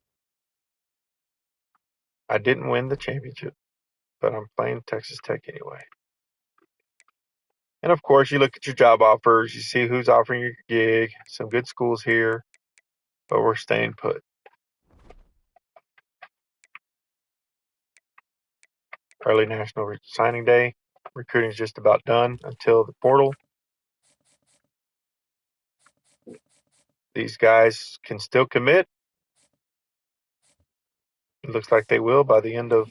I didn't win the championship, but I'm playing Texas Tech anyway. And of course, you look at your job offers, you see who's offering your gig, some good schools here, but we're staying put. Early National Signing Day. Recruiting is just about done until the portal. These guys can still commit. It looks like they will by the end of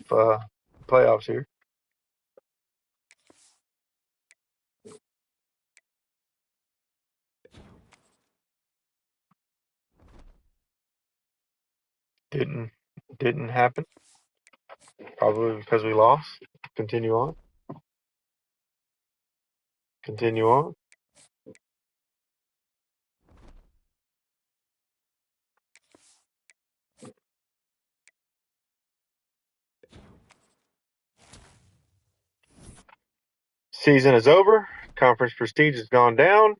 playoffs here. Didn't happen. Probably because we lost. Continue on. Continue on. Season is over. Conference prestige has gone down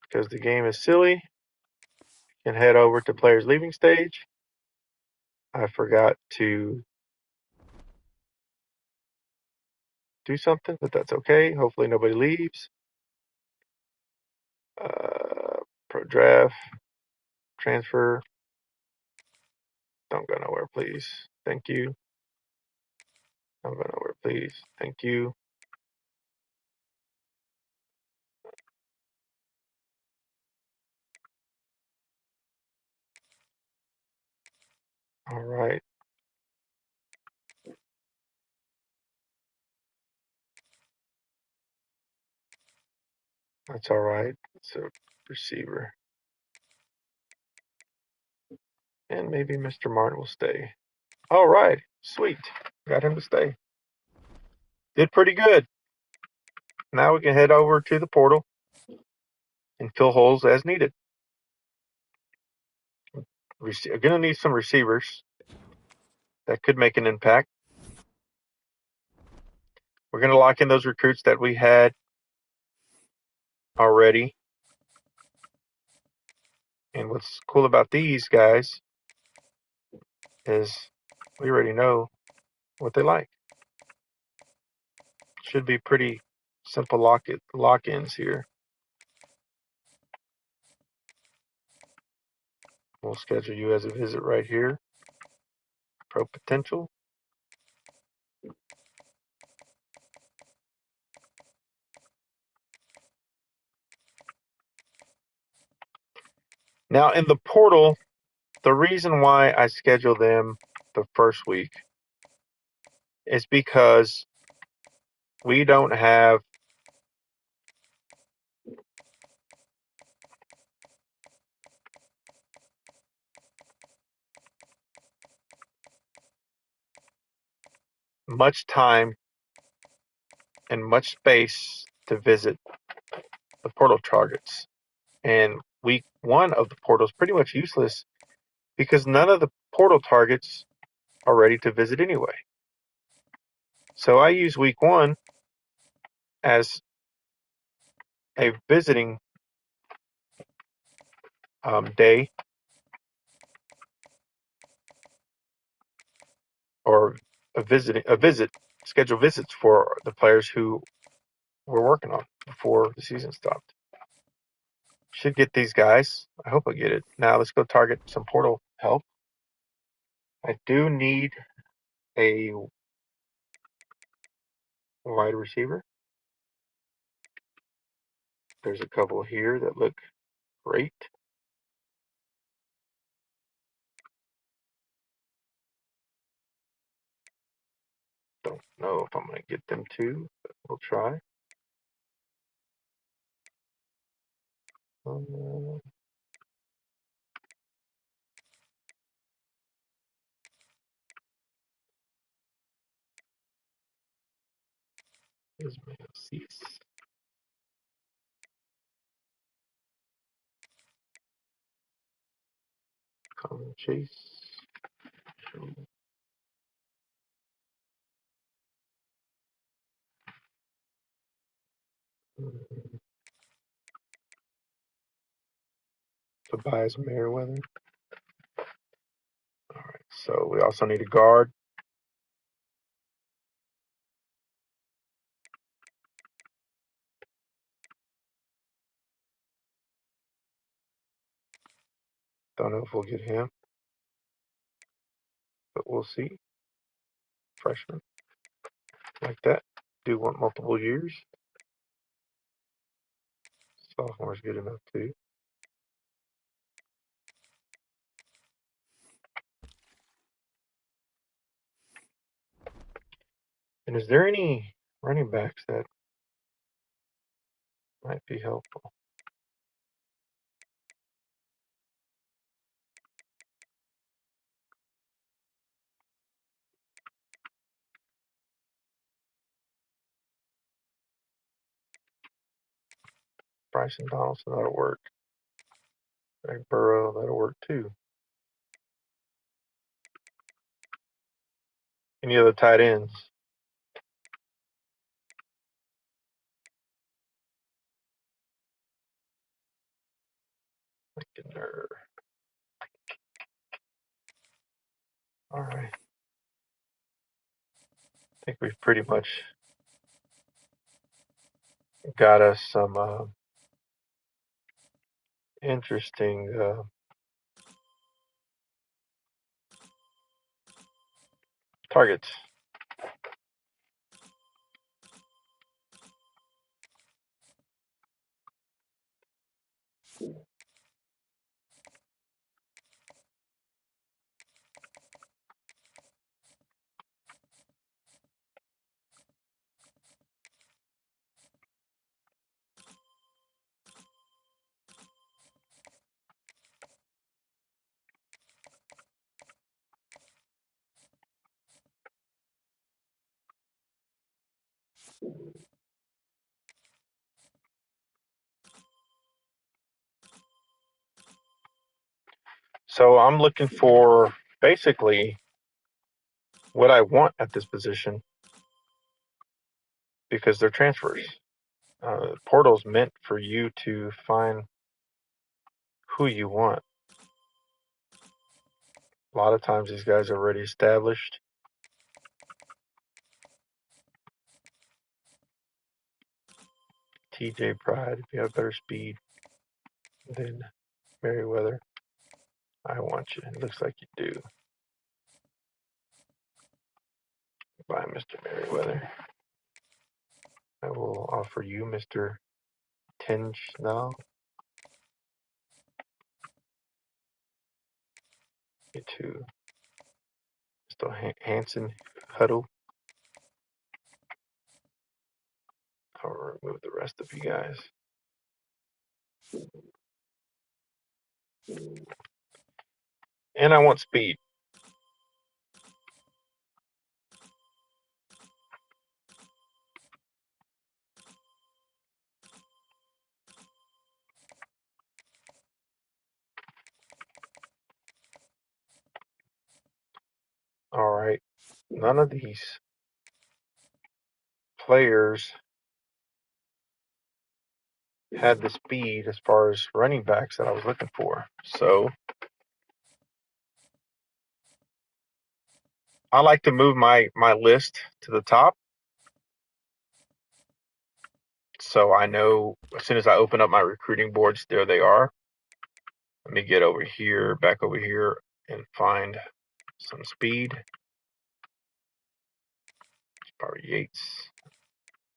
because the game is silly. And head over to players leaving stage. I forgot to do something, but that's okay. Hopefully nobody leaves. Pro draft, transfer. Don't go nowhere, please. Thank you. Don't go nowhere, please. Thank you. All right. That's all right. It's a receiver. And maybe Mr. Martin will stay. All right. Sweet. Got him to stay. Did pretty good. Now we can head over to the portal and fill holes as needed. We're going to need some receivers that could make an impact. We're going to lock in those recruits that we had already. And what's cool about these guys is we already know what they like. Should be pretty simple lock-ins here. We'll schedule you as a visit right here. Pro potential. Now in the portal, the reason why I schedule them the first week is because we don't have much time and much space to visit the portal targets. And week one of the portal is pretty much useless because none of the portal targets are ready to visit anyway. So I use week one as a visiting day or schedule visits for the players who we're working on before the season stopped. Should get these guys. I hope I get it. Now let's go target some portal help. I do need a wide receiver. There's a couple here that look great. Don't know if I'm going to get them to, but we'll try. Ismail Cease. Colin Chase. Tobias Merriweather. All right, so we also need a guard. Don't know if we'll get him, but we'll see. Freshman. Like that. Do want multiple years. Sophomore's good enough too. And is there any running backs that might be helpful? Bryson Donaldson, that'll work. Greg Burrow, that'll work too. Any other tight ends? All right. I think we've pretty much got us some interesting targets. So I'm looking for basically what I want at this position because they're transfers. Portal's meant for you to find who you want. A lot of times these guys are already established. TJ Pride, if you have better speed than Merriweather, I want you. It looks like you do. Bye, Mr. Merriweather. I will offer you Mr. Tinge now. Get to Mr. Hanson Huddle. I'll remove the rest of you guys. And I want speed. All right. None of these players had the speed as far as running backs that I was looking for. So I like to move my list to the top. So I know as soon as I open up my recruiting boards, there they are. Let me get over here, back over here, and find some speed. Barry Yates,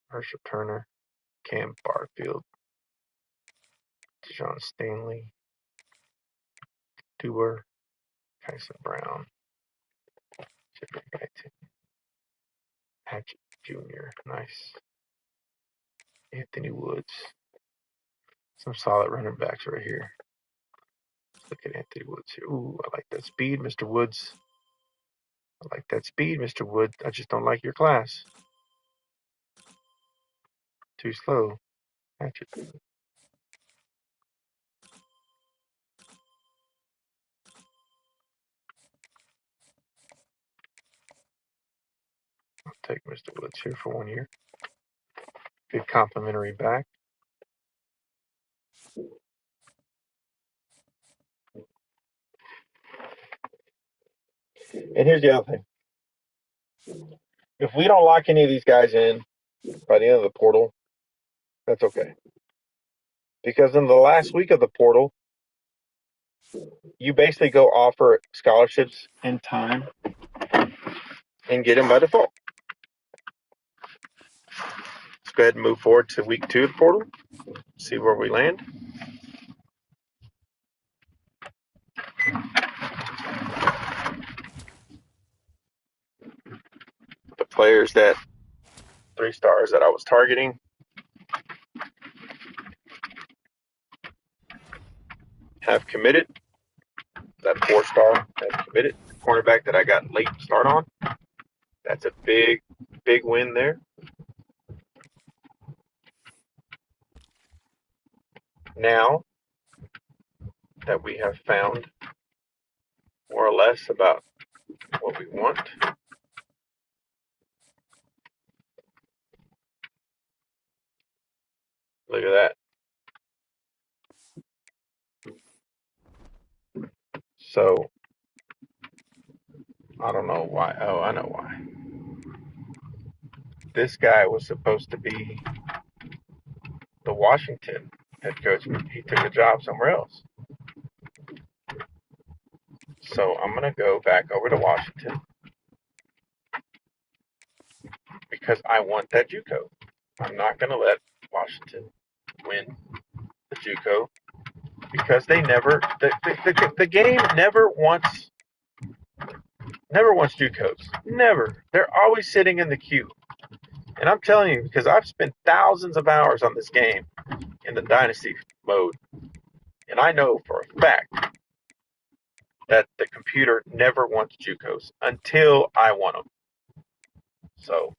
Herschel Turner, Cam Barfield, John Stanley, Dewar, Tyson Brown, Jeffrey Guyton, Hatchett Jr. Nice. Anthony Woods. Some solid running backs right here. Let's look at Anthony Woods here. Ooh, I like that speed, Mr. Woods. I like that speed, Mr. Woods. I just don't like your class. Too slow. Hatchet. I'll take Mr. Woods here for 1 year. Good complimentary back. And here's the other thing. If we don't lock any of these guys in by the end of the portal, that's okay. Because in the last week of the portal, you basically go offer scholarships in time and get them by default. Let's go ahead and move forward to week 2 of the portal, see where we land. The players that 3 stars that I was targeting have committed. That 4-star has committed. The cornerback that I got late start on, that's a big win there. Now that we have found more or less about what we want, look at that. So I don't know why. Oh, I know why. This guy was supposed to be the Washington head coach. He took a job somewhere else. So I'm going to go back over to Washington because I want that JUCO. I'm not going to let Washington win the JUCO because they never the game never wants JUCOs. Never. They're always sitting in the queue. And I'm telling you, because I've spent thousands of hours on this game in the Dynasty mode, and I know for a fact that the computer never wants JUCOs until I want them. So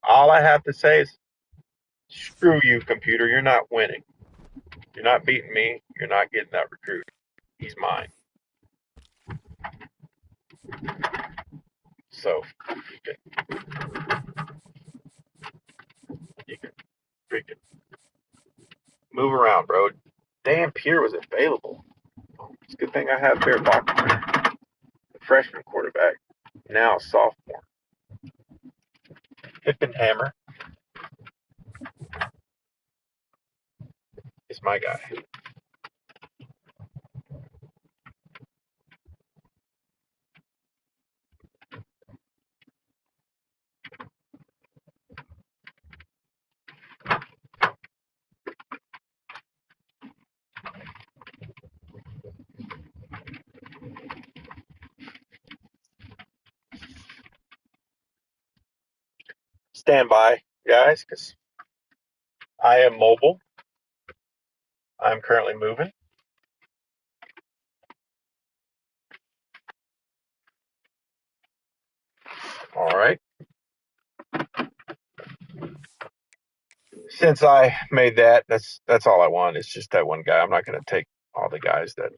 all I have to say is, screw you, computer. You're not winning. You're not beating me. You're not getting that recruit. He's mine. So you can freaking move around, bro. Dan Pierre was available. It's a good thing I have Bear Bachman, the freshman quarterback, now sophomore. Hippenhammer is my guy. Stand by, guys, because I am mobile. I'm currently moving. All right. Since I made that, that's all I want. It's just that one guy. I'm not going to take all the guys that.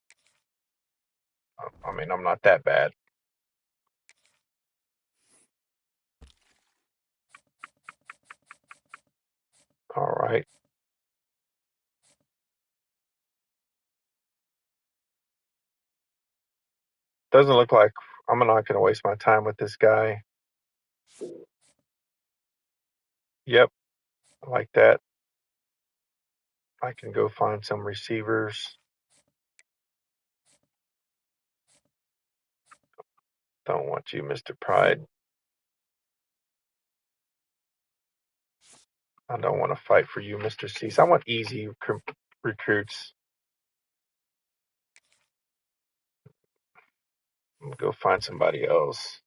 I mean, I'm not that bad. All right. Doesn't look like I'm not going to waste my time with this guy. Yep, I like that. I can go find some receivers. Don't want you, Mr. Pride. I don't want to fight for you, Mr. Cease. I want easy recruits. Go find somebody else.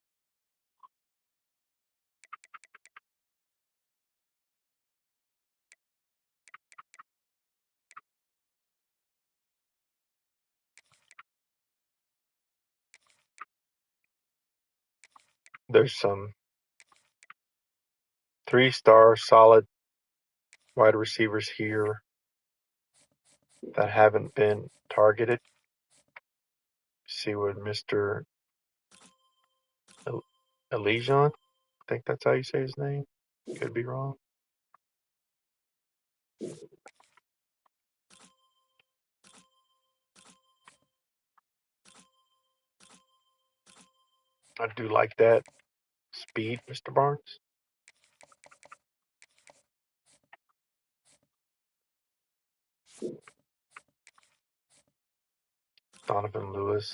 There's some 3-star solid wide receivers here that haven't been targeted. See what Mr. Elysion, I think that's how you say his name. Could be wrong. I do like that speed, Mr. Barnes. Donovan Lewis.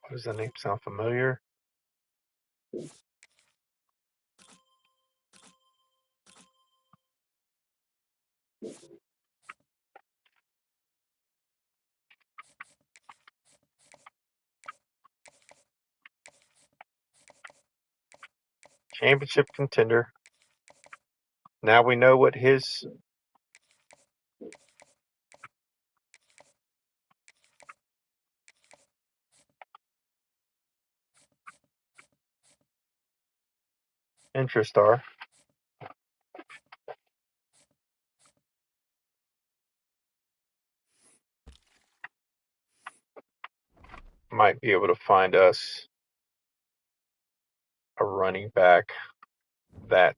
What does that name sound familiar? Championship contender. Now we know what his interests are. Might be able to find us a running back that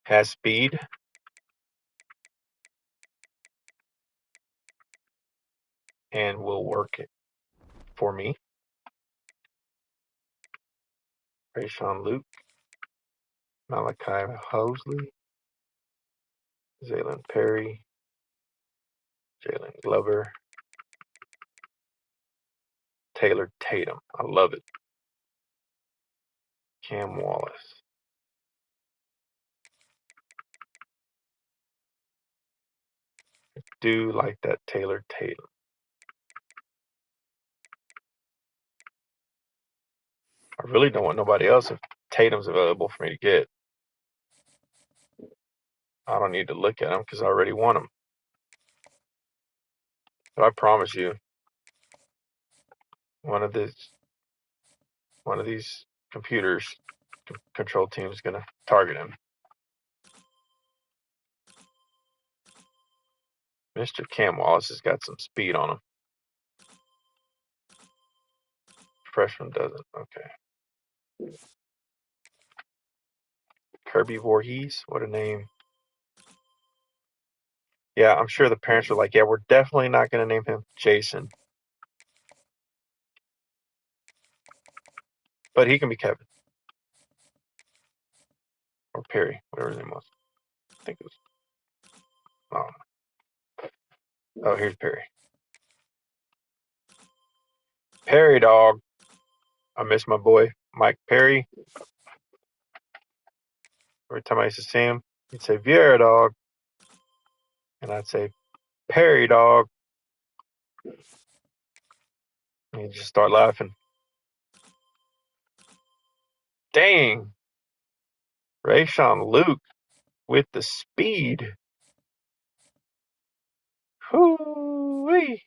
has speed and will work it for me. Rayshawn Luke, Malachi Hosley, Zaylen Perry, Jalen Glover, Taylor Tatum. I love it. Cam Wallace. I do like that Taylor Tatum. I really don't want nobody else if Tatum's available for me to get. I don't need to look at him because I already want him. But I promise you, one of these computers control team is going to target him. Mr. Cam Wallace has got some speed on him. Freshman doesn't. Okay. Kirby Voorhees. What a name. Yeah, I'm sure the parents are like, yeah, we're definitely not going to name him Jason. But he can be Kevin. Or Perry, whatever his name was. I think it was. Oh, here's Perry. Perry, dog. I miss my boy, Mike Perry. Every time I used to see him, he'd say, Vieira, dog. And I'd say, Perry, dog. And he'd just start laughing. Dang. Rayshawn Luke with the speed. Hoo-wee.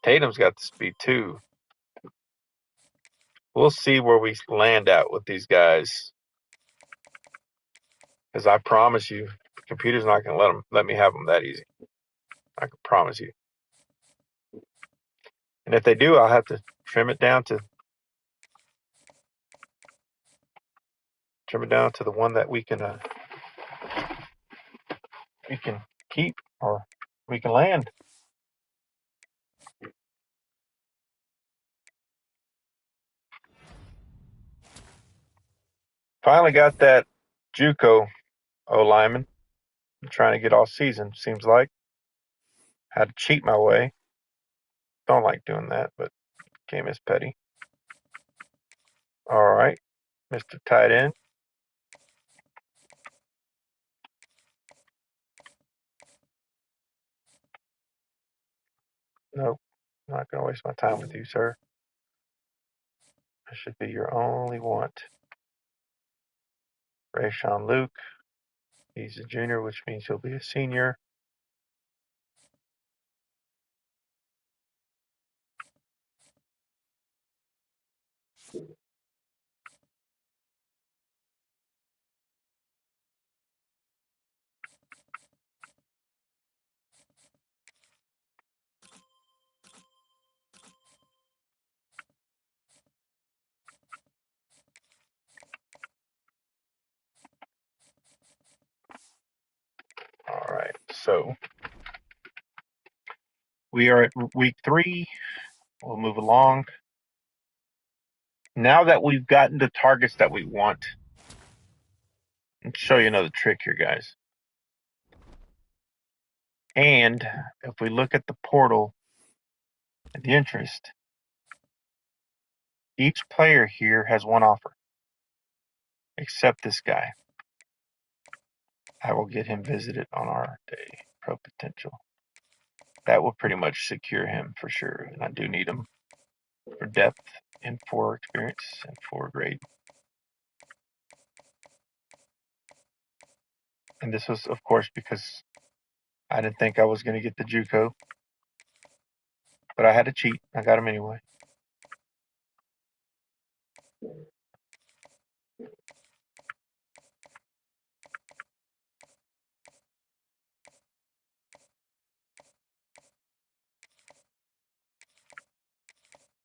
Tatum's got the speed too. We'll see where we land at with these guys. Because I promise you, the computer's not going to let me have them that easy. I can promise you. And if they do, I'll have to trim it down to the one that we can keep or we can land. Finally got that JUCO O lineman. I'm trying to get all season, seems like. Had to cheat my way. Don't like doing that, but game is petty. All right, Mr. Tight End. Nope, not going to waste my time with you, sir. This should be your only want. Rayshawn Luke. He's a junior, which means he'll be a senior. All right, so we are at week 3. We'll move along. Now that we've gotten the targets that we want, I'll show you another trick here, guys. And if we look at the portal and the interest, each player here has one offer, except this guy. I will get him visited on our day. Pro potential. That will pretty much secure him for sure. And I do need him for depth and for experience and for grade. And this was, of course, because I didn't think I was going to get the JUCO. But I had to cheat. I got him anyway.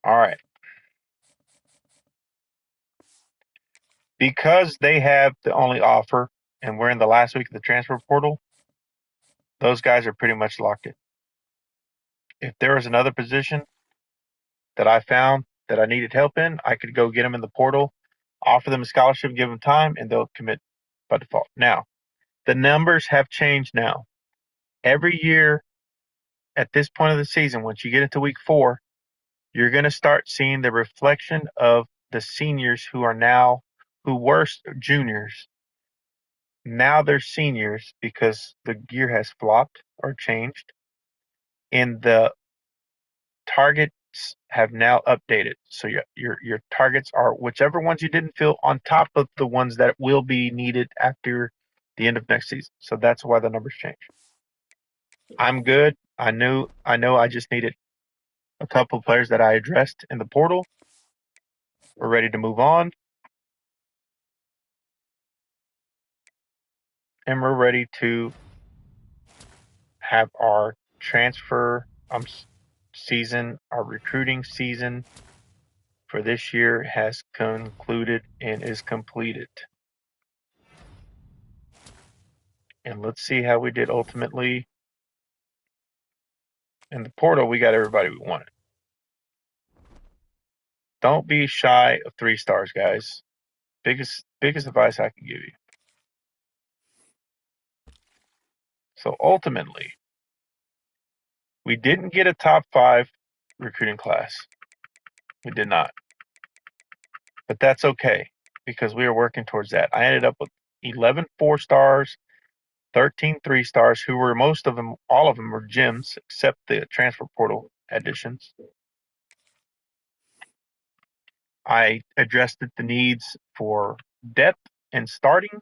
All right. Because they have the only offer and we're in the last week of the transfer portal, those guys are pretty much locked in. If there was another position that I found that I needed help in, I could go get them in the portal, offer them a scholarship, give them time, and they'll commit by default. Now, the numbers have changed now. Every year at this point of the season, once you get into week 4, you're going to start seeing the reflection of the seniors who were juniors. Now they're seniors because the gear has flopped or changed, and the targets have now updated. So your targets are whichever ones you didn't fill on top of the ones that will be needed after the end of next season. So that's why the numbers change. I'm good. I know I just needed a couple of players that I addressed in the portal. We're ready to move on. And we're ready to have our transfer season, our recruiting season for this year has concluded and is completed. And let's see how we did ultimately. In the portal, we got everybody we wanted. Don't be shy of 3 stars, guys. Biggest advice I can give you. So ultimately, we didn't get a top 5 recruiting class. We did not. But that's okay because we were working towards that. I ended up with 11 4-stars, 13 3-stars, who were all of them were gems except the transfer portal additions. I addressed the needs for depth and starting.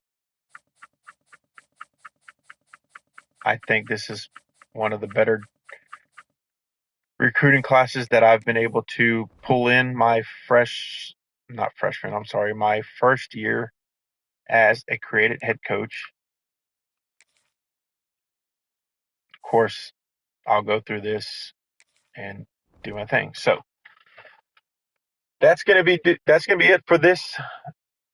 I think this is one of the better recruiting classes that I've been able to pull in my first year as a created head coach. Of course, I'll go through this and do my thing. So that's gonna be it for this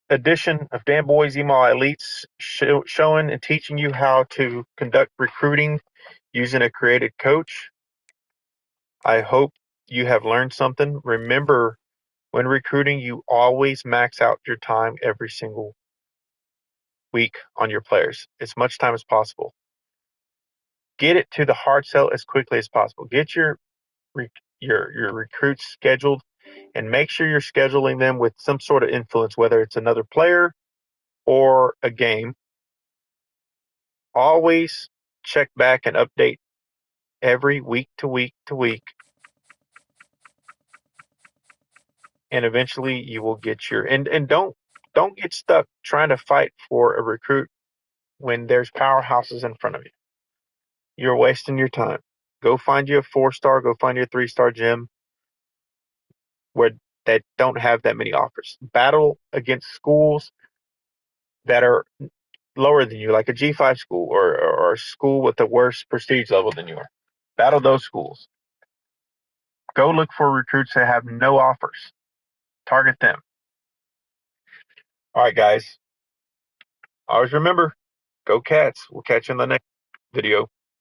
edition of Dan Boy's Email Elites, showing and teaching you how to conduct recruiting using a created coach. I hope you have learned something. Remember, when recruiting, you always max out your time every single week on your players, as much time as possible. get it to the hard sell as quickly as possible. Get your recruits scheduled, and make sure you're scheduling them with some sort of influence, whether it's another player or a game. Always check back and update every week to week to week, and eventually you will get your and don't get stuck trying to fight for a recruit when there's powerhouses in front of you. You're wasting your time. Go find you a 4-star, go find you a 3-star gym where that don't have that many offers. Battle against schools that are lower than you, like a G5 school or a school with a worse prestige level than you are. Battle those schools. Go look for recruits that have no offers. Target them. All right, guys. Always remember, go Cats. We'll catch you in the next video.